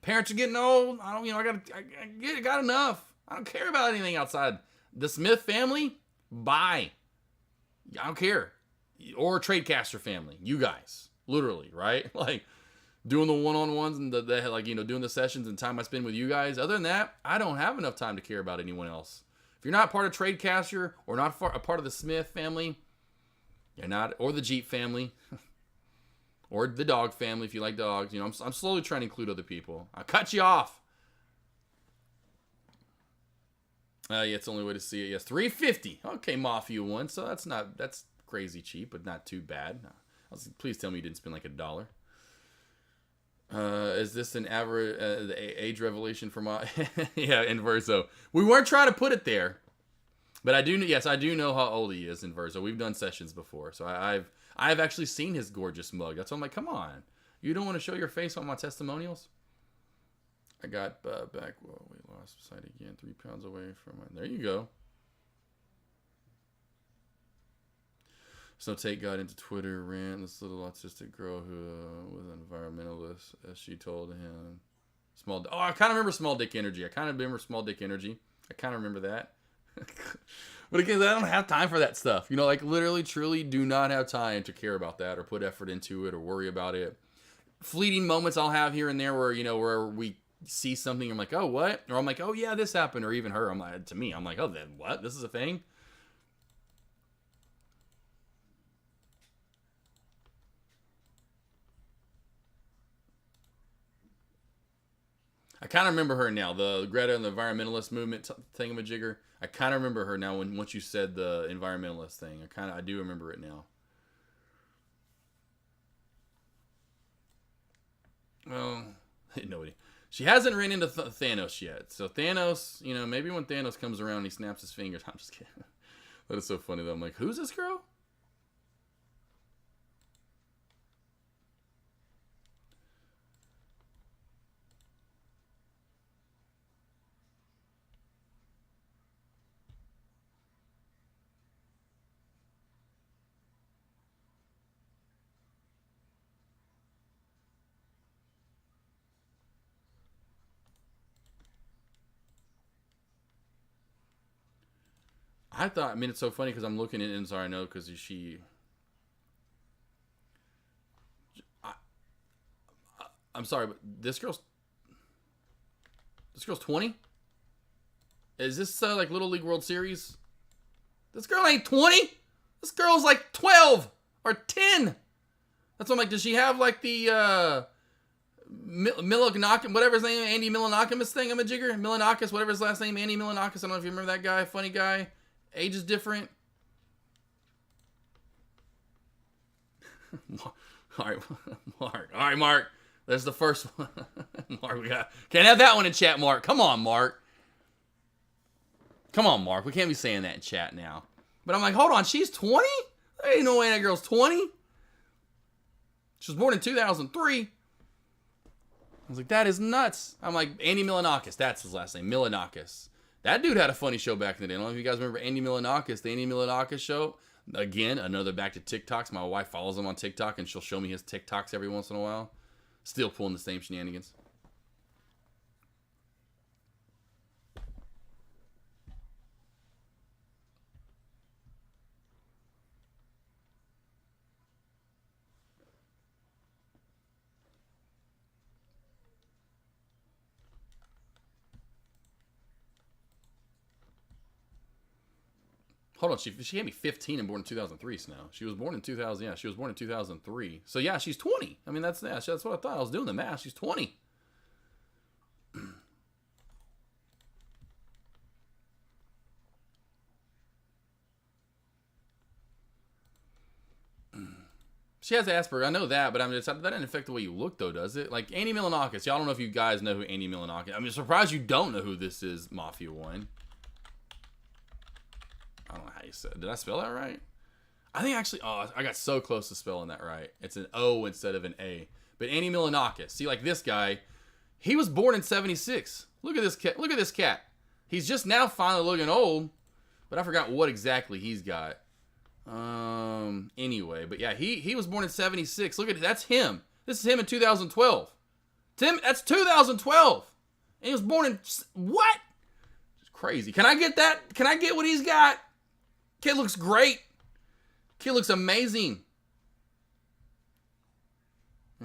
Parents are getting old. I got enough. I don't care about anything outside. The Smith family, bye. I don't care. Or Tradecaster family, you guys, literally, right? Like doing the one-on-ones and the like, you know, doing the sessions and time I spend with you guys. Other than that, I don't have enough time to care about anyone else. If you're not part of Tradecaster or not a part of the Smith family, you're not, or the Jeep family. Or the dog family, if you like dogs. You know, I'm slowly trying to include other people. I'll cut you off. Yeah, it's the only way to see it. Yes, $3.50. Okay, Mafia 1. So that's crazy cheap, but not too bad. Please tell me you didn't spend like $1. Is this an average age revelation for my? Yeah, Inverso. We weren't trying to put it there, but I do know how old he is, Inverso. We've done sessions before, so I've actually seen his gorgeous mug. That's why I'm like, come on. You don't want to show your face on my testimonials? I got back. Whoa, we lost sight again. 3 pounds away from my. There you go. So Tate got into Twitter rant. This little autistic girl who was an environmentalist, as she told him. I kind of remember Small Dick Energy. I kind of remember that. But again, I don't have time for that stuff. You know, like literally, truly do not have time to care about that or put effort into it or worry about it. Fleeting moments I'll have here and there where, you know, where we see something, I'm like, oh, what? Or I'm like, oh, yeah, this happened. Or even her, I'm like, oh, then what? This is a thing? I kind of remember her now. The Greta and the environmentalist movement thingamajigger. I kind of remember her now once you said the environmentalist thing. I do remember it now. Well, nobody. She hasn't ran into Thanos yet. So Thanos, you know, maybe when Thanos comes around and he snaps his fingers. I'm just kidding. That is so funny though. I'm like, who's this girl? I thought, I mean, it's so funny because I'm looking at it and sorry, I know because I'm sorry, but this girl's 20? Is this like Little League World Series? This girl ain't 20. This girl's like 12 or 10. That's what I'm like, does she have like the Milanakis, whatever his name, Andy Milanakis thingamajigger? Milanakis, whatever his last name, Andy Milanakis. I don't know if you remember that guy, funny guy. Age is different. All right, Mark. All right, Mark. There's the first one. Mark, we can't have that one in chat, Mark. Come on, Mark. Come on, Mark. We can't be saying that in chat now. But I'm like, hold on, she's 20? There ain't no way that girl's 20. She was born in 2003. I was like, that is nuts. I'm like, Andy Milanakis. That's his last name, Milanakis. That dude had a funny show back in the day. I don't know if you guys remember Andy Milanakis, the Andy Milanakis show. Again, another back to TikToks. My wife follows him on TikTok, and she'll show me his TikToks every once in a while. Still pulling the same shenanigans. Hold on, she had me 15 and born in 2003. So now she was born in 2000. Yeah, she was born in 2003. So yeah, she's 20. I mean, that's what I thought. I was doing the math. She's 20. She has Asperger. I know that, but I mean, that doesn't affect the way you look, though, does it? Like Andy Milanakis. Y'all don't know if you guys know who Andy Milanakis. I'm surprised you don't know who this is. Mafia 1. I don't know how you said it. Did I spell that right? I think actually, oh, I got so close to spelling that right. It's an O instead of an A. But Andy Milanakis. See, like this guy, he was born in 76. Look at this cat. Look at this cat. He's just now finally looking old, but I forgot what exactly he's got. Anyway, but yeah, he was born in 76. Look at it. That's him. This is him in 2012. Tim, that's 2012. And he was born in what? It's crazy. Can I get that? Can I get what he's got? Kid looks great. Kid looks amazing.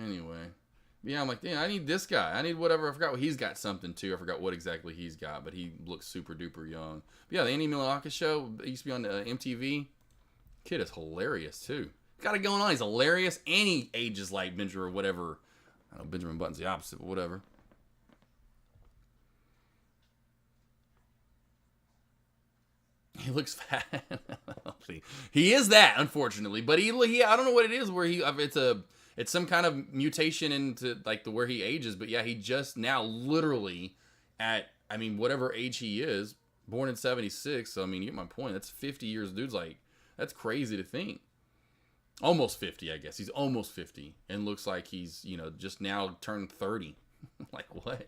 Anyway. Yeah, I'm like, yeah, I need this guy. I need whatever. I forgot what he's got something too. I forgot what exactly he's got, but he looks super duper young. But yeah, the Andy Milanakis show, it used to be on MTV. Kid is hilarious too. Got it going on. He's hilarious. And he ages like Benjamin or whatever. I don't know, Benjamin Button's the opposite, but whatever. He looks fat. He is that, unfortunately. But he I don't know what it is where it's some kind of mutation into like where he ages. But yeah, he just now literally at, I mean, whatever age he is, born in 76. So I mean, you get my point. That's 50 years. Dude's like, that's crazy to think. Almost 50, I guess. He's almost 50 and looks like he's, just now turned 30. Like what?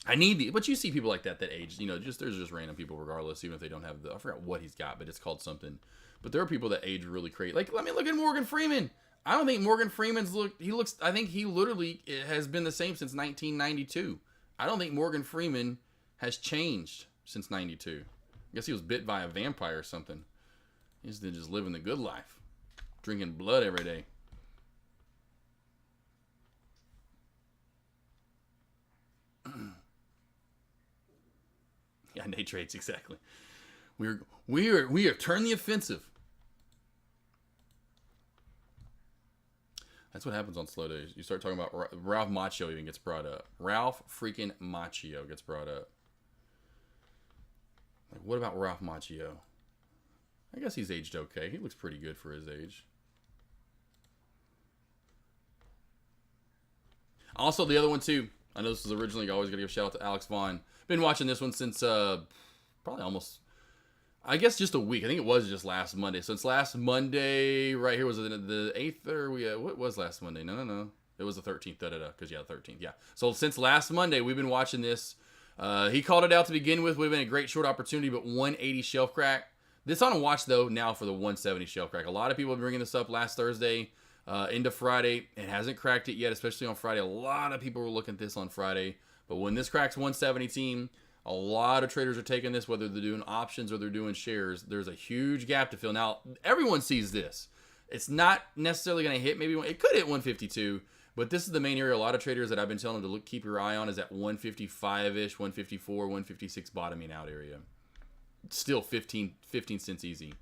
I need but you see people like that age, there's just random people regardless, even if they don't have I forgot what he's got, but it's called something. But there are people that age really crazy. Like, let me look at Morgan Freeman. I don't think Morgan Freeman's I think he literally has been the same since 1992. I don't think Morgan Freeman has changed since 92. I guess he was bit by a vampire or something. He's just living the good life. Drinking blood every day. Yeah, Nate Trades, exactly. We have turned the offensive. That's what happens on slow days. You start talking about Ralph Macchio even gets brought up. Ralph freaking Macchio gets brought up. Like, what about Ralph Macchio? I guess he's aged okay. He looks pretty good for his age. Also, the other one too. I know this was originally always going to give a shout out to Alex Vaughn. Been watching this one since probably almost, I guess, just a week. I think it was just last Monday. So it's last Monday, right here. Was it the 8th or what was last Monday? No. It was the 13th. Because the 13th. Yeah. So since last Monday, we've been watching this. He called it out to begin with. Would have been a great short opportunity, but 180 shelf crack. This on a watch though now for the 170 shelf crack. A lot of people have been bringing this up last Thursday into Friday. It hasn't cracked it yet, especially on Friday. A lot of people were looking at this on Friday. But when this cracks 170 team, A lot of traders are taking this, whether they're doing options or they're doing shares. There's a huge gap to fill. Now, everyone sees this. It's not necessarily going to hit. Maybe it could hit 152, but this is the main area. A lot of traders that I've been telling them to keep your eye on is at 155-ish, 154, 156 bottoming out area. Still 15 cents easy.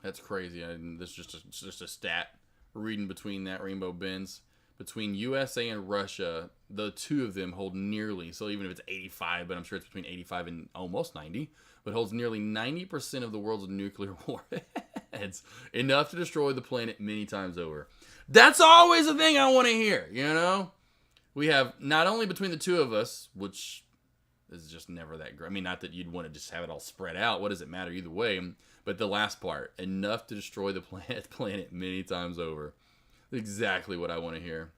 That's crazy. This is just a stat. Reading between that rainbow bends. Between USA and Russia, the two of them hold nearly, so even if it's 85, but I'm sure it's between 85 and almost 90, but holds nearly 90% of the world's nuclear warheads. Enough to destroy the planet many times over. That's always the thing I want to hear, you know? We have not only between the two of us, which is just never that great. I mean, not that you'd want to just have it all spread out. What does it matter either way? But the last part, enough to destroy the planet many times over. Exactly what I want to hear.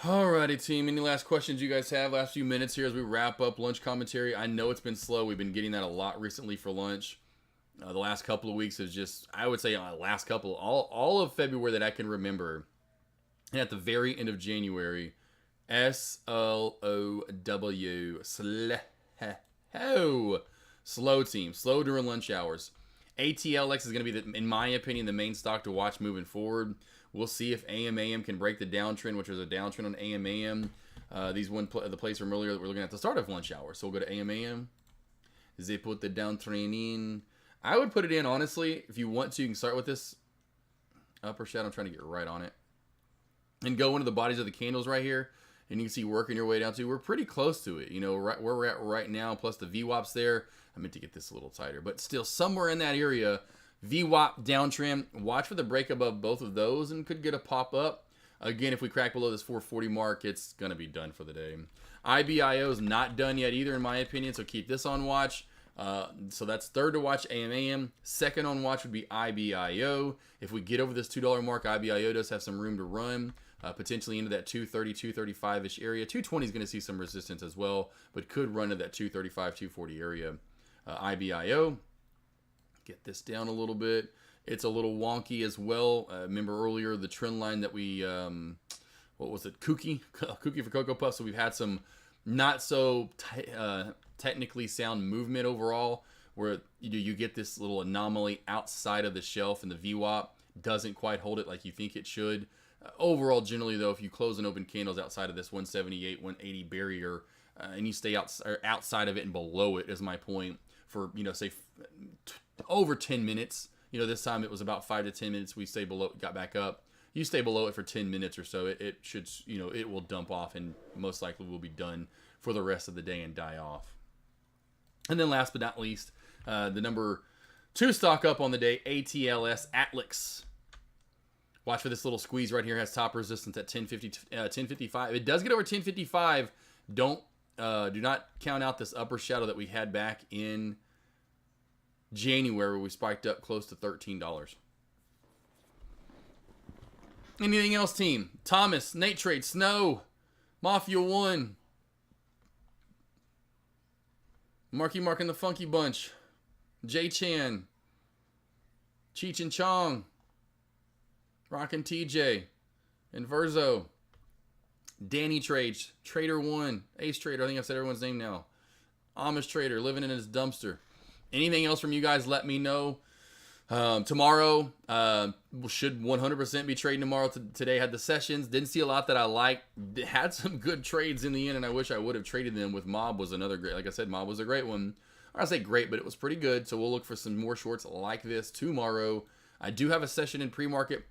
Alrighty, team. Any last questions you guys have? Last few minutes here as we wrap up lunch commentary. I know it's been slow. We've been getting that a lot recently for lunch. The last couple of weeks is just, I would say, last couple, all of February that I can remember, and at the very end of January, SLOW, slow team, slow during lunch hours. ATLX is going to be, in my opinion, the main stock to watch moving forward. We'll see if AMAM can break the downtrend, which was a downtrend on AMAM. The place from earlier that we're looking at the start of lunch hour. So we'll go to AMAM. They put the downtrend in. I would put it in, honestly. If you want to, you can start with this upper shadow. I'm trying to get right on it. And go into the bodies of the candles right here. And you can see working your way down to. We're pretty close to it. You know, right where we're at right now, plus the VWAP's there. I meant to get this a little tighter. But still, somewhere in that area, VWAP downtrend. Watch for the break above both of those and could get a pop up. Again, if we crack below this 440 mark, it's going to be done for the day. IBIO is not done yet either, in my opinion, so keep this on watch. So that's third to watch, AMAM. Second on watch would be IBIO. If we get over this $2 mark, IBIO does have some room to run, potentially into that 230, 235-ish area. 220 is going to see some resistance as well, but could run to that 235, 240 area. IBIO. Get this down a little bit. It's a little wonky as well. Remember earlier the trend line that we, what was it? Kooky for Cocoa Puffs. So we've had some not so technically sound movement overall, where you get this little anomaly outside of the shelf, and the VWAP doesn't quite hold it like you think it should. Overall, generally though, if you close and open candles outside of this 178, 180 barrier, and you stay outside of it and below it, is my point, for say over 10 minutes. This time it was about 5 to 10 minutes. We stay below, got back up. You stay below it for 10 minutes or so. It should, it will dump off and most likely will be done for the rest of the day and die off. And then last but not least, the number 2 stock up on the day, ATLS Atlix. Watch for this little squeeze right here. It has top resistance at 1055. If it does get over 1055, do not count out this upper shadow that we had back in January, where we spiked up close to $13. Anything else, team? Thomas, Nate Trade, Snow, Mafia 1, Marky Mark and the Funky Bunch, J Chan, Cheech and Chong, Rockin' TJ, and Verzo, Danny Trades, Trader 1, Ace Trader, I think I've said everyone's name now, Amish Trader, living in his dumpster. Anything else from you guys, let me know. Tomorrow, should 100% be trading tomorrow. Today had the sessions. Didn't see a lot that I liked. Had some good trades in the end, and I wish I would have traded them with Mob was another great. Like I said, Mob was a great one. I say great, but it was pretty good. So we'll look for some more shorts like this tomorrow. I do have a session in pre-market.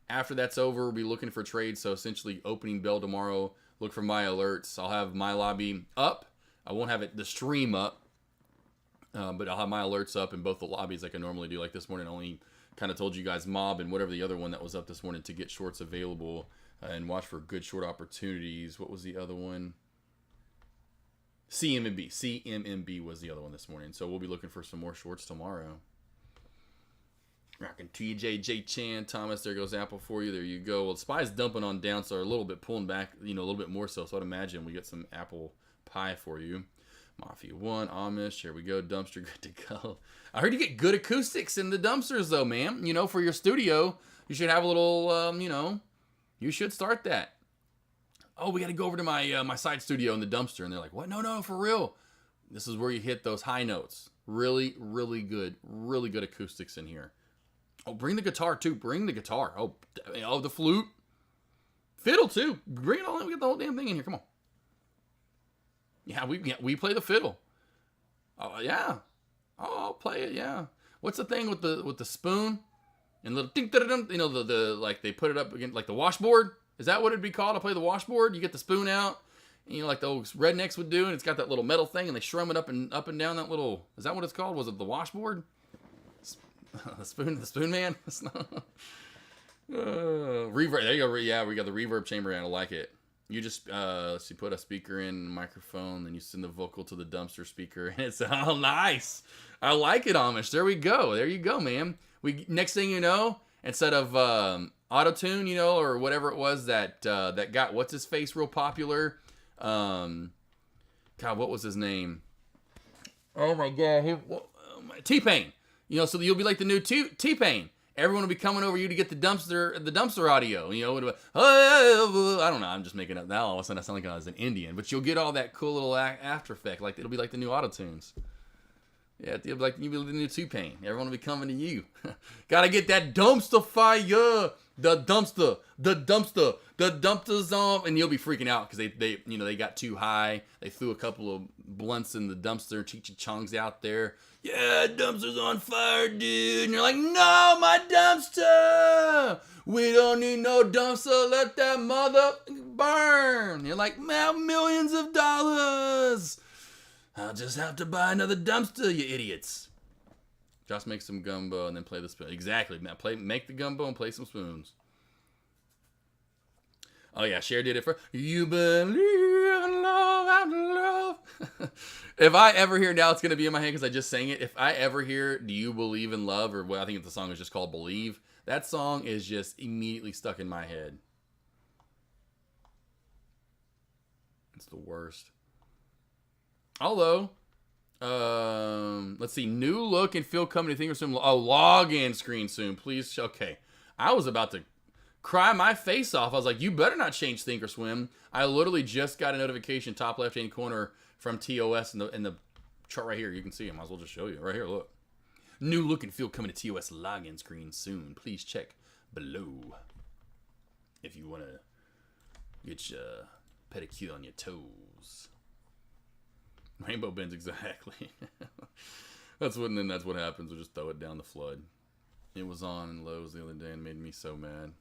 After that's over, we'll be looking for trades. So essentially opening bell tomorrow. Look for my alerts. I'll have my lobby up. I won't have the stream up. But I'll have my alerts up in both the lobbies like I normally do. Like this morning, I only kind of told you guys mob and whatever the other one that was up this morning to get shorts available and watch for good short opportunities. What was the other one? CMMB. CMMB was the other one this morning. So we'll be looking for some more shorts tomorrow. Rocking TJ, J Chan, Thomas. There goes Apple for you. There you go. Well, Spy's dumping on down, so a little bit pulling back, a little bit more so. So I'd imagine we get some apple pie for you. Mafia 1, Amish. Here we go. Dumpster, good to go. I heard you get good acoustics in the dumpsters, though, man. For your studio, you should have a little, you should start that. Oh, we got to go over to my side studio in the dumpster. And they're like, what? No, for real. This is where you hit those high notes. Really, really good acoustics in here. Oh, bring the guitar, too. Bring the guitar. Oh, the flute. Fiddle, too. Bring it all in. We get the whole damn thing in here. Come on. Yeah, we play the fiddle. Oh, yeah. Oh, I'll play it, yeah. What's the thing with the spoon? And little ding, the like they put it up against like the washboard? Is that what it'd be called? I play the washboard. You get the spoon out, and like the old rednecks would do, and it's got that little metal thing, and they strum it up and down that little. Is that what it's called? Was it the washboard? The spoon man. Reverb. There you go. Yeah, we got the reverb chamber in. I like it. You just let's see, put a speaker in, microphone, then you send the vocal to the dumpster speaker, and it's nice. I like it, Amish. There we go. There you go, man. Next thing you know, instead of auto-tune, or whatever it was that got what's his face real popular. God, what was his name? Oh my God, T-Pain. So you'll be like the new T-Pain. Everyone will be coming over you to get the dumpster audio. I don't know. I'm just making up now. All of a sudden, I sound like I was an Indian. But you'll get all that cool little after effect. Like it'll be like the new auto tunes. Yeah, it'll be like you'll be the new T-Pain. Everyone will be coming to you. Gotta get that dumpster fire. The dumpster's on, and you'll be freaking out because they got too high. They threw a couple of blunts in the dumpster. Cheech Chong's out there. Yeah, dumpster's on fire, dude. And you're like, no, my dumpster. We don't need no dumpster. Let that mother burn. And you're like, man, millions of dollars. I'll just have to buy another dumpster, you idiots. Just make some gumbo and then play the spoon. Exactly, man. Make the gumbo and play some spoons. Oh yeah, Cher did it for You Believe in Love After Love. If I ever hear, now it's going to be in my head because I just sang it. If I ever hear Do You Believe in Love, or what I think the song is just called Believe, that song is just immediately stuck in my head. It's the worst. Although, let's see, new look and feel coming to think of some. Oh, login screen soon, please. Okay, I was about to cry my face off. I was like, you better not change Thinkorswim. I literally just got a notification, top left hand corner, from TOS in the chart right here. You can see it. Might as well just show you right here. Look, new look and feel coming to TOS login screen soon. Please check below if you want to get your pedicure on your toes. Rainbow bins, exactly. That's what happens. We'll just throw it down the flood. It was on in Lowe's the other day and made me so mad.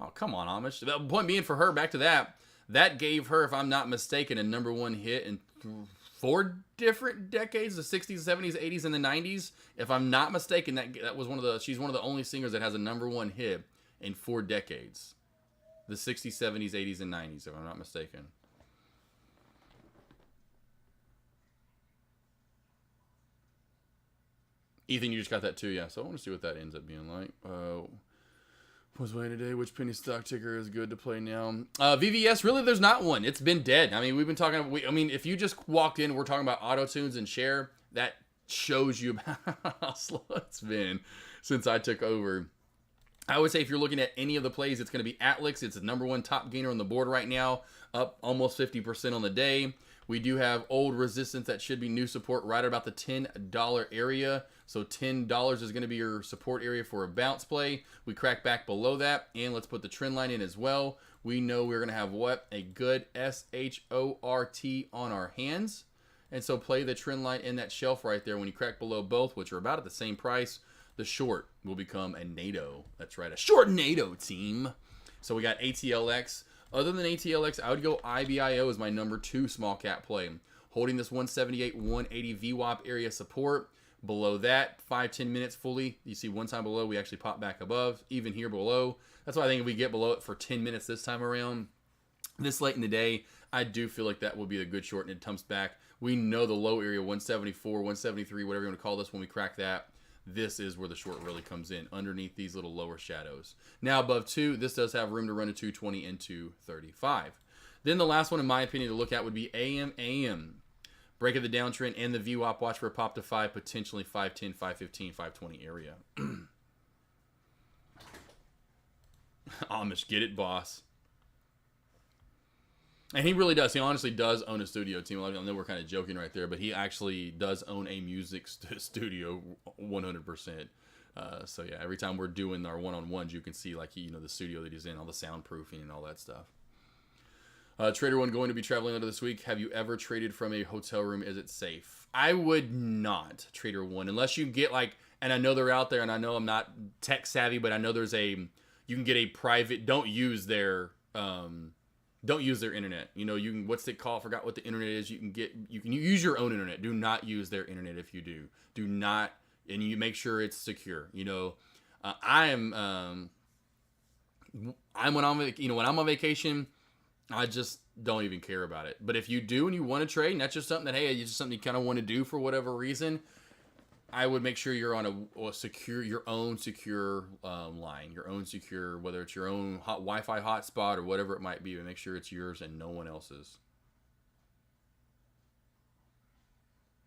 Oh, come on, Amish. The point being for her, back to that gave her, if I'm not mistaken, a #1 hit in 4 different decades, the 60s, 70s, 80s, and the 90s. If I'm not mistaken, that was she's one of the only singers that has a #1 hit in 4 decades. The 60s, 70s, 80s, and 90s, if I'm not mistaken. Ethan, you just got that too, yeah. So I want to see what that ends up being like. Was playing today. Which penny stock ticker is good to play now? VVS, really, there's not one. It's been dead. I mean, we've been talking. If you just walked in, we're talking about auto tunes and share. That shows you how slow it's been since I took over. I would say if you're looking at any of the plays, it's going to be Atlix. It's the #1 top gainer on the board right now, up almost 50% on the day. We do have old resistance that should be new support right about the $10 area. So $10 is going to be your support area for a bounce play. We crack back below that, and let's put the trend line in as well. We know we're going to have what? A good SHORT on our hands. And so play the trend line in that shelf right there. When you crack below both, which are about at the same price, the short will become a NATO. That's right, a short NATO team. So we got ATLX. Other than ATLX, I would go IBIO as my number 2 small cap play. Holding this 178, 180 VWAP area support. Below that, 5-10 minutes fully. You see one time below, we actually pop back above. Even here below. That's why I think if we get below it for 10 minutes this time around, this late in the day, I do feel like that will be a good short, and it comes back. We know the low area, 174, 173, whatever you want to call this, when we crack that, this is where the short really comes in, underneath these little lower shadows. Now above 2, this does have room to run to 220 and 235. Then the last one, in my opinion, to look at would be AM. Break of the downtrend and the VWAP. Watch for a pop to 5, potentially 510, 515, 520 area. Amish, get it, boss. And he really does. He honestly does own a studio team. I know we're kind of joking right there, but he actually does own a music studio 100%. So yeah, every time we're doing our one-on-ones, you can see like the studio that he's in, all the soundproofing and all that stuff. Trader One going to be traveling under this week. Have you ever traded from a hotel room? Is it safe? I would not, Trader One, unless you get like, and I know they're out there, and I know I'm not tech savvy, but I know you can get a private. Don't use their internet. You can, what's it called? I forgot what the internet is. You can use your own internet. Do not use their internet if you do. Do not, and you make sure it's secure. When I'm on vacation, I just don't even care about it. But if you do and you want to trade, and that's just something that, hey, it's just something you kind of want to do for whatever reason, I would make sure you're on your own secure line, your own secure, whether it's your own Wi-Fi hotspot or whatever it might be, but make sure it's yours and no one else's.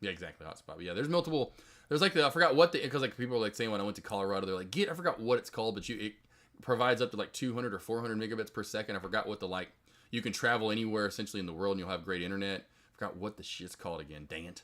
Yeah, exactly, hotspot. But yeah, there's multiple. There's like I forgot what because like people are like saying when I went to Colorado, they're like, I forgot what it's called, but it provides up to like 200 or 400 megabits per second. I forgot what you can travel anywhere essentially in the world and you'll have great internet. I forgot what the shit's called again. Dang it.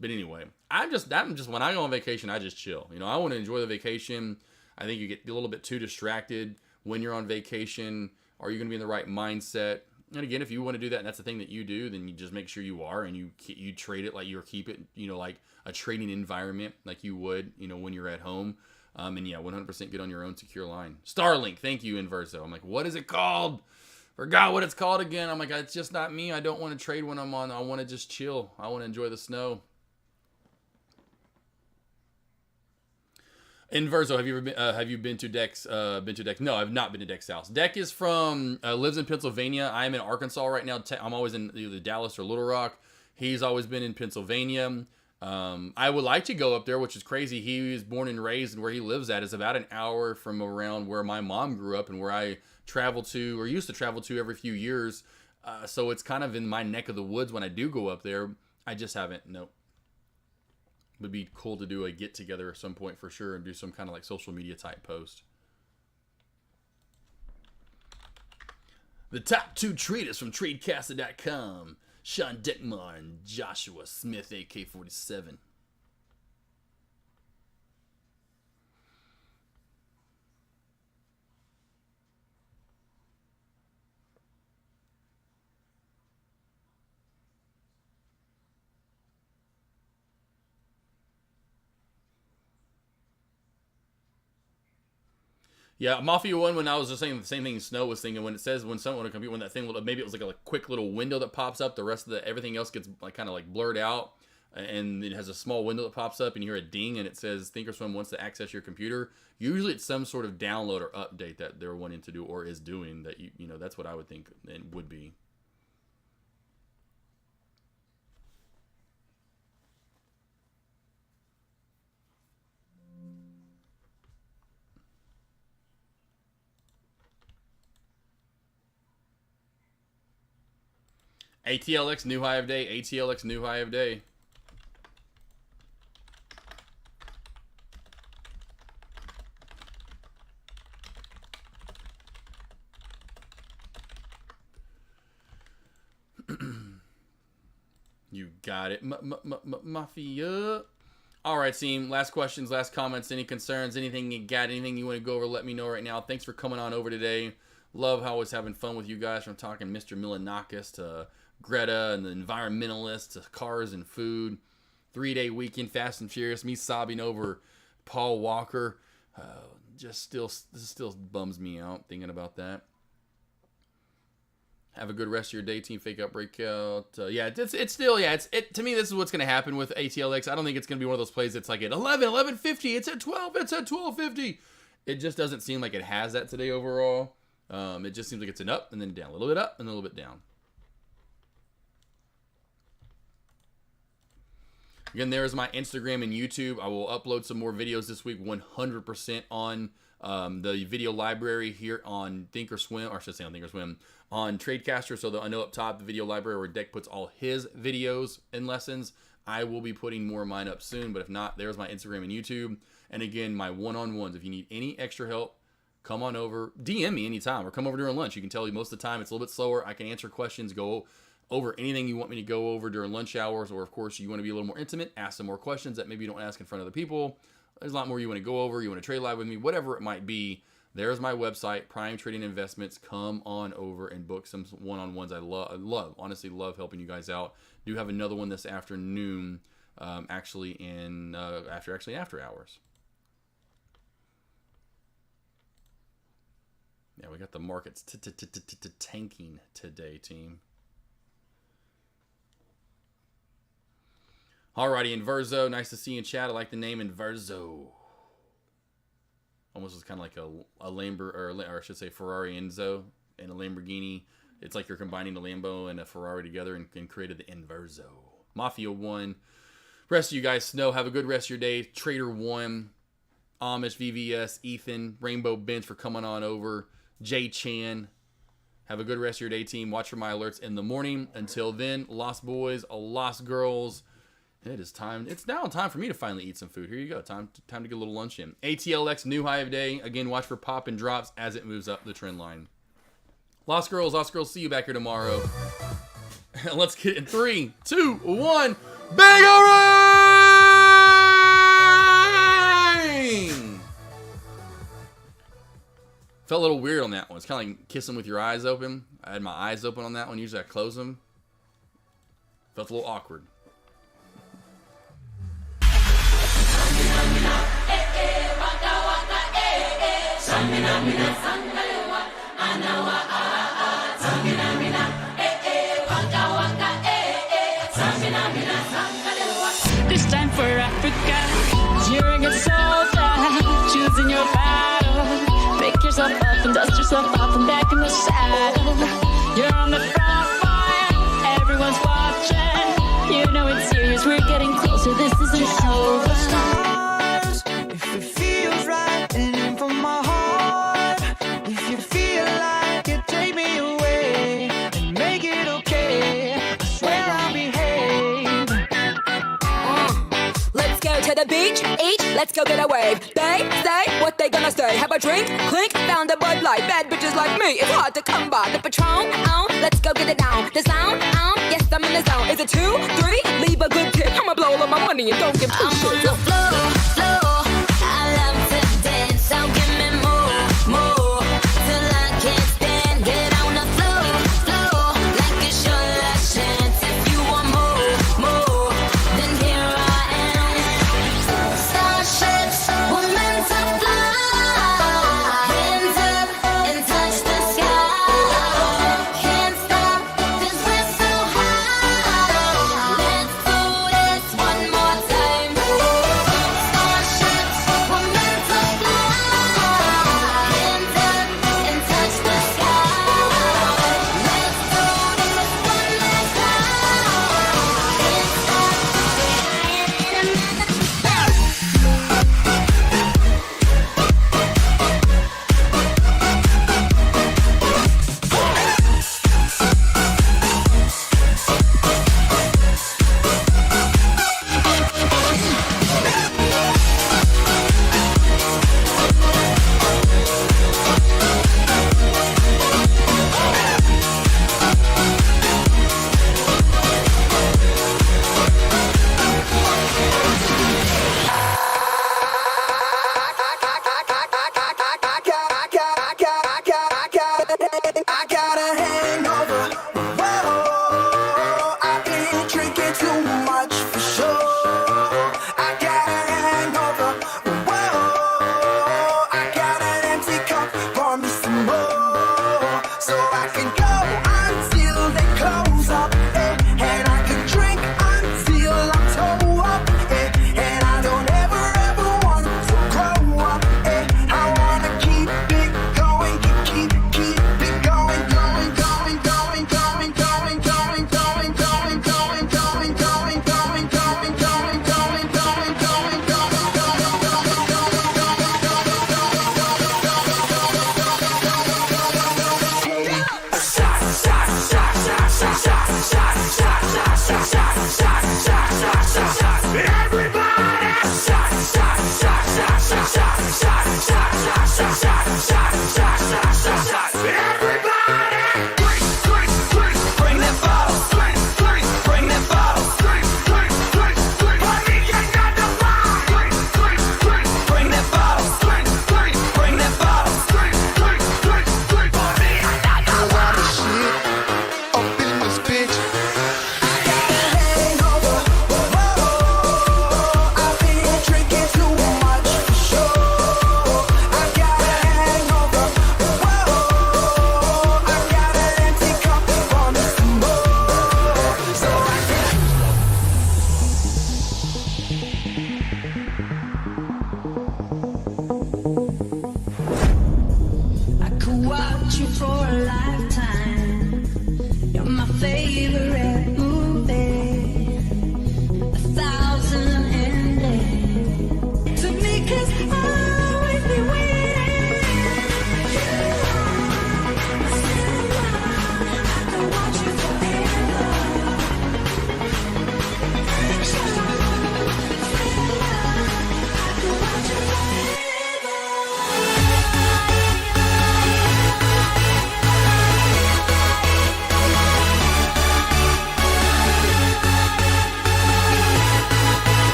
But anyway, I'm just when I go on vacation, I just chill. I want to enjoy the vacation. I think you get a little bit too distracted when you're on vacation. Are you going to be in the right mindset? And again, if you want to do that and that's the thing that you do, then you just make sure you are and you trade it like keep it, like a trading environment like you would, when you're at home. And yeah, 100% get on your own secure line. Starlink, thank you, Inverso. I'm like, what is it called? Forgot what it's called again. I'm like, it's just not me. I don't want to trade when I'm on. I want to just chill. I want to enjoy the snow. Inverso, have you been to Dex? No, I've not been to Dex house. Deck is lives in Pennsylvania. I'm in Arkansas right now. I'm always in either Dallas or Little Rock. He's always been in Pennsylvania. I would like to go up there, which is crazy. He was born and raised, and where he lives at is about an hour from around where my mom grew up and where I travel to or used to travel to every few years. So it's kind of in my neck of the woods when I do go up there. I just haven't. Nope. Would be cool to do a get together at some point for sure and do some kind of like social media type post. The top 2 traders from Tradecaster.com. Sean Detmar and Joshua Smith, AK47. Yeah, Mafia 1, when I was just saying the same thing Snow was thinking, when it says when someone on a computer, when that thing, maybe it was like a quick little window that pops up, the rest of everything else gets like kind of like blurred out, and it has a small window that pops up, and you hear a ding, and it says Thinkorswim wants to access your computer. Usually it's some sort of download or update that they're wanting to do or is doing that, that's what I would think it would be. ATLX new high of day. ATLX new high of day. You got it, Mafia. All right, team. Last questions, last comments, any concerns, anything you got, anything you want to go over, let me know right now. Thanks for coming on over today. Love how I was having fun with you guys, from talking Mr. Milanakis to Greta and the environmentalists to cars and food. 3-day weekend, Fast and Furious, me sobbing over Paul Walker. This still bums me out thinking about that. Have a good rest of your day, team. Fake out, breakout. To me, this is what's going to happen with ATLX. I don't think it's going to be one of those plays that's like at 11:50, it's at 12, it's at 12:50. It just doesn't seem like it has that today overall. It just seems like it's an up and then down, a little bit up and a little bit down. Again, there is my Instagram and YouTube. I will upload some more videos this week, 100% on the video library here on Thinkorswim, or I should say on Thinkorswim, on Tradecaster. So I know up top, the video library where Deck puts all his videos and lessons. I will be putting more of mine up soon, but if not, there's my Instagram and YouTube. And again, my one-on-ones. If you need any extra help, come on over. DM me anytime, or come over during lunch. You can tell you most of the time it's a little bit slower. I can answer questions, go over anything you want me to go over during lunch hours, or of course you want to be a little more intimate, ask some more questions that maybe you don't ask in front of other people. There's a lot more you want to go over, you want to trade live with me, whatever it might be. There's my website, Prime Trading Investments. Come on over and book some one-on-ones. I honestly love helping you guys out. Do have another one this afternoon, after hours. Yeah, we got the markets tanking today, team. Alrighty, Inverso, nice to see you in chat. I like the name Inverso. Almost was kind of like a Lamborghini, or I should say Ferrari Enzo and a Lamborghini. It's like you're combining a Lambo and a Ferrari together and created the Inverso. Mafia 1. Rest of you guys, Snow, have a good rest of your day. Trader 1, Amish, VVS, Ethan, Rainbow Bench for coming on over. Jay Chan. Have a good rest of your day, team. Watch for my alerts in the morning. Until then, Lost Boys, Lost Girls. It is time. It's now time for me to finally eat some food. Here you go. Time to get a little lunch in. ATLX, new high of day. Again, watch for pop and drops as it moves up the trend line. Lost Girls, see you back here tomorrow. Let's get in 3, 2, 1. Bangarang! Felt a little weird on that one. It's kind of like kissing with your eyes open. I had my eyes open on that one. Usually I close them. Felt a little awkward. This time for Africa, you're a good soldier, choosing your battle. Pick yourself up and dust yourself off and back in the saddle. You're on the front line, everyone's watching. You know it's serious, we're getting closer, this isn't over. If it feels right and in from my heart, if you feel like it, take me away and make it okay. I swear I'll behave. Let's go to the beach, eat, let's go get a wave. They say what they gonna say. Have a drink, clink, found a Bud Light. Bad bitches like me, it's hard to come by. The Patron, let's go get it down. The sound, yes I'm in the zone. Is it 2, 3? Leave a good tip. I'ma blow all of my money and don't give two shits. On the floor, I love to dance, so give me more, till I can't stand. Get on the floor, like it's your last chance. If you want more, then here I am. Starships were meant to fly, hands up and touch the sky. Can't stop 'cause we're so high. Let's do this one more time.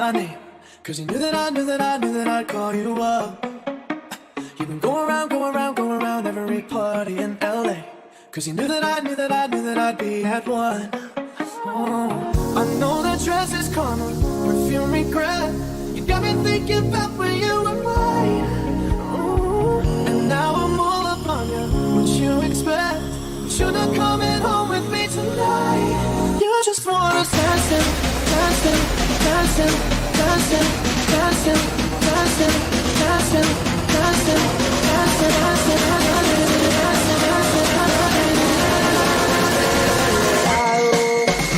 my name. Cause you knew that I knew that I knew that I'd call you up. You've been going around every party in LA. Cause you knew that I knew that I knew that I'd be at one. Oh, I know that dress is karma, perfume regret. You got me thinking about when you were mine. And now I'm all up on you, what you expect. You're not coming home with me tonight. You just wanna dancing, dancing, dancing, dancing, dancing, dancing, dancing, dancing, dancing, dancing, dancing, dancing.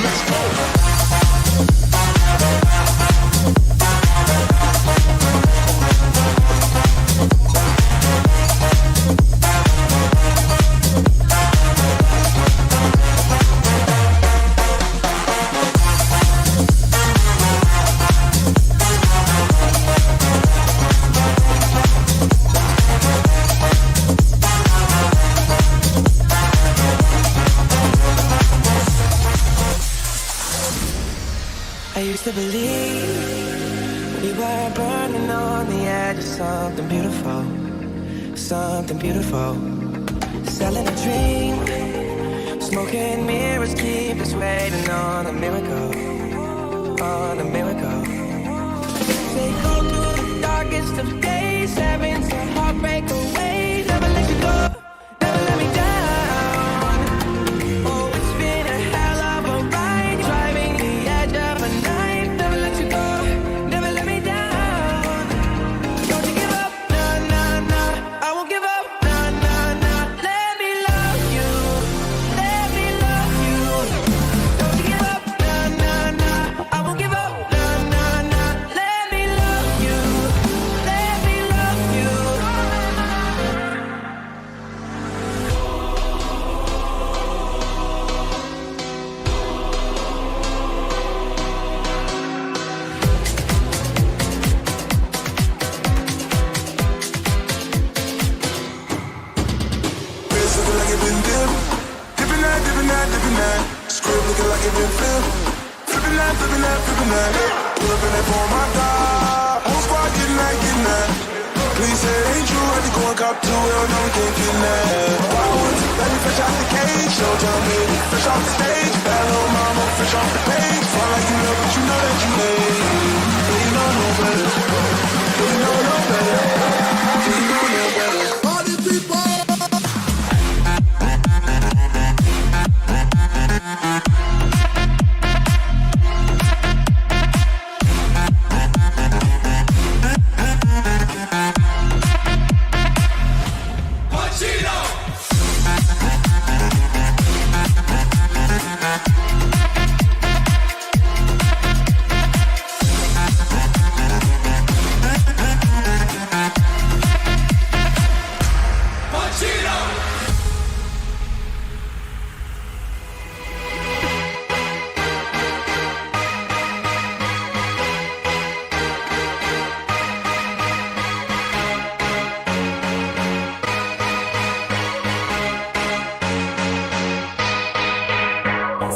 Let's go. I used to believe we were burning on the edge of something beautiful, something beautiful. Selling a dream, smoking mirrors keep us waiting on a miracle, on a miracle. They go through the darkest of days, having to heartbreak away. Never let you go, never let me down. Oh, it's been a hell of a ride, driving the edge of a night. Never let you go, never let me down. Don't you give up, nah, nah, nah. I won't give up, nah, nah, nah. Let me love you, let me love you. Don't you give up, nah, nah, nah. I won't give up, nah, nah, nah. Let me love you, let me love you. Face looking like it been dim. Dipping that, dipping that, dipping that. Script looking like it been flipped. Flipping that, flipping that, flipping that. Pull up in that for my God. Whole squad getting that. Please say it ain't true. Had to go and cop to it. No, we can't get that. Wild ones, let me fresh out the cage. Showtime, baby, fresh off the stage. Bad little mama, fresh off the page. Fly like you know, but you know that you late. But you know no better. But you know no better. But you know no better. All these people.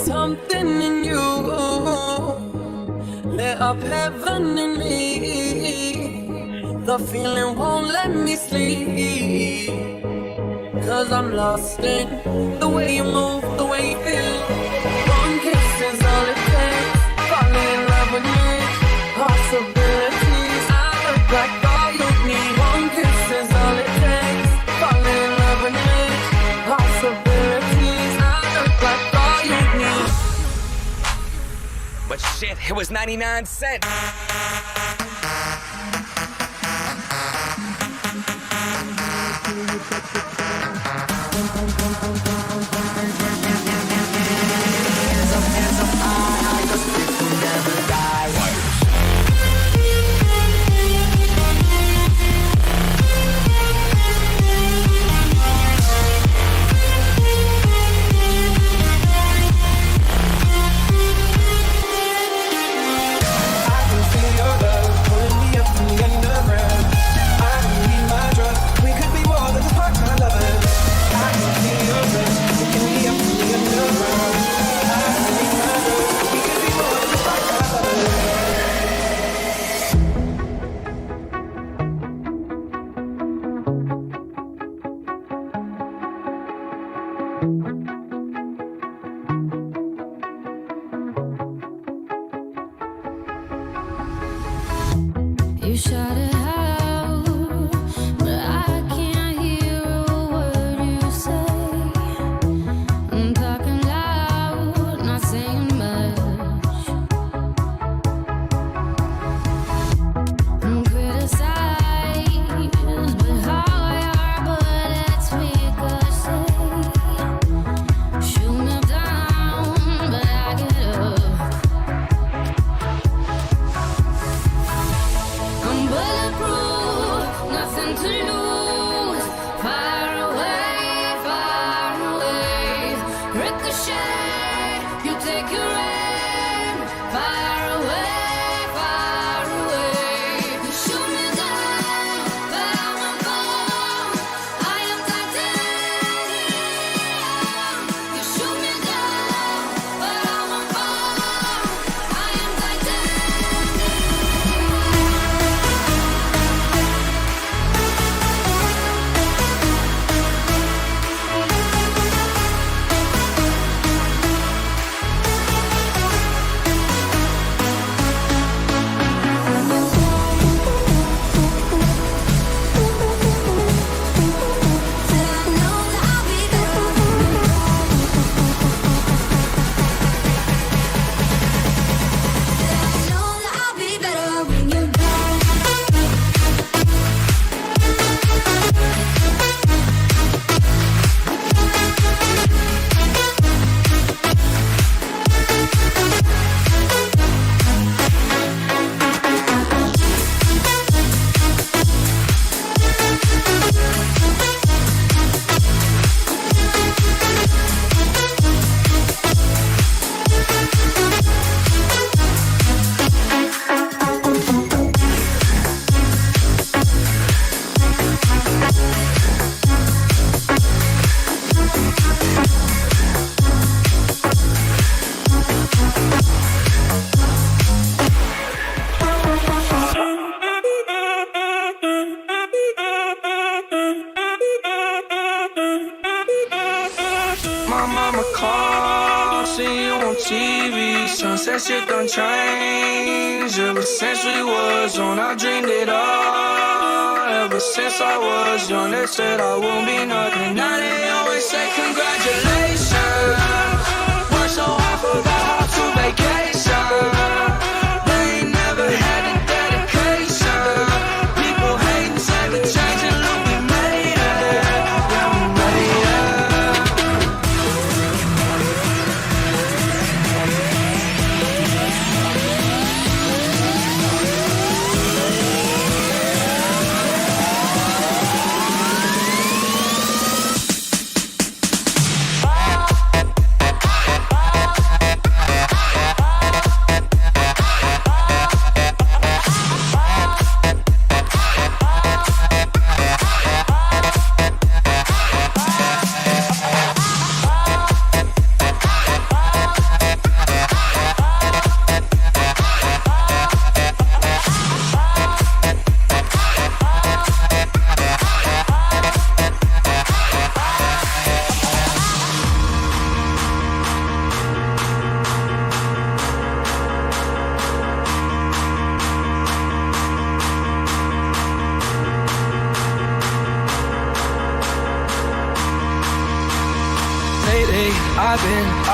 Something in you lit up heaven in me. The feeling won't let me sleep. Cause I'm lost in the way you move, the way you feel. One kiss is all it takes. Falling in love with me. Possibilities. I look like all you need. One kiss is all it takes. Falling in love with me. Possibilities. I look like all you need. But shit, it was 99 cents. I can feel your love. You shout it out, but I can't hear a word you say. I'm talking loud, not saying much. I'm criticized, but how your bullets ricochet. Shoot me down, but I get up. I'm bulletproof, nothing to lose. Far away, ricochet. You take your aim. Far away. You shoot me down, but I won't fall. I am titanium. You shoot me down, but I won't fall. I am titanium. I'll be better when you're gone. My mama called, see you on TV. Sunset shit done changed. Ever since we was on, I dreamed it all. Ever since I was young, they said I won't be nothing. Now they always say congratulations. Worked so hard for the hard to vacation. They ain't never had the dedication. People hating, say we changing, look we made it. Yeah, we made it.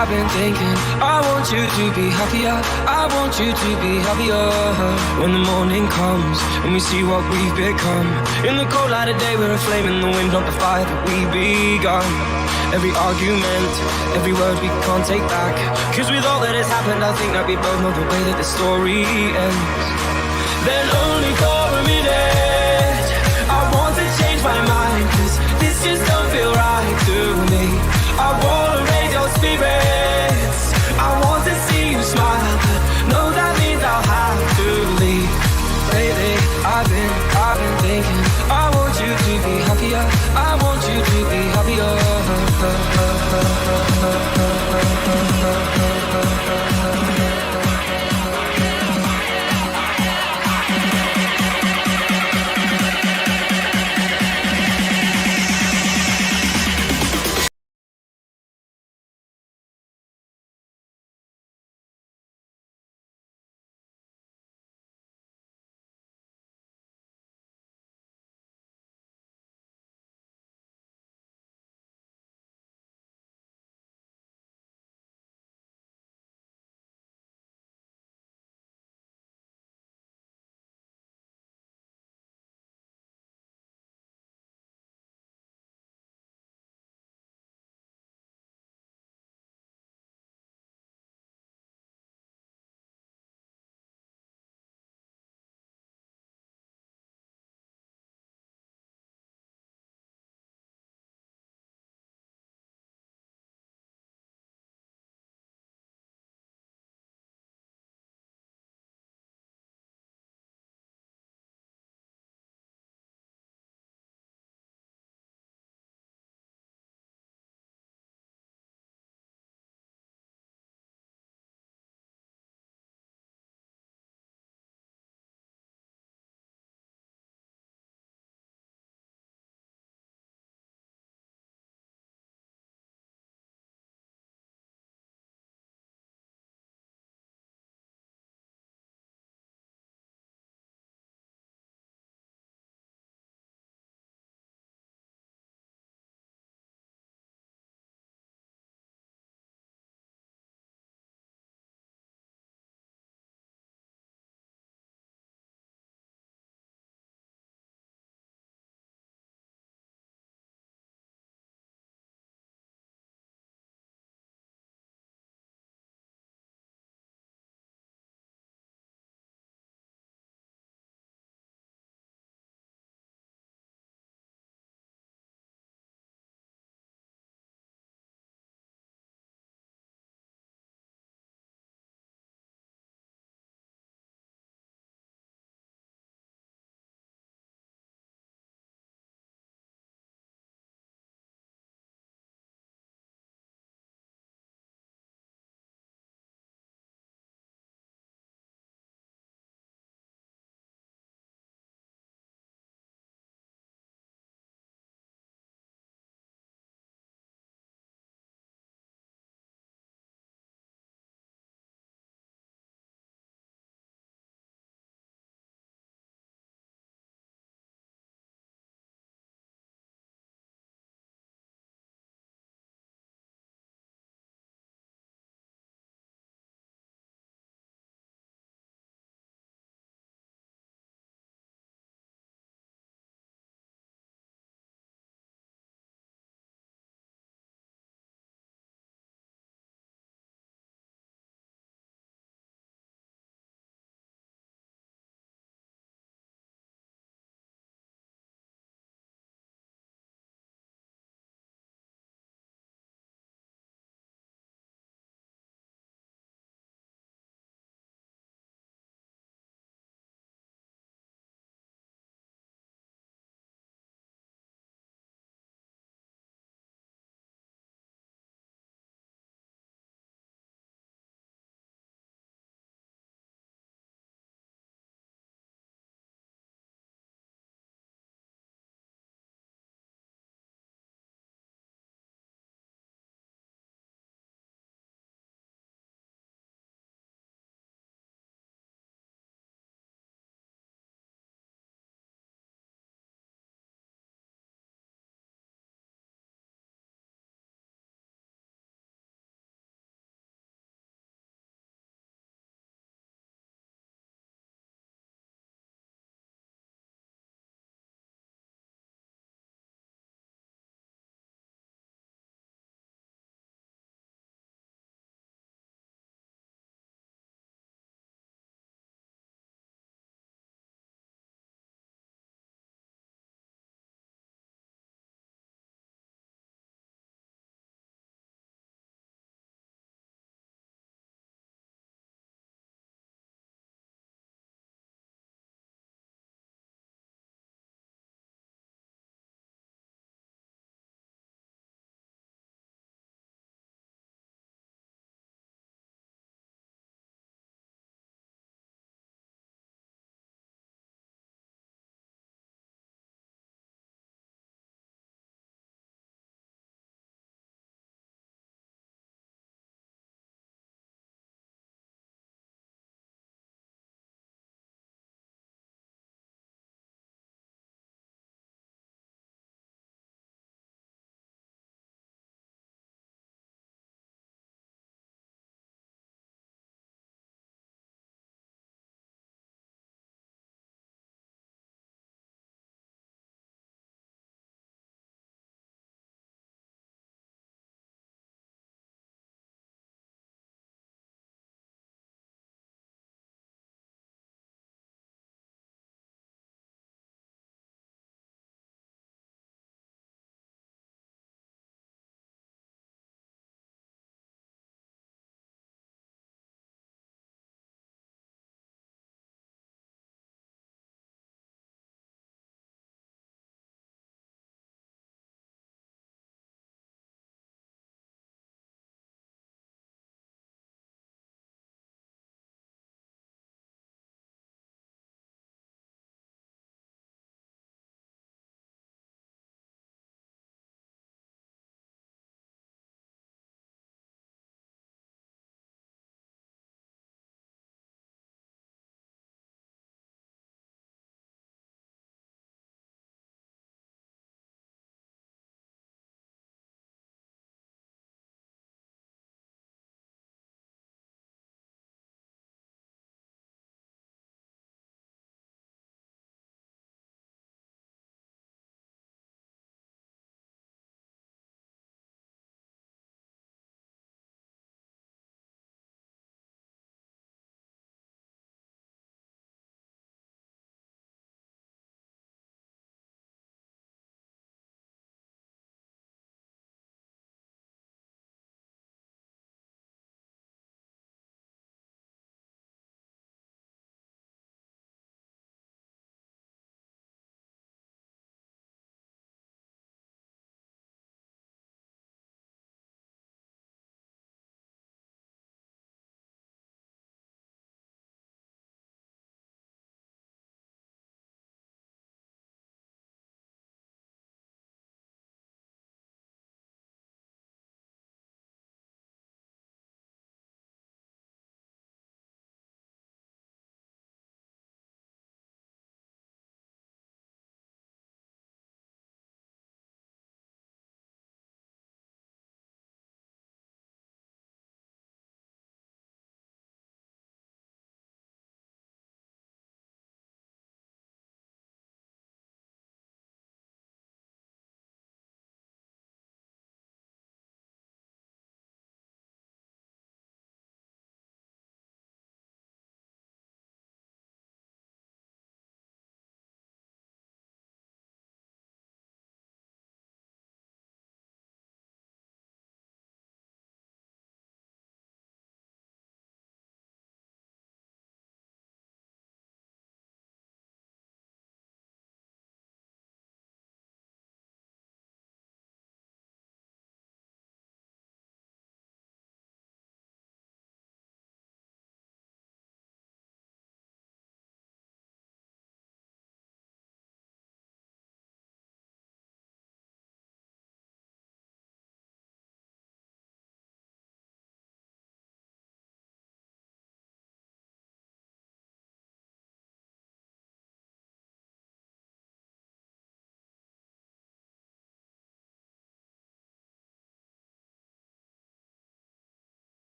I've been thinking, I want you to be happier, I want you to be happier. When the morning comes and we see what we've become, in the cold light of day we're a flame in the wind, not the fire that we begun. Every argument, every word we can't take back, cause with all that has happened I think that we both know the way that the story ends. Then only for a minute I want to change my mind, cause this just don't feel right to me. I wanna raise your spirits, I want to see you smile, but no, that means I'll have to leave. Lately, I've been thinking, I want you to be happier, I